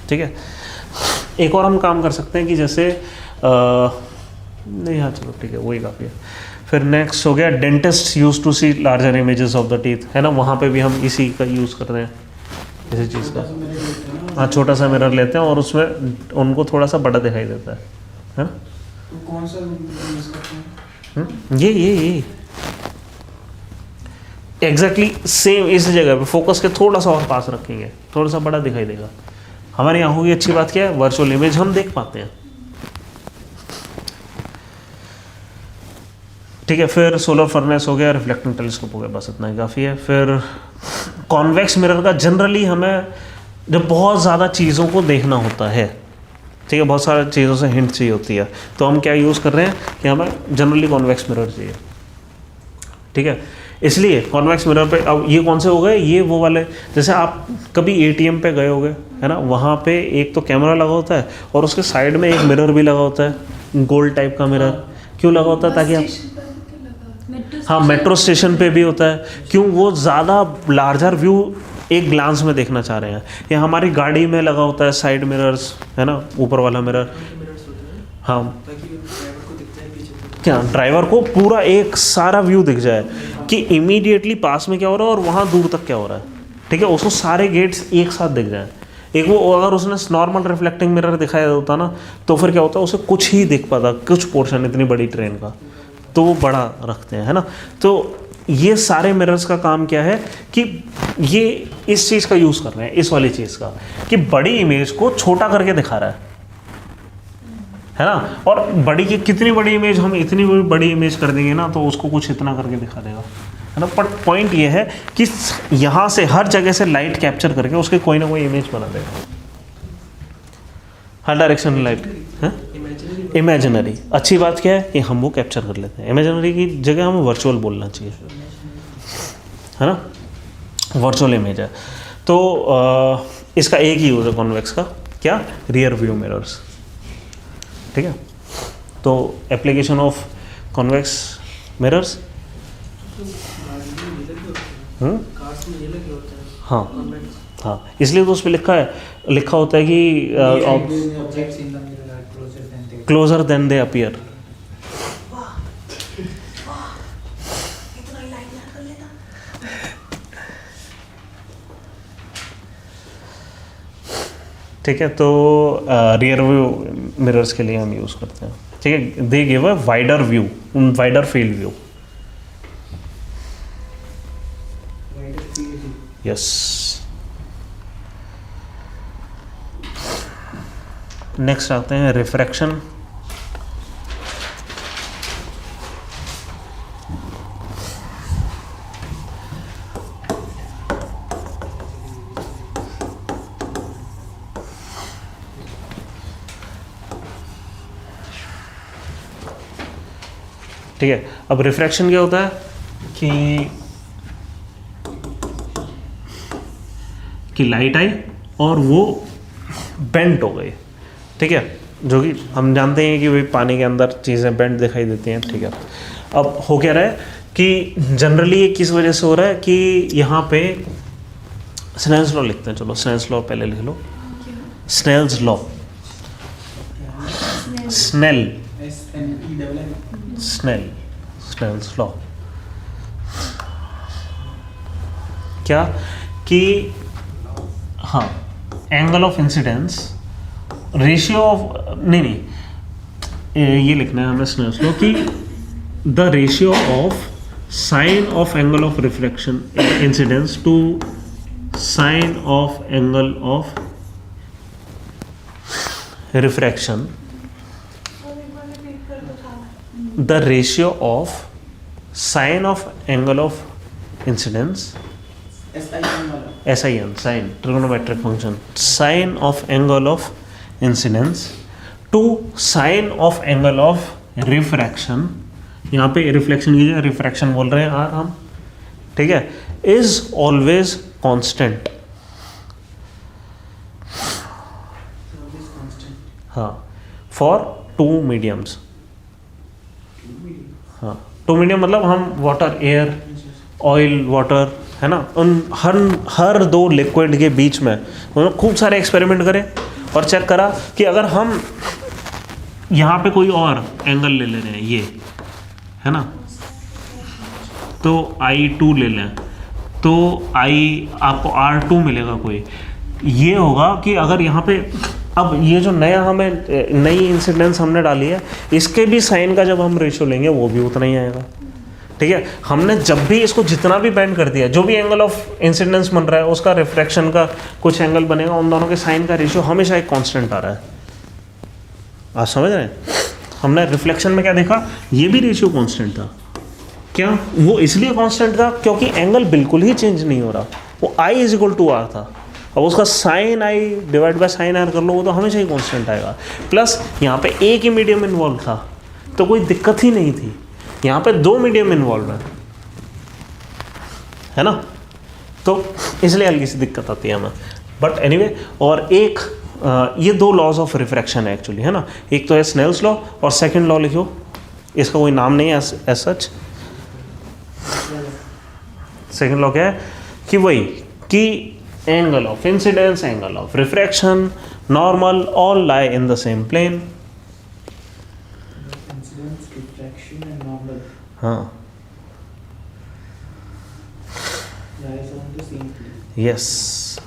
Speaker 1: ठीक है। एक और हम काम कर सकते हैं कि जैसे नहीं, हाँ चलो ठीक है, वही काफ़ी है। फिर नेक्स्ट हो गया dentist use to see larger images of the teeth, है ना, वहाँ पे भी हम इसी का यूज़ करते हैं, इसी चीज़ का। हाँ छोटा सा मिरर लेते हैं और उसमें उनको थोड़ा सा बड़ा दिखाई देता है ना।
Speaker 4: तो कौन सा यूज़ करते हैं?
Speaker 1: ये एग्जैक्टली सेम इस जगह पे फोकस के थोड़ा सा और पास रखेंगे, थोड़ा सा बड़ा दिखाई देगा। हमारी आंखों की अच्छी बात क्या है, वर्चुअल इमेज हम देख पाते हैं, ठीक है। फिर सोलर फर्नेस हो गया, रिफ्लेक्टिंग टेलीस्कोप हो गया, बस इतना ही काफ़ी है। फिर कॉन्वेक्स मिरर का जनरली हमें जब बहुत ज़्यादा चीज़ों को देखना होता है, ठीक है, बहुत सारी चीज़ों से हिंट चाहिए होती है, तो हम क्या यूज़ कर रहे हैं कि हमें जनरली कॉन्वेक्स मिरर चाहिए, ठीक है। इसलिए कॉन्वेक्स मिरर पे अब ये कौन से हो गए, ये वो वाले जैसे आप कभी ATM पे गए होगे, है ना, वहाँ पे एक तो कैमरा लगा होता है और उसके साइड में एक मिरर भी लगा होता है, गोल्ड टाइप का मिरर। क्यों लगा होता है, ताकि आप, हाँ मेट्रो स्टेशन पे भी होता है, क्यों, वो ज़्यादा लार्जर व्यू एक ग्लांस में देखना चाह रहे हैं। या हमारी गाड़ी में लगा होता है साइड मिरर्स, है ना, ऊपर वाला मिरर, हाँ,
Speaker 6: ताकि ड्राइवर को दिखता है पीछे से।
Speaker 1: क्या ड्राइवर को पूरा एक सारा व्यू दिख जाए कि इमीडिएटली पास में क्या हो रहा है और वहाँ दूर तक क्या हो रहा है, ठीक है, उसको सारे गेट्स एक साथ दिख जाए। एक वो अगर उसने नॉर्मल रिफ्लेक्टिंग मिरर दिखाया होता ना, तो फिर क्या होता है, उसे कुछ ही दिख पाता, कुछ पोर्शन इतनी बड़ी ट्रेन का, तो वो बड़ा रखते हैं, है ना। तो ये सारे मिरर्स का काम क्या है कि ये इस चीज़ का यूज़ कर रहे हैं, इस वाली चीज़ का, कि बड़ी इमेज को छोटा करके दिखा रहा है ना। और बड़ी की कितनी बड़ी इमेज हम इतनी बड़ी इमेज कर देंगे ना, तो उसको कुछ इतना करके दिखा देगा, है ना। बट पॉइंट ये है कि यहाँ से हर जगह से लाइट कैप्चर करके उसके कोई ना कोई इमेज बना देगा, हर डायरेक्शन लाइट है। इमेजिनरी। अच्छी बात क्या है कि हम वो कैप्चर कर लेते हैं, इमेजिनरी की जगह हमें वर्चुअल बोलना चाहिए, है ना, वर्चुअल इमेज है। तो इसका एक ही यूज़ है कॉन्वेक्स का, क्या, रियर व्यू मिरर्स, ठीक है। तो application of convex mirrors,
Speaker 6: cars में ये लगे होते हैं।
Speaker 1: हाँ
Speaker 6: Convex।
Speaker 1: हाँ, इसलिए तो उस पर लिखा होता है कि
Speaker 4: objects in the mirror are closer than they
Speaker 1: closer than they appear. ठीक है, तो रियर व्यू मिरर्स के लिए हम यूज़ करते हैं, ठीक है। They give a wider view, wider field view, yes. Next आते हैं रिफ्रैक्शन। ठीक है, अब रिफ्रैक्शन क्या होता है कि लाइट आई और वो बेंट हो गई, ठीक है, जो कि हम जानते हैं कि भाई पानी के अंदर चीज़ें बेंट दिखाई देती हैं, ठीक है। अब हो क्या रहा है कि जनरली ये किस वजह से हो रहा है कि यहाँ पे स्नेल्स लॉ लिखते हैं, चलो स्नेल्स लॉ पहले लिख लो, Snell's law, Snell, Snell's law क्या कि हाँ, angle of incidence ratio of, नहीं ये लिखना है हमें स्नेल्स लॉ कि the ratio of sine of angle of reflection incidence to sine of angle of refraction, the ratio of sine of angle of incidence, SIN, sine, trigonometric function, sine of angle of incidence to sine of angle of refraction, यहाँ पे reflection की जगह refraction बोल रहे हैं हम, ठीक है, is always constant, हाँ, for two mediums, हाँ, टू मीडियम मतलब हम वाटर, एयर, ऑयल, वाटर, है ना, उन हर दो लिक्विड के बीच में उन्होंने खूब सारे एक्सपेरिमेंट करे और चेक करा कि अगर हम यहाँ पे कोई और एंगल ले ले रहे हैं, ये है ना, तो I2 ले लें तो आपको R2 मिलेगा कोई, ये होगा कि अगर यहाँ पे अब ये जो नया हमें नई इंसिडेंस हमने डाली है, इसके भी साइन का जब हम रेशियो लेंगे वो भी उतना ही आएगा, ठीक है। हमने जब भी इसको जितना भी बेंड कर दिया, जो भी एंगल ऑफ इंसिडेंस बन रहा है उसका रिफ्रैक्शन का कुछ एंगल बनेगा, उन दोनों के साइन का रेशियो हमेशा एक कांस्टेंट आ रहा है। आप समझ रहे हैं, हमने रिफ्लेक्शन में क्या देखा, ये भी रेशियो कांस्टेंट था, क्या वो इसलिए कांस्टेंट था क्योंकि एंगल बिल्कुल ही चेंज नहीं हो रहा, वो I = R था। अब उसका sine I divide by sine R कर लो, वो तो हमेशा ही कांस्टेंट आएगा। प्लस यहाँ पे एक ही मीडियम इन्वॉल्व था तो कोई दिक्कत ही नहीं थी, यहाँ पे दो मीडियम इन्वॉल्व है ना, तो इसलिए हल्की सी दिक्कत आती है हमें, बट एनीवे। और एक ये दो लॉज ऑफ रिफ्रैक्शन है एक्चुअली, है ना, एक तो है स्नेल्स लॉ और सेकंड लॉ लिखो, इसका कोई नाम नहीं है एज सच। सेकंड लॉ क्या है कि वही कि angle of incidence, angle of refraction, normal, all lie in the same plane.
Speaker 4: Incidence, refraction and normal
Speaker 1: हाँ,
Speaker 4: lies on the same plane.
Speaker 1: Yes.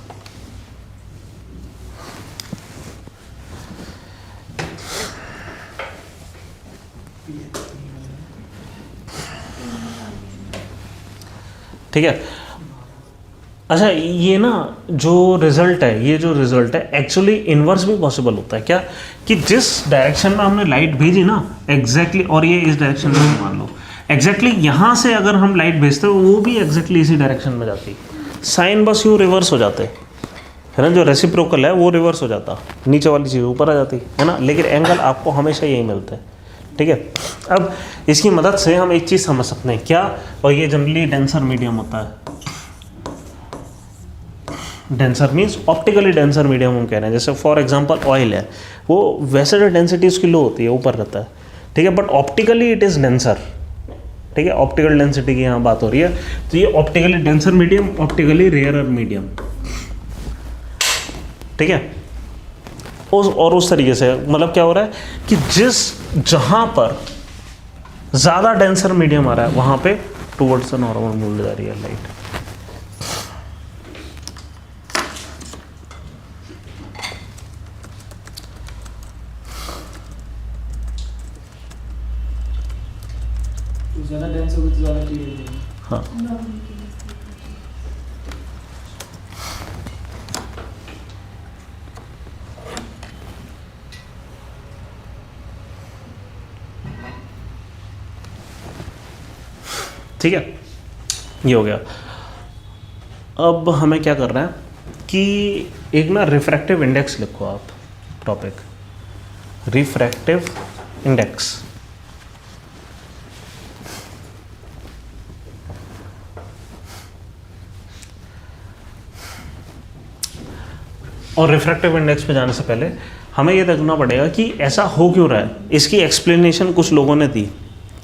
Speaker 1: ठीक है, अच्छा ये ना जो रिजल्ट है, ये जो रिजल्ट है एक्चुअली इन्वर्स भी पॉसिबल होता है, क्या कि जिस डायरेक्शन में हमने लाइट भेजी ना एग्जैक्टली, और ये इस डायरेक्शन में मान लो एग्जैक्टली यहाँ से अगर हम लाइट भेजते हो वो भी एग्जैक्टली इसी डायरेक्शन में जाती, साइन बस यूँ रिवर्स हो जाते, है ना, जो रेसिप्रोकल है वो रिवर्स हो जाता, नीचे वाली चीज़ ऊपर आ जाती है ना, लेकिन एंगल आपको हमेशा यही मिलता है, ठीक है। अब इसकी मदद से हम एक चीज़ समझ सकते हैं क्या, और ये जनरली डेंसर मीडियम होता है। Denser means optically denser medium हम कह रहे हैं। जैसे फॉर एग्जांपल ऑयल है, वो वैसे तो डेंसिटी उसकी लो होती है, ऊपर रहता है, ठीक है, but optically it is denser, ठीक है, ऑप्टिकल डेंसिटी की यहाँ बात हो रही है। तो ये optically denser medium, optically rarer medium, ठीक है। उस तरीके से मतलब क्या हो रहा है कि जहाँ पर ज़्यादा डेंसर मीडियम आ रहा है वहाँ पे टुवर्ड्स द नॉर्मल मूव जा रही है लाइट।
Speaker 4: ज़्यादा डेंस होगी तो ज़्यादा क्लियर होगी।
Speaker 1: हाँ, ठीक है, ये हो गया। अब हमें क्या करना है कि एक ना रिफ्रैक्टिव इंडेक्स लिखो आप, टॉपिक रिफ्रैक्टिव इंडेक्स। और रिफ्रैक्टिव इंडेक्स पे जाने से पहले हमें ये देखना पड़ेगा कि ऐसा हो क्यों रहा है। इसकी एक्सप्लेनेशन कुछ लोगों ने दी,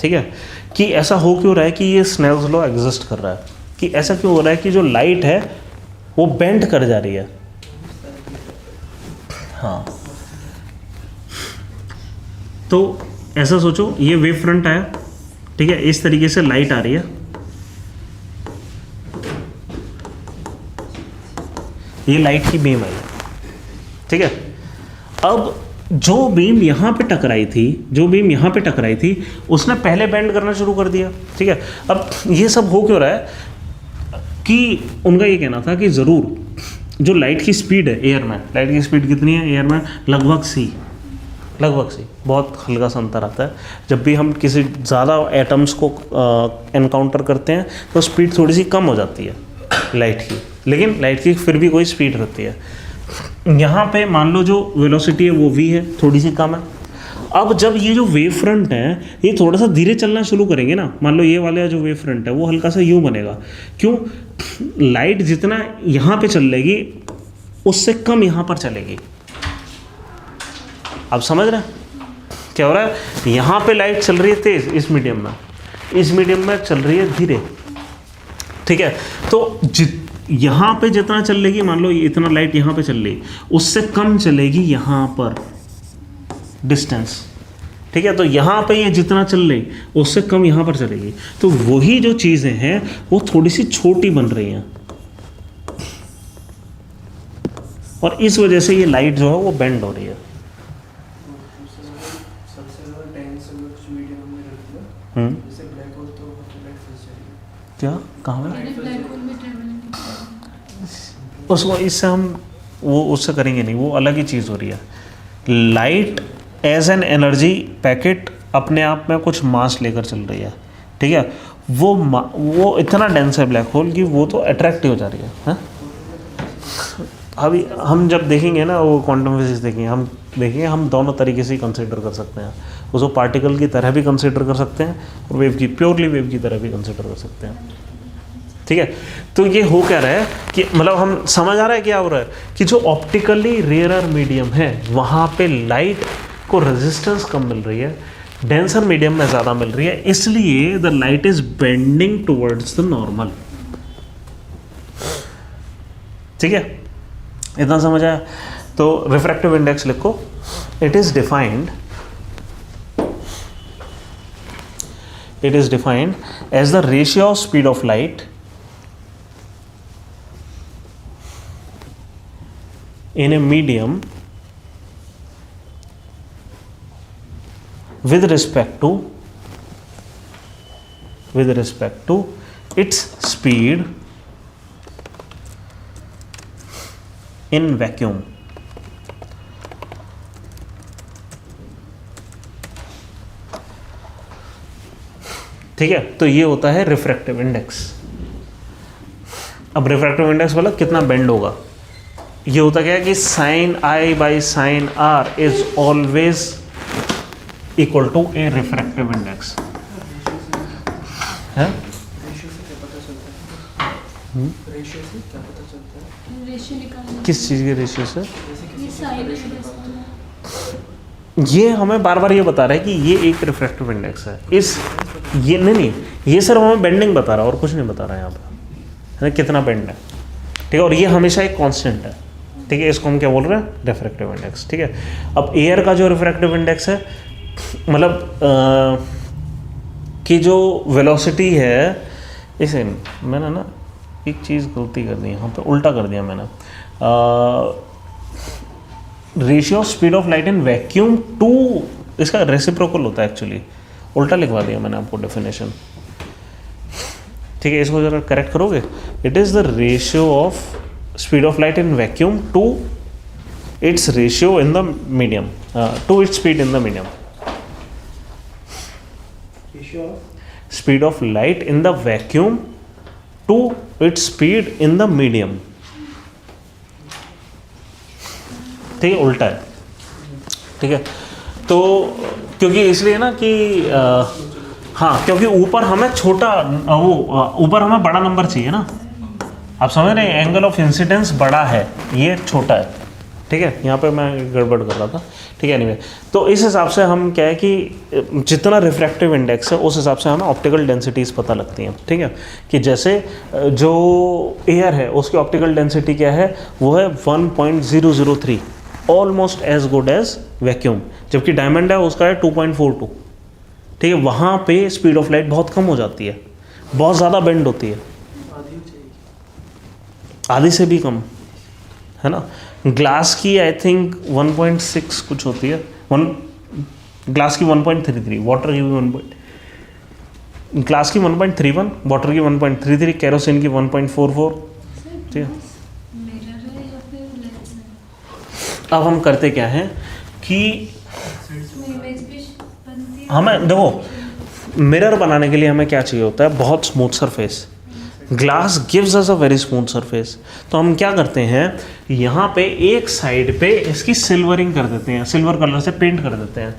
Speaker 1: ठीक है, कि ऐसा हो क्यों रहा है कि ये स्नेल्स लॉ एग्जिस्ट कर रहा है, कि ऐसा क्यों हो रहा है कि जो लाइट है वो बेंड कर जा रही है। हाँ, तो ऐसा सोचो, ये वेव फ्रंट आया, ठीक है, इस तरीके से लाइट आ रही है, ये लाइट की बीम आई, ठीक है। अब जो बीम यहाँ पे टकराई थी, उसने पहले बेंड करना शुरू कर दिया, ठीक है। अब ये सब हो क्यों रहा है कि उनका ये कहना था कि ज़रूर जो लाइट की स्पीड है एयर में, लाइट की स्पीड कितनी है एयर में, लगभग सी, बहुत हल्का सा अंतर आता है। जब भी हम किसी ज़्यादा एटम्स को एनकाउंटर करते हैं तो स्पीड थोड़ी सी कम हो जाती है लाइट की, लेकिन लाइट की फिर भी कोई स्पीड रहती है। यहाँ पे मान लो जो वेलोसिटी है वो v है, थोड़ी सी कम है। अब जब ये जो वेव फ्रंट है ये थोड़ा सा धीरे चलना शुरू करेंगे ना, मान लो ये वाला जो वेव फ्रंट है वो हल्का सा यूँ बनेगा, क्यों, लाइट जितना यहाँ पे चलेगी उससे कम यहाँ पर चलेगी। आप समझ रहे हैं क्या हो रहा है, यहाँ पे लाइट चल रही है तेज इस मीडियम में चल रही है धीरे, ठीक है। तो यहाँ पे जितना चलेगी, मान लो इतना लाइट यहाँ पे चल रही, उससे कम चलेगी यहाँ पर डिस्टेंस, ठीक है। तो यहाँ पे ये जितना चल रही उससे कम यहाँ पर चलेगी, तो वही जो चीज़ें हैं वो थोड़ी सी छोटी बन रही हैं, और इस वजह से ये लाइट जो है वो बेंड हो रही है।
Speaker 6: सबसे ज़्यादा डेंस कुछ मीडियम में रहती है, जैसे ब्लैक होल तो लाइट फंस जाएगी।
Speaker 1: क्या कहाँ है
Speaker 5: ब्लैक होल में ट्रेवलिंग
Speaker 1: उसको, इससे हम वो उससे करेंगे नहीं, वो अलग ही चीज़ हो रही है। Light as an energy packet अपने आप में कुछ मास लेकर चल रही है, ठीक है। वो इतना डेंस है ब्लैक होल कि वो तो अट्रैक्ट हो जा रही है। अभी हम जब देखेंगे ना वो क्वांटम फिजिक्स देखेंगे, हम दोनों तरीके से कंसिडर कर सकते हैं, उसको पार्टिकल की तरह भी कंसिडर कर सकते हैं और प्योरली वेव की तरह भी कंसिडर कर सकते हैं, ठीक है। तो ये हो क्या रहा है कि मतलब हम समझ आ रहा है क्या हो रहा है कि जो ऑप्टिकली रेयरर मीडियम है वहाँ पे लाइट को रेजिस्टेंस कम मिल रही है, डेंसर मीडियम में ज़्यादा मिल रही है, इसलिए the light is bending towards the normal, ठीक है। इतना समझ आया। तो रिफ्रैक्टिव इंडेक्स लिखो, it is defined as the ratio of speed of light in a medium with respect to its speed in vacuum। ठीक है, तो ये होता है रिफ्रैक्टिव इंडेक्स। अब रिफ्रैक्टिव इंडेक्स मतलब कितना बेंड होगा, ये होता क्या है कि sine i by sine r is always equal to a refractive index है।
Speaker 6: रेशियो से क्या पता चलता है? रेशियो से क्या पता चलता है?
Speaker 5: रेशियो निकालना
Speaker 1: किस चीज़ के रेशियो से?
Speaker 6: जैसे
Speaker 5: ये
Speaker 6: कि
Speaker 5: साइन है।
Speaker 1: ये हमें बार बार ये बता रहा है कि ये एक रिफ्रैक्टिव इंडेक्स है। इस ये नहीं, ये सिर्फ हमें बेंडिंग बता रहा है और कुछ नहीं बता रहा है यहाँ पे, है ना, कितना बेंड है, ठीक है। और ये हमेशा एक कांस्टेंट है, ठीक है। इसको हम क्या बोल रहे हैं? रिफ्रैक्टिव इंडेक्स, ठीक है। अब एयर का जो रिफ्रैक्टिव इंडेक्स है, मतलब कि जो वेलोसिटी है, इसे मैंने ना एक चीज़ गलती कर दी यहाँ पे, उल्टा कर दिया मैंने। Ratio of speed of light in vacuum to, इसका रेसिप्रोकल होता है एक्चुअली, उल्टा लिखवा दिया मैंने आपको डेफिनेशन, ठीक है। इसको जरा करेक्ट करोगे? It is the ratio of speed of light in vacuum to its ratio in the medium, to its speed in the medium. Speed of light in the vacuum to its speed in the medium, ठीक है, उल्टा है, ठीक है। तो क्योंकि इसलिए ना कि हाँ, क्योंकि ऊपर हमें छोटा ऊपर हमें बड़ा नंबर चाहिए ना, आप समझ रहे हैं, एंगल ऑफ इंसिडेंस बड़ा है, ये छोटा है, ठीक है। यहाँ पे मैं गड़बड़ कर रहा था, ठीक है। एनीवे, तो इस हिसाब से हम क्या है कि जितना रिफ्रैक्टिव इंडेक्स है उस हिसाब से हमें ऑप्टिकल डेंसिटीज़ पता लगती हैं, ठीक है। कि जैसे जो एयर है उसकी ऑप्टिकल डेंसिटी क्या है, वो है 1.003, almost as good as vacuum, जबकि डायमंड है उसका है 2.42, ठीक है। वहाँ पे स्पीड ऑफ लाइट बहुत कम हो जाती है, बहुत ज़्यादा बेंड होती है,
Speaker 6: आधी चाहिए।
Speaker 1: आधी से भी कम, है ना। ग्लास की आई थिंक 1.6 कुछ होती है, ग्लास की 1.33, वाटर की भी ग्लास की 1.31, वाटर की 1.33, केरोसिन की 1.44, ठीक है।
Speaker 5: मिरर है या फिर लेंस है?
Speaker 1: अब हम करते क्या हैं कि
Speaker 5: इमेज भी बनती है।
Speaker 1: हमें देखो, मिरर बनाने के लिए हमें क्या चाहिए होता है? बहुत smooth surface. Glass gives us a very smooth surface. तो हम क्या करते हैं, यहाँ पे एक साइड पे इसकी सिल्वरिंग कर देते हैं, सिल्वर कलर से पेंट कर देते हैं,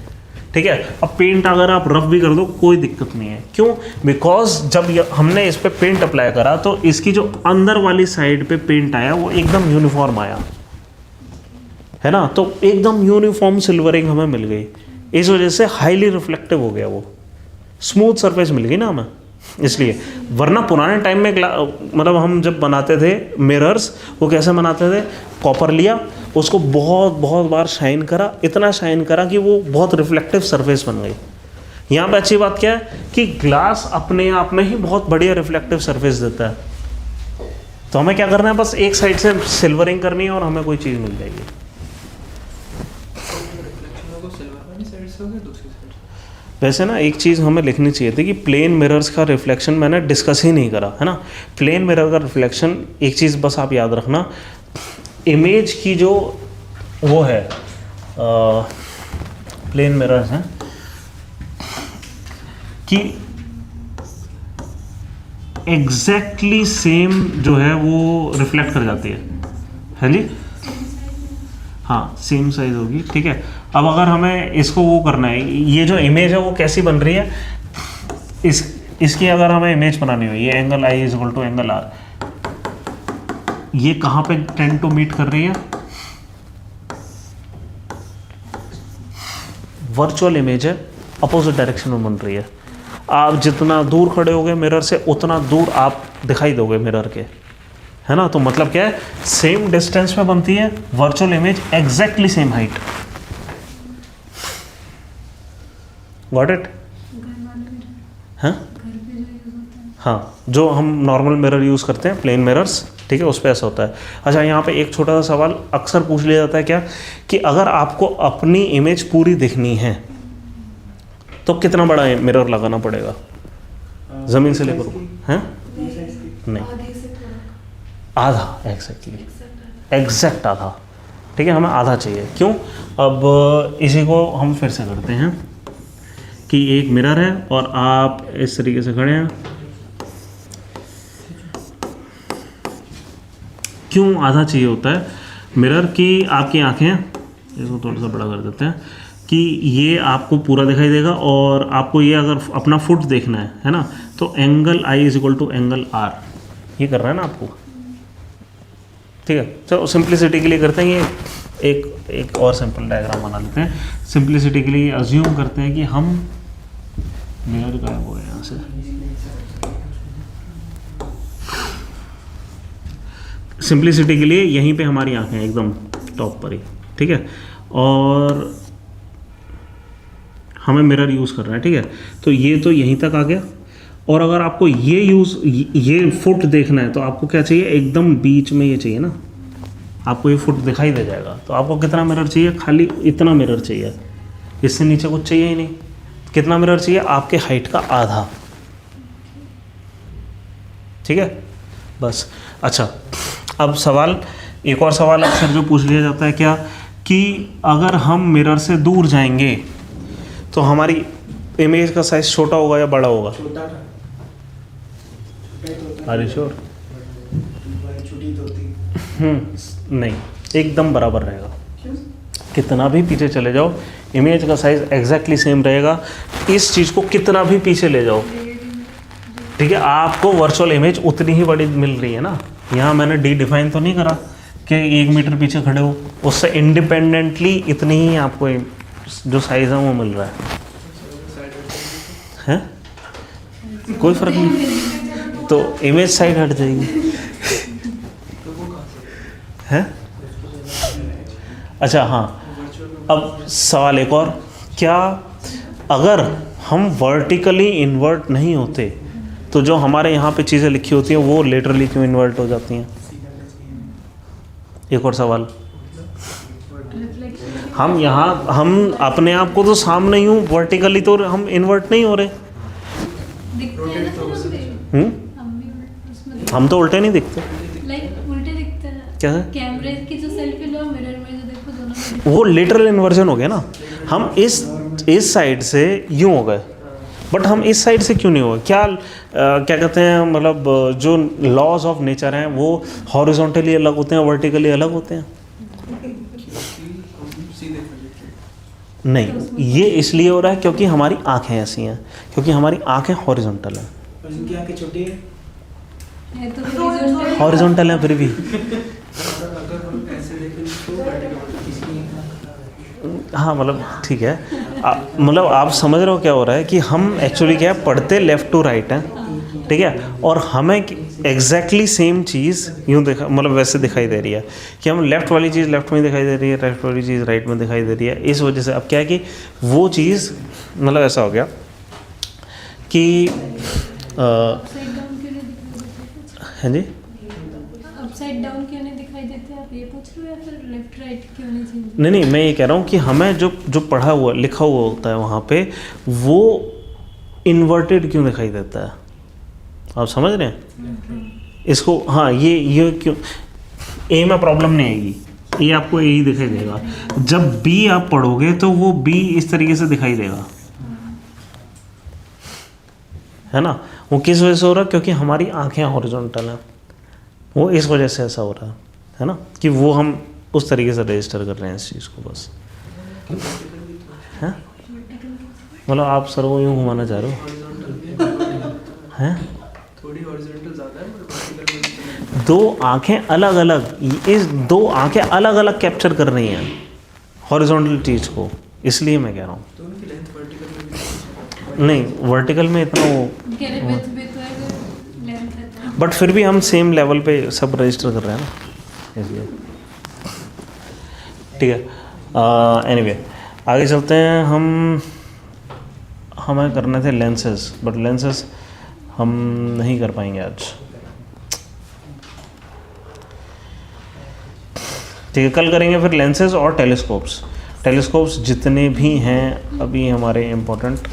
Speaker 1: ठीक है। अब पेंट अगर आप रफ भी कर दो कोई दिक्कत नहीं है, क्यों? बिकॉज जब हमने इस पे पेंट अप्लाई करा तो इसकी जो अंदर वाली साइड पे पेंट आया वो एकदम यूनिफॉर्म आया, है ना। तो एकदम यूनिफॉर्म सिल्वरिंग हमें मिल गई, इस वजह से हाईली रिफ्लेक्टिव हो गया, वो स्मूथ सरफेस मिल गई ना हमें, इसलिए। वरना पुराने टाइम में मतलब हम जब बनाते थे मिरर्स, वो कैसे बनाते थे? कॉपर लिया, उसको बहुत बहुत बार शाइन करा, इतना शाइन करा कि वो बहुत रिफ्लेक्टिव सरफेस बन गई। यहाँ पे अच्छी बात क्या है कि ग्लास अपने आप में ही बहुत बढ़िया रिफ्लेक्टिव सरफेस देता है। तो हमें क्या करना है, बस एक साइड से सिल्वरिंग करनी है और हमें कोई चीज़ मिल जाएगी।
Speaker 6: रिफ्लेक्शन को सिल्वर वाली साइड से हो गया, दूसरी साइड से।
Speaker 1: वैसे ना एक चीज़ हमें लिखनी चाहिए थी कि प्लेन मिरर्स का रिफ्लेक्शन मैंने डिस्कस ही नहीं करा, है ना। प्लेन मिरर का रिफ्लेक्शन, एक चीज़ बस आप याद रखना, इमेज की जो वो है प्लेन मिरर्स हैं कि एग्जैक्टली सेम जो है वो रिफ्लेक्ट कर जाती है जी। हाँ, सेम साइज होगी, ठीक है। अब अगर हमें इसको वो करना है, ये जो इमेज है वो कैसी बन रही है, इसकी अगर हमें इमेज बनानी हो, ये angle I is equal to angle r, ये कहाँ पे टेंड टू मीट कर रही है? वर्चुअल इमेज है, अपोजिट डायरेक्शन में बन रही है। आप जितना दूर खड़े होगे मिरर से उतना दूर आप दिखाई दोगे मिरर के, है ना। तो मतलब क्या है, सेम डिस्टेंस में बनती है virtual image, exactly same height. Got it? हाँ हाँ, जो हम नॉर्मल मिरर यूज़ करते हैं, प्लेन मिरर्स, ठीक है, उस पर ऐसा होता है। अच्छा, यहाँ पे एक छोटा सा सवाल अक्सर पूछ लिया जाता है क्या, कि अगर आपको अपनी इमेज पूरी दिखनी है तो कितना बड़ा मिरर लगाना पड़ेगा ज़मीन से लेकर? हैं? नहीं, आधा, एग्जैक्ट आधा, ठीक है। हमें आधा चाहिए, क्यों? अब इसी को हम फिर से करते हैं कि एक मिरर है और आप इस तरीके से खड़े हैं, क्यों आधा चाहिए होता है? मिरर की आपकी आंखें, इसको थोड़ा सा बड़ा कर देते हैं, कि ये आपको पूरा दिखाई देगा और आपको ये अगर अपना फुट देखना है ना, तो angle I is equal to angle r, ये कर रहा है ना आपको, ठीक है। तो सिंप्लिसिटी के लिए करते हैं ये एक और सिंपल डायग्राम बना लेते हैं। सिंप्लिसिटी के लिए अज्यूम करते हैं कि हम मिरर गायब हो गया यहाँ से, सिंप्लिसिटी के लिए यहीं पे हमारी आंखें एकदम टॉप पर ही, ठीक है, और हमें मिरर यूज़ करना है, ठीक है। तो ये तो यहीं तक आ गया, और अगर आपको ये फुट देखना है तो आपको क्या चाहिए, एकदम बीच में ये चाहिए ना, आपको ये फुट दिखाई दे जाएगा। तो आपको कितना मिरर चाहिए, खाली इतना मिरर चाहिए, इससे नीचे कुछ चाहिए ही नहीं। कितना मिरर चाहिए, आपके हाइट का आधा, ठीक है, बस। अच्छा, अब सवाल, एक और सवाल अक्सर जो पूछ लिया जाता है क्या, कि अगर हम मिरर से दूर जाएंगे तो हमारी इमेज का साइज छोटा होगा या बड़ा होगा?
Speaker 4: छोटा था, छोटा ही तो होता है।
Speaker 1: Are you sure?
Speaker 4: छोटी तो होती।
Speaker 1: नहीं, एकदम बराबर रहेगा।
Speaker 4: क्यों?
Speaker 1: कितना भी पीछे चले जाओ, इमेज का साइज एग्जैक्टली सेम रहेगा। इस चीज़ को कितना भी पीछे ले जाओ, ठीक है, आपको वर्चुअल इमेज उतनी ही बड़ी मिल रही है ना। यहाँ मैंने डी डिफाइन तो नहीं करा कि 1 मीटर पीछे खड़े हो, उससे इंडिपेंडेंटली इतनी ही आपको जो साइज़ है वो मिल रहा है, कोई फ़र्क नहीं, तो इमेज साइड हट जाएगी, है। अच्छा हाँ, अब सवाल एक और, क्या अगर हम वर्टिकली इन्वर्ट नहीं होते तो जो हमारे यहाँ पे चीज़ें लिखी होती हैं वो लेटरली क्यों इन्वर्ट हो जाती हैं? एक और सवाल, हम यहाँ, हम अपने आप को तो सामने ही हूँ, वर्टिकली तो हम इन्वर्ट नहीं हो रहे।
Speaker 5: दिखते हैं ना फिर हम भी उसमें
Speaker 1: हम तो उल्टे नहीं दिखते।
Speaker 5: लाइक उल्टे दिखते हैं।
Speaker 1: क्या है?
Speaker 5: कैमरे की जो सेल्फी लो, मिरर में जो देखो, दोनों में दिखते
Speaker 1: वो लिटरल इन्वर्जन हो गया ना। हम इस साइड से यूँ हो गए, बट हम इस साइड से क्यों नहीं हुए? क्या क्या कहते हैं, मतलब जो लॉज ऑफ नेचर हैं वो हॉरिजॉन्टली अलग होते हैं, वर्टिकली अलग होते हैं? नहीं, ये इसलिए हो रहा है क्योंकि हमारी आंखें ऐसी हैं, क्योंकि हमारी आंखें हॉरिजॉन्टल हैं।
Speaker 4: और जिनकी आंखें छोटी है,
Speaker 5: हैं तो horizontal-
Speaker 1: हॉरिजॉन्टल हैं फिर भी।
Speaker 6: अगर हम ऐसे देखें तो वर्टिकल,
Speaker 1: हाँ मतलब ठीक है, मतलब आप समझ रहे हो क्या हो रहा है कि हम एक्चुअली क्या है, पढ़ते लेफ़्ट टू राइट हैं, ठीक है, और हमें एग्जैक्टली सेम चीज़ यूँ देखा, मतलब वैसे दिखाई दे रही है कि हम लेफ़्ट वाली चीज़ लेफ़्ट में दिखाई दे रही है, राइट वाली चीज़ राइट में दिखाई दे रही है। इस वजह से अब क्या है कि वो चीज़, मतलब ऐसा हो गया कि
Speaker 5: अपसाइड डाउन क्यों नहीं दिखाई देते?
Speaker 1: हाँ जी,
Speaker 5: अपसाइड डाउन क्यों नहीं दिखाई देते, आप ये पूछ रहे हो, या फिर लेफ्ट राइट क्यों नहीं चेंज?
Speaker 1: नहीं, मैं ये कह रहा हूँ कि हमें जो पढ़ा हुआ लिखा हुआ होता है वहाँ पे, वो इन्वर्टेड क्यों दिखाई देता है? आप समझ रहे हैं इसको? हाँ, ये क्यों, ए में प्रॉब्लम नहीं आएगी, ये आपको यही दिखाई देगा। जब बी आप पढ़ोगे तो वो बी इस तरीके से दिखाई देगा, है ना। वो किस वजह से हो रहा है? क्योंकि हमारी आंखें हॉरिजॉन्टल हैं, वो इस वजह से ऐसा हो रहा है ना, कि वो हम उस तरीके से रजिस्टर कर रहे हैं इस चीज़ को, बस है। मतलब आप सर को यूँ घुमाना चाह रहे हो, हैं?
Speaker 6: थोड़ी हॉरिजॉन्टल ज़्यादा है, बट वर्टिकल में
Speaker 1: दो आंखें अलग अलग, इस दो आंखें अलग अलग कैप्चर कर रही हैं हॉरिजॉन्टल चीज़ को, इसलिए मैं कह रहा हूँ।
Speaker 6: तो उनकी लेंथ वर्टिकल में
Speaker 1: नहीं, वर्टिकल में इतना वो,
Speaker 5: कह रहे विड्थ भी तो है, लेंथ रहता है।
Speaker 1: बट फिर भी हम सेम लेवल पे सब रजिस्टर कर रहे हैं ना, इसलिए ठीक है। एनीवे आगे चलते हैं। हमें करने थे लेंसेज, बट लेंसेज हम नहीं कर पाएंगे आज, ठीक है, कल करेंगे फिर लेंसेज और टेलीस्कोप्स। टेलीस्कोप्स जितने भी हैं अभी हमारे इम्पोर्टेंट,